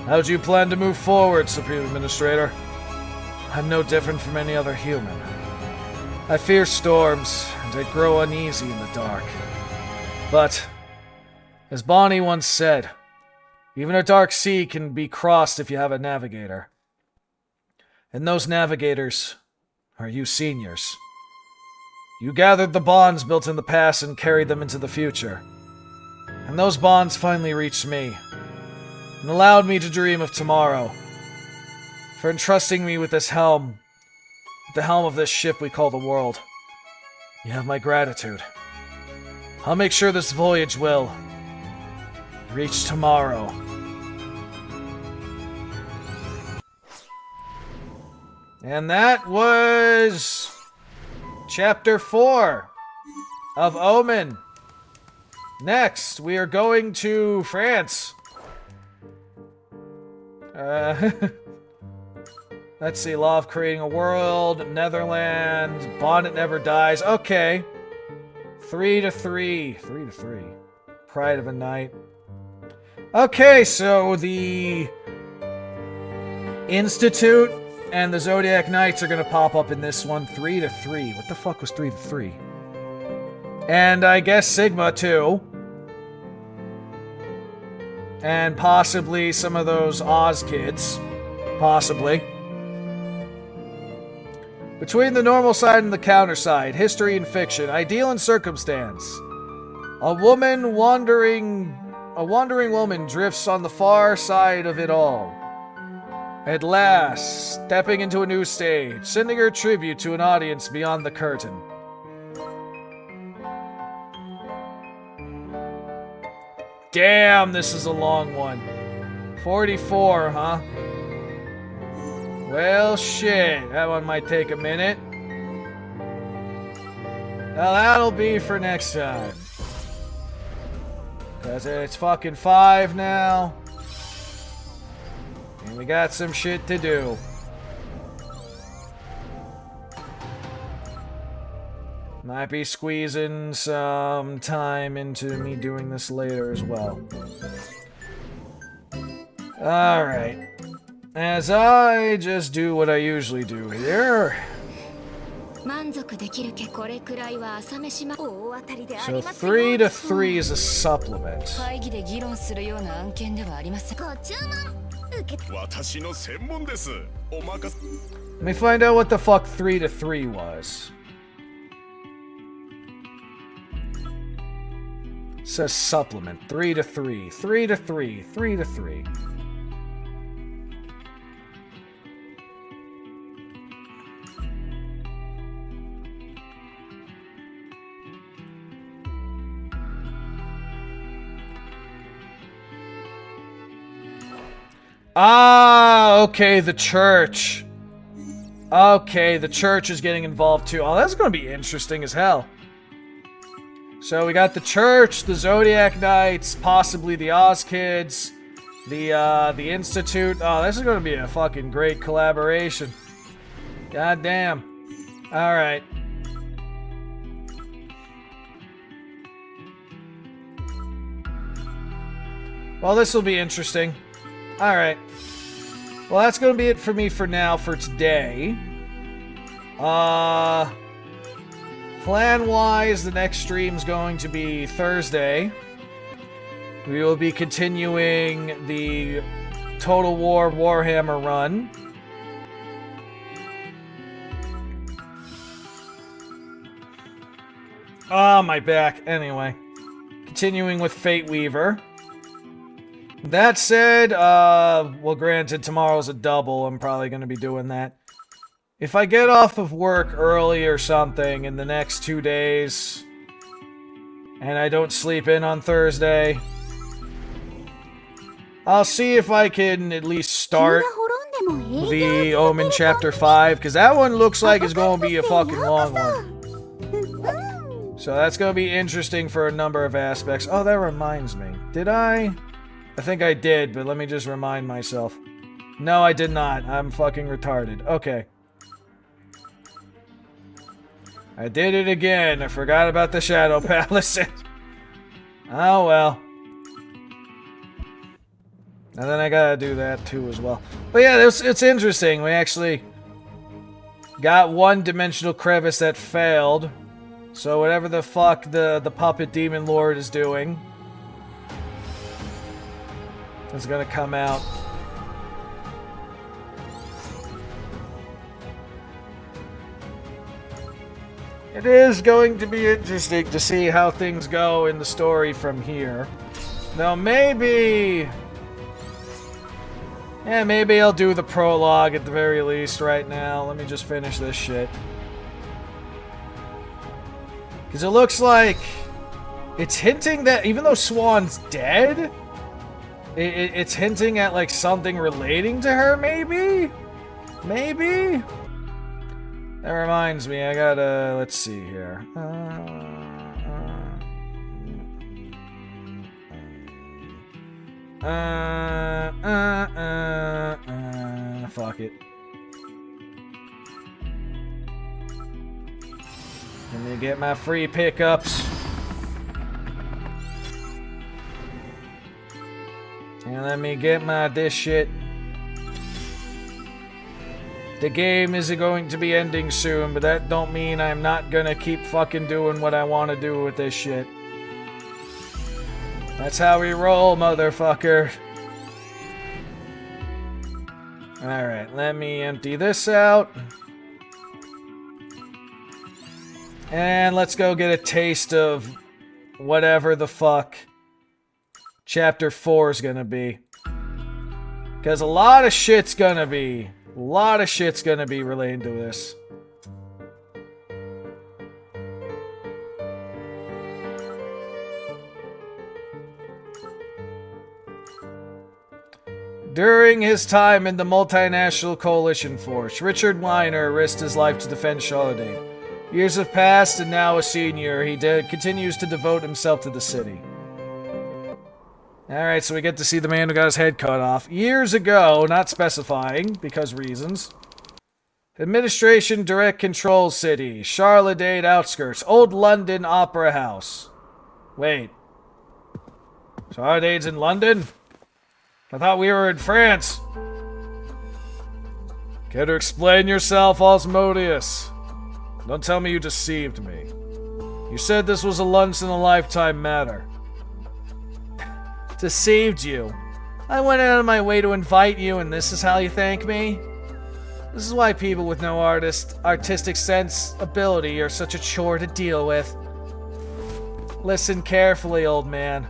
How do you plan to move forward, Supreme Administrator? I'm no different from any other human. I fear storms, and I grow uneasy in the dark. But, as Bonnie once said, even a dark sea can be crossed if you have a navigator. And those navigators are you seniors. You gathered the bonds built in the past and carried them into the future. And those bonds finally reached me, and allowed me to dream of tomorrow. For entrusting me with this helm, the helm of this ship we call the world. You have my gratitude. I'll make sure this voyage will reach tomorrow. And that was Chapter 4 of Omen. Next, we are going to France. Let's see, Law of Creating a World, Netherlands, Bonnet Never Dies. Okay. 3-3. 3-3. Pride of a Knight. Okay, so the Institute and the Zodiac Knights are going to pop up in this one. 3-3. What the fuck was 3-3? And I guess Sigma, too. And possibly some of those Oz kids. Possibly. Between the normal side and the counter side, history and fiction, ideal and circumstance. A wandering woman drifts on the far side of it all. At last, stepping into a new stage, sending her tribute to an audience beyond the curtain. Damn, this is a long one. 44, huh? Well, shit. That one might take a minute. Well, that'll be for next time. Because it's fucking 5 now. And we got some shit to do. Might be squeezing some time into me doing this later as well. Alright. As I just do what I usually do here. So 3 to 3 is a supplement. Let me find out what the fuck 3 to 3 was. It says supplement. 3 to 3. 3 to 3. 3 to 3. Ah, okay, the church. Okay, the church is getting involved too. Oh, that's going to be interesting as hell. So we got the church, the Zodiac Knights, possibly the Oz Kids, the Institute. Oh, this is going to be a fucking great collaboration. God damn. All right. Well, this will be interesting. Alright. Well, that's going to be it for me for now, for today. Plan-wise, the next stream's going to be Thursday. We will be continuing the Total War Warhammer run. Oh, my back. Anyway. Continuing with Fate Weaver. That said, well, granted, tomorrow's a double. I'm probably going to be doing that. If I get off of work early or something in the next 2 days, and I don't sleep in on Thursday, I'll see if I can at least start the Omen Chapter 5, because that one looks like it's going to be a fucking long one. So that's going to be interesting for a number of aspects. Oh, that reminds me. Did I think I did, but let me just remind myself. No, I did not. I'm fucking retarded. Okay. I did it again. I forgot about the Shadow Palaces. Oh, well. And then I gotta do that too as well. But yeah, it's interesting. We actually got one dimensional crevice that failed. So whatever the fuck the puppet demon lord is doing is gonna come out. It is going to be interesting to see how things go in the story from here. Now maybe... yeah, maybe I'll do the prologue at the very least right now. Let me just finish this shit. Because it looks like it's hinting that even though Swan's dead, it's hinting at like something relating to her, maybe? Maybe? That reminds me, I gotta, let's see here. Fuck it. Let me get my free pickups. And let me get my this shit. The game is going to be ending soon, but that don't mean I'm not gonna keep fucking doing what I want to do with this shit. That's how we roll, motherfucker. Alright, let me empty this out. And let's go get a taste of whatever the fuck Chapter 4 is gonna be. Because a lot of shit's gonna be relating to this. During his time in the multinational coalition force, Richard Weiner risked his life to defend Charlotte. Years have passed, and now a senior, he continues to devote himself to the city. Alright, so we get to see the man who got his head cut off years ago, not specifying, because reasons. Administration Direct Control City, Charlotte outskirts, Old London Opera House. Wait. Charlotte's in London? I thought we were in France. Care to explain yourself, Osmodeus? Don't tell me you deceived me. You said this was a once-in-a-lifetime matter. Deceived you? I went out of my way to invite you, and this is how you thank me? This is why people with no artistic sensibility are such a chore to deal with. Listen carefully, old man.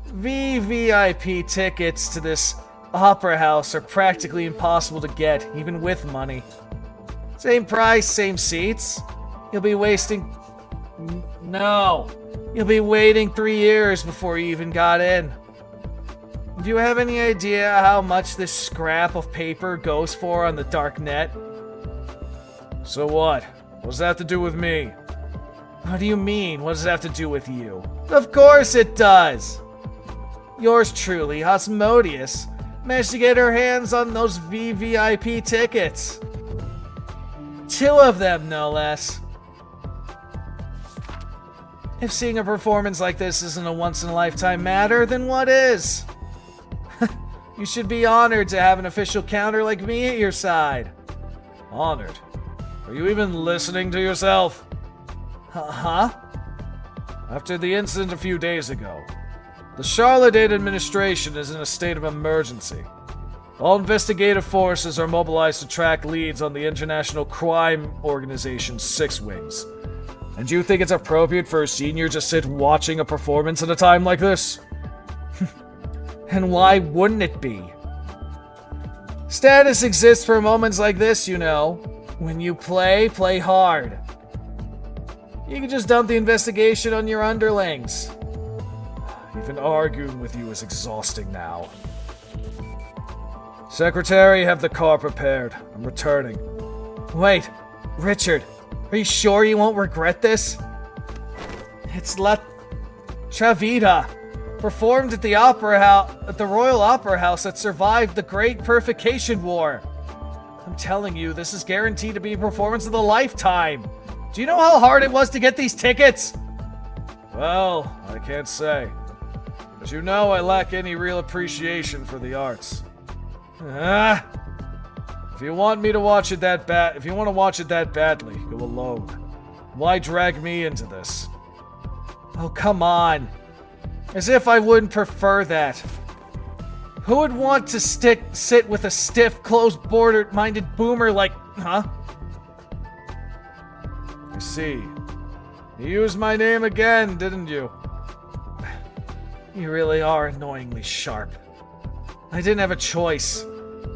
VVIP tickets to this opera house are practically impossible to get, even with money. Same price, same seats. You'll be wasting... No. You'll be waiting 3 years before you even got in. Do you have any idea how much this scrap of paper goes for on the dark net? So what? What does that have to do with me? What do you mean? What does it have to do with you? Of course it does! Yours truly, Osmodeus, managed to get her hands on those VVIP tickets. 2 of them, no less. If seeing a performance like this isn't a once-in-a-lifetime matter, then what is? You should be honored to have an official counter like me at your side. Honored? Are you even listening to yourself? Huh? After the incident a few days ago, the Charlotte administration is in a state of emergency. All investigative forces are mobilized to track leads on the international crime organization's 6 wings. And do you think it's appropriate for a senior to sit watching a performance at a time like this? And why wouldn't it be? Status exists for moments like this, you know. When you play hard. You can just dump the investigation on your underlings. Even arguing with you is exhausting now. Secretary, have the car prepared. I'm returning. Wait, Richard, are you sure you won't regret this? It's La Travita, performed at the Royal Opera House that survived the Great Purification War. I'm telling you, this is guaranteed to be a performance of a lifetime. Do you know how hard it was to get these tickets? Well, I can't say. As you know, I lack any real appreciation for the arts. If you want to watch it that badly, go alone. Why drag me into this? Oh, come on. As if I wouldn't prefer that. Who would want to sit with a stiff, closed-minded boomer like... Huh? I see. You used my name again, didn't you? You really are annoyingly sharp. I didn't have a choice.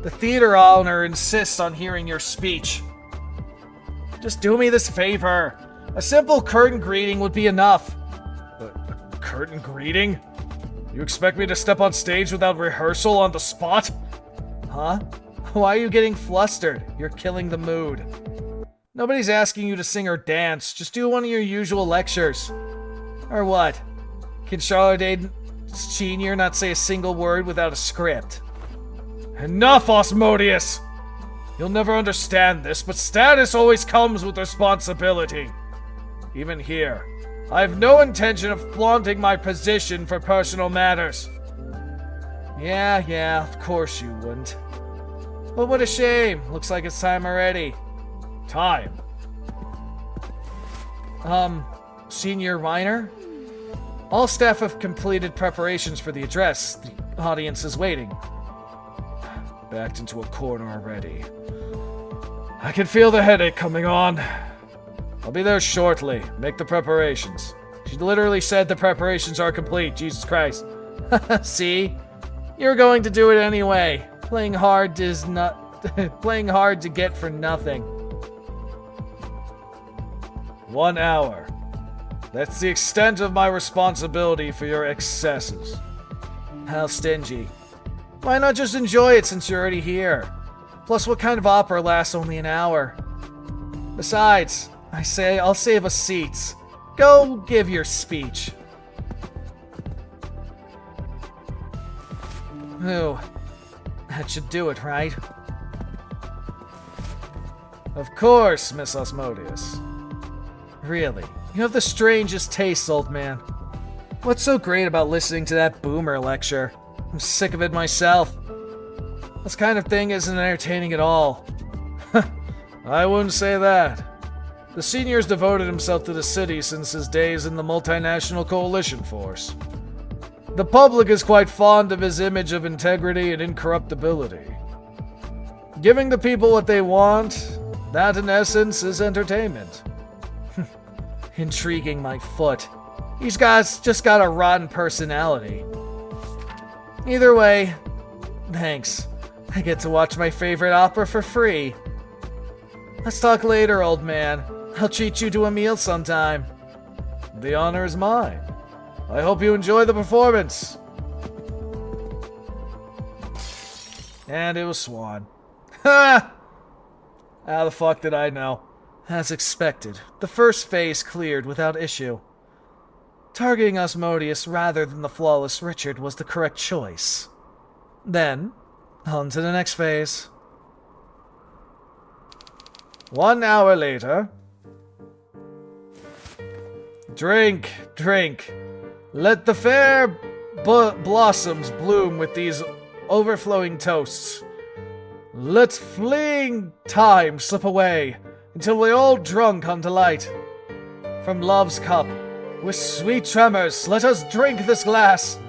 The theater owner insists on hearing your speech. Just do me this favor. A simple curtain greeting would be enough. A curtain greeting? You expect me to step on stage without rehearsal on the spot? Huh? Why are you getting flustered? You're killing the mood. Nobody's asking you to sing or dance. Just do one of your usual lectures. Or what? Can Charlotte Senior not say a single word without a script? Enough, Osmodeus! You'll never understand this, but status always comes with responsibility. Even here, I have no intention of flaunting my position for personal matters. Yeah, of course you wouldn't. But what a shame. Looks like it's time already. Time? Senior Reiner? All staff have completed preparations for the address. The audience is waiting. Backed into a corner already. I can feel the headache coming on. I'll be there shortly. Make the preparations. She literally said the preparations are complete. Jesus Christ. See? You're going to do it anyway. Playing hard to get for nothing. 1 hour. That's the extent of my responsibility for your excesses. How stingy. Why not just enjoy it since you're already here? Plus, what kind of opera lasts only an hour? Besides, I'll save us seats. Go give your speech. Ooh, that should do it, right? Of course, Miss Asmodeus. Really, you have the strangest taste, old man. What's so great about listening to that boomer lecture? I'm sick of it myself. This kind of thing isn't entertaining at all. I wouldn't say that. The senior's devoted himself to the city since his days in the multinational coalition force. The public is quite fond of his image of integrity and incorruptibility. Giving the people what they want, that in essence is entertainment. Intriguing my foot. He's just got a rotten personality. Either way, thanks. I get to watch my favorite opera for free. Let's talk later, old man. I'll treat you to a meal sometime. The honor is mine. I hope you enjoy the performance. And it was Swan. Ha! How the fuck did I know? As expected, the first phase cleared without issue. Targeting Asmodeus rather than the flawless Richard was the correct choice. Then, on to the next phase. 1 hour later. Drink, drink. Let the fair blossoms bloom with these overflowing toasts. Let fleeing time slip away until we're all drunk on delight. From love's cup, with sweet tremors, let us drink this glass.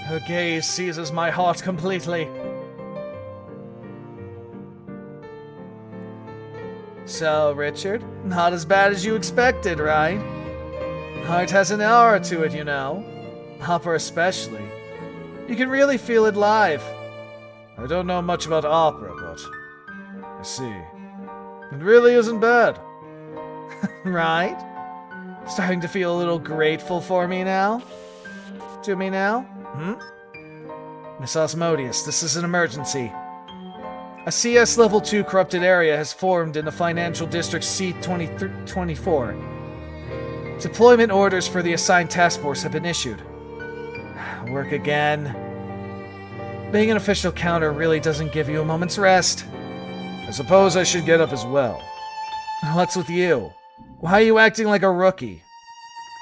Her gaze seizes my heart completely. So, Richard, not as bad as you expected, right? Art has an aura to it, you know. Opera especially. You can really feel it live. I don't know much about opera, but I see. It really isn't bad. Right? Starting to feel a little grateful for me now? To me now? Miss Asmodeus, this is an emergency. A CS Level 2 corrupted area has formed in the Financial District C-24. Deployment orders for the assigned task force have been issued. Work again. Being an official counter really doesn't give you a moment's rest. I suppose I should get up as well. What's with you? Why are you acting like a rookie?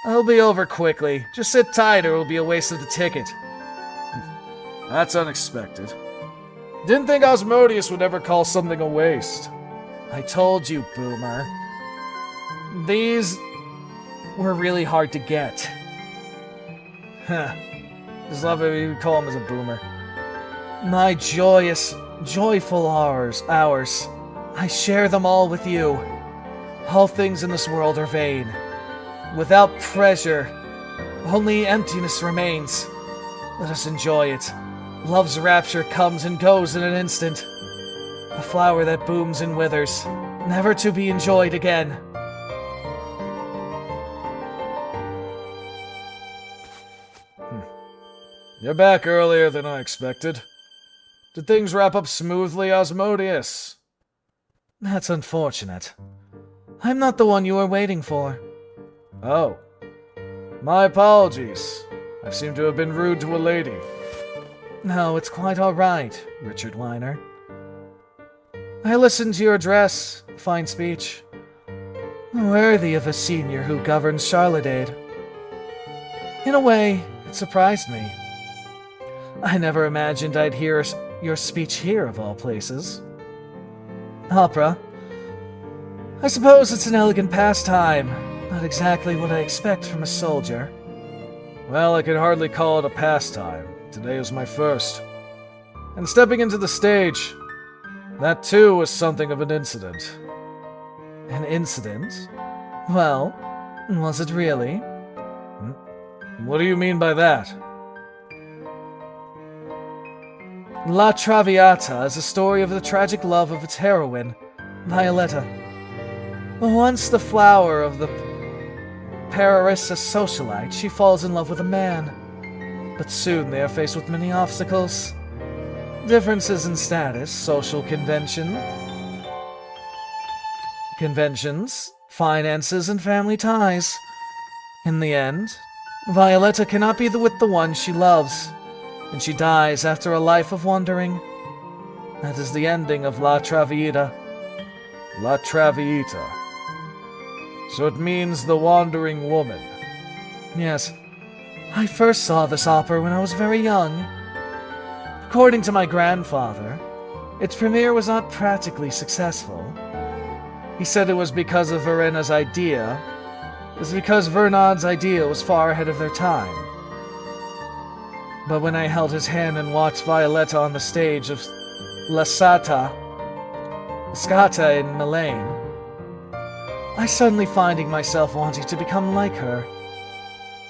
It'll be over quickly. Just sit tight or it'll be a waste of the ticket. That's unexpected. Didn't think Asmodeus would ever call something a waste. I told you, Boomer. These were really hard to get. Huh. Just love it when you call him as a boomer. My joyful hours. I share them all with you. All things in this world are vain. Without pleasure, only emptiness remains. Let us enjoy it. Love's rapture comes and goes in an instant. A flower that blooms and withers, never to be enjoyed again. You're back earlier than I expected. Did things wrap up smoothly, Asmodeus? That's unfortunate. I'm not the one you were waiting for. Oh. My apologies. I seem to have been rude to a lady. No, it's quite all right, Richard Weiner. I listened to your address. Fine speech. Worthy of a senior who governs Charlottade. In a way, it surprised me. I never imagined I'd hear your speech here, of all places. Opera. I suppose it's an elegant pastime. Not exactly what I expect from a soldier. Well, I can hardly call it a pastime. Today was my first. And stepping into the stage, that too was something of an incident. An incident? Well, was it really? What do you mean by that? La Traviata is a story of the tragic love of its heroine, Violetta. Once the flower of the Pararissa socialite, she falls in love with a man. But soon they are faced with many obstacles. Differences in status, social conventions, finances, and family ties. In the end, Violetta cannot be with the one she loves, and she dies after a life of wandering. That is the ending of La Traviata. La Traviata. So it means the wandering woman. Yes. I first saw this opera when I was very young. According to my grandfather, its premiere was not practically successful. He said it was because of Verena's idea. It was because Vernon's idea was far ahead of their time. But when I held his hand and watched Violetta on the stage of La Scata in Milan, I suddenly finding myself wanting to become like her.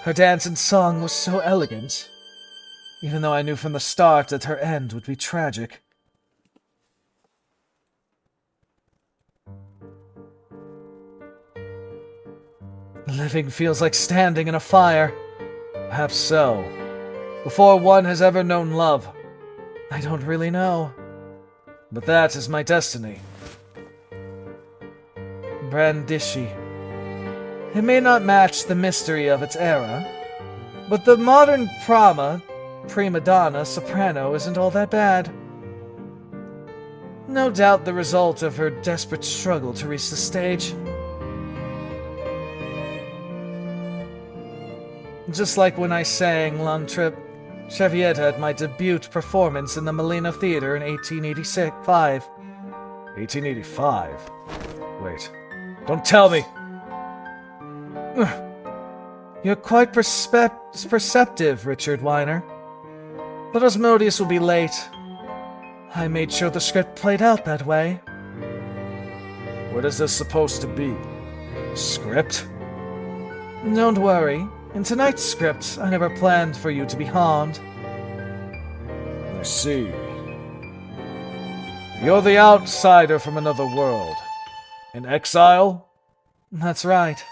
Her dance and song was so elegant, even though I knew from the start that her end would be tragic. Living feels like standing in a fire. Perhaps so. Before one has ever known love. I don't really know. But that is my destiny. Brandisci. It may not match the mystery of its era, but the modern prima donna, soprano isn't all that bad. No doubt the result of her desperate struggle to reach the stage. Just like when I sang Traviata at my debut performance in the Molina Theater in 1885. 1885? Wait. Don't tell me! You're quite perceptive, Richard Weiner. But Asmodeus will be late. I made sure the script played out that way. What is this supposed to be? Script? Don't worry. In tonight's script, I never planned for you to be harmed. I see. You're the outsider from another world. In exile? That's right.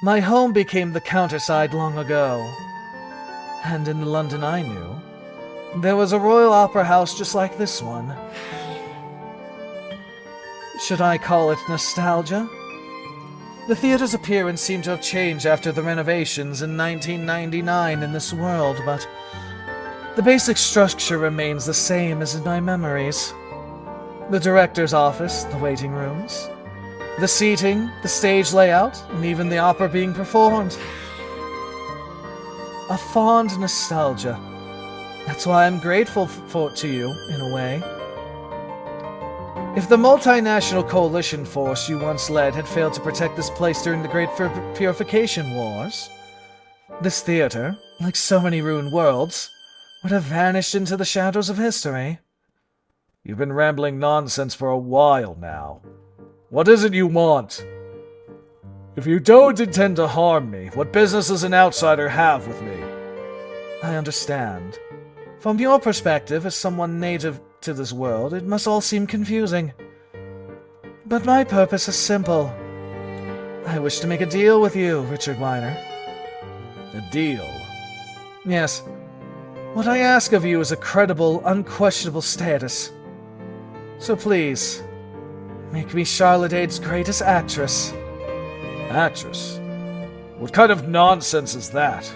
My home became the countryside long ago. And in the London I knew, there was a Royal Opera House just like this one. Should I call it nostalgia? The theater's appearance seemed to have changed after the renovations in 1999 in this world, but the basic structure remains the same as in my memories. The director's office, the waiting rooms, the seating, the stage layout, and even the opera being performed. A fond nostalgia. That's why I'm grateful to you, in a way. If the multinational coalition force you once led had failed to protect this place during the Great Purification Wars, this theater, like so many ruined worlds, would have vanished into the shadows of history. You've been rambling nonsense for a while now. What is it you want? If you don't intend to harm me, what business does an outsider have with me? I understand. From your perspective, as someone native to this world, it must all seem confusing. But my purpose is simple. I wish to make a deal with you, Richard Weiner. A deal? Yes. What I ask of you is a credible, unquestionable status. So please, make me Charlotte Ade's greatest actress. Actress? What kind of nonsense is that?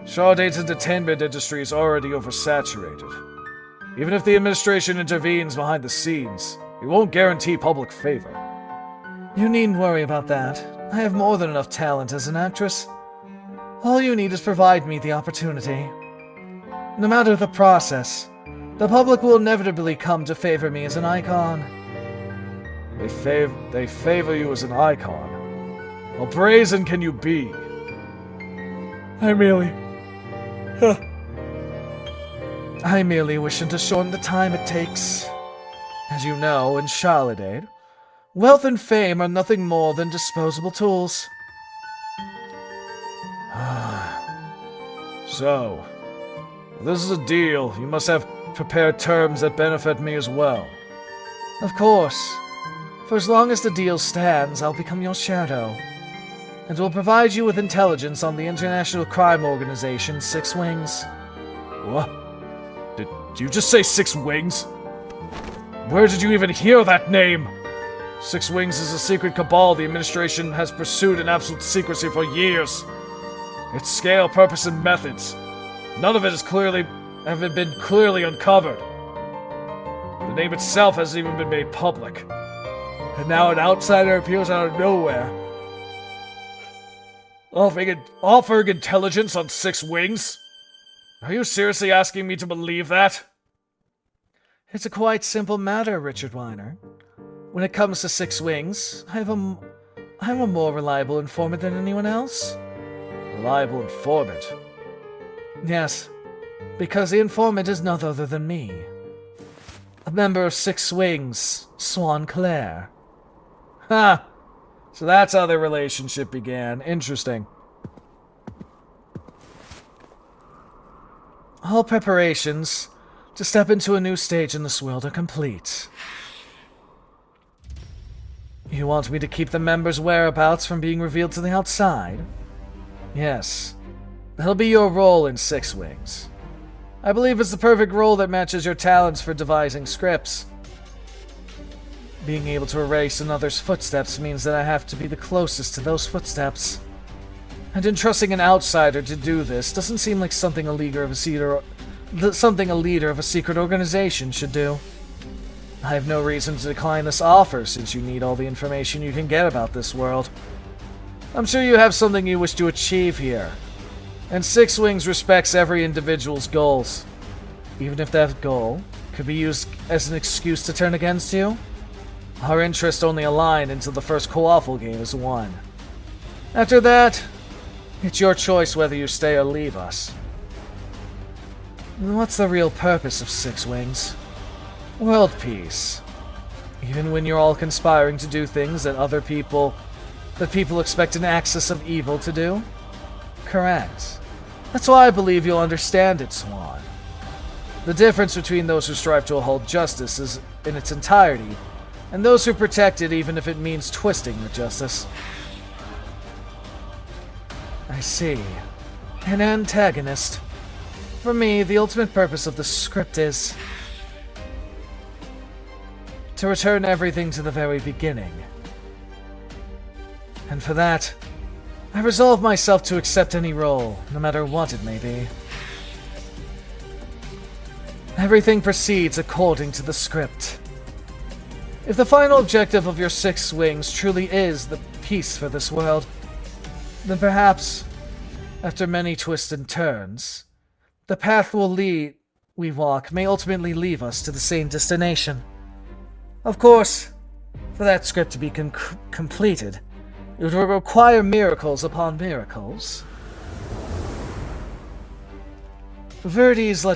Charlotte Ade's entertainment industry is already oversaturated. Even if the administration intervenes behind the scenes, it won't guarantee public favor. You needn't worry about that. I have more than enough talent as an actress. All you need is provide me the opportunity. No matter the process, the public will inevitably come to favor me as an icon. They favor you as an icon? How brazen can you be? I'm merely wishing to shorten the time it takes. As you know, in Charlotte Ade, wealth and fame are nothing more than disposable tools. So, if this is a deal, you must have prepared terms that benefit me as well. Of course. For as long as the deal stands, I'll become your shadow, and will provide you with intelligence on the international crime organization Six Wings. What? Did you just say Six Wings? Where did you even hear that name? Six Wings is a secret cabal the administration has pursued in absolute secrecy for years. Its scale, purpose, and methods. None of it have been clearly uncovered. The name itself hasn't even been made public. And now an outsider appears out of nowhere. Offering intelligence on 6 wings? Are you seriously asking me to believe that? It's a quite simple matter, Richard Weiner. When it comes to 6 wings, I'm a more reliable informant than anyone else. Reliable informant? Yes, because the informant is none other than me. A member of 6 Wings, Swan Claire. Ha! So that's how their relationship began. Interesting. All preparations to step into a new stage in this world are complete. You want me to keep the members' whereabouts from being revealed to the outside? Yes. That'll be your role in 6 Wings. I believe it's the perfect role that matches your talents for devising scripts. Being able to erase another's footsteps means that I have to be the closest to those footsteps. And entrusting an outsider to do this doesn't seem like something a leader of a secret organization should do. I have no reason to decline this offer since you need all the information you can get about this world. I'm sure you have something you wish to achieve here. And 6 Wings respects every individual's goals. Even if that goal could be used as an excuse to turn against you, our interests only align until the first Quaffle game is won. After that, it's your choice whether you stay or leave us. What's the real purpose of 6 Wings? World peace. Even when you're all conspiring to do things that people expect an axis of evil to do? Correct. That's why I believe you'll understand it, Swan. The difference between those who strive to uphold justice is in its entirety, and those who protect it even if it means twisting the justice. I see. An antagonist. For me, the ultimate purpose of the script is to return everything to the very beginning. And for that, I resolve myself to accept any role, no matter what it may be. Everything proceeds according to the script. If the final objective of your 6 Wings truly is the peace for this world, then perhaps, after many twists and turns, the path we walk may ultimately lead us to the same destination. Of course, for that script to be completed, it would require miracles upon miracles. Verdi's La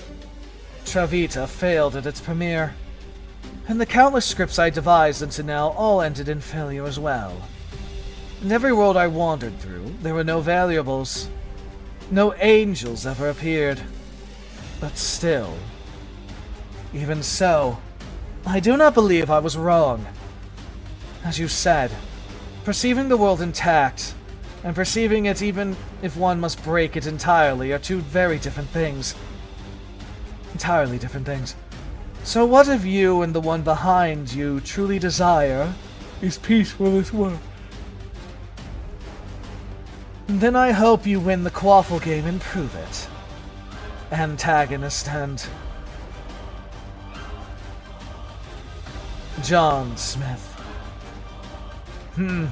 Travita failed at its premiere, and the countless scripts I devised until now all ended in failure as well. In every world I wandered through, there were no variables. No angels ever appeared. But still, even so, I do not believe I was wrong. As you said, perceiving the world intact, and perceiving it even if one must break it entirely are 2 very different things. Entirely different things. So what if you and the one behind you truly desire is peace for this world? Then I hope you win the Quaffle game and prove it. Antagonist and John Smith. The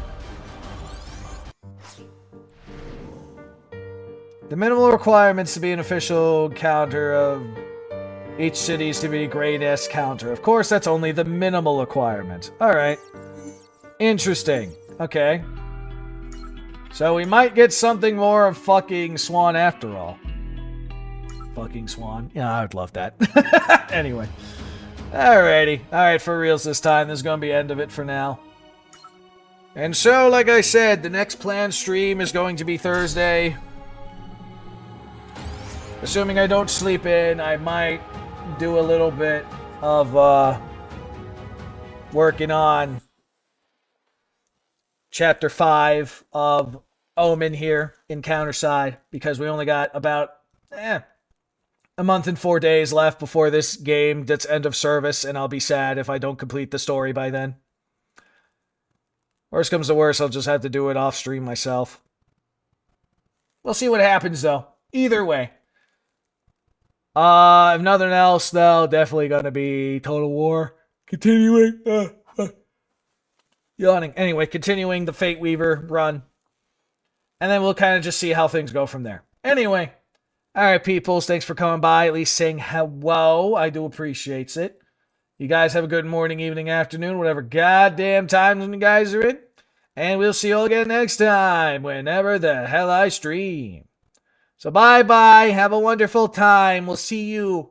minimal requirements to be an official counter of each city's to be grade S counter. Of course, that's only the minimal requirement. Alright. Interesting. Okay. So we might get something more of fucking Swan after all. Fucking Swan. Yeah, I would love that. Anyway. Alrighty. Alright, for reals this time. This is going to be the end of it for now. And so, like I said, the next planned stream is going to be Thursday. Assuming I don't sleep in, I might do a little bit of, working on Chapter 5 of Omen here in Counterside, because we only got about, a month and 4 days left before this game gets end of service, and I'll be sad if I don't complete the story by then. Worst comes to worst, I'll just have to do it off stream myself. We'll see what happens, though. Either way. If nothing else, though, definitely gonna be Total War. Continuing. Yawning. Anyway, continuing the Fate Weaver run. And then we'll kind of just see how things go from there. Anyway. Alright, peoples. Thanks for coming by. At least saying hello. I do appreciate it. You guys have a good morning, evening, afternoon, whatever goddamn time you guys are in. And we'll see you all again next time, whenever the hell I stream. So bye-bye. Have a wonderful time. We'll see you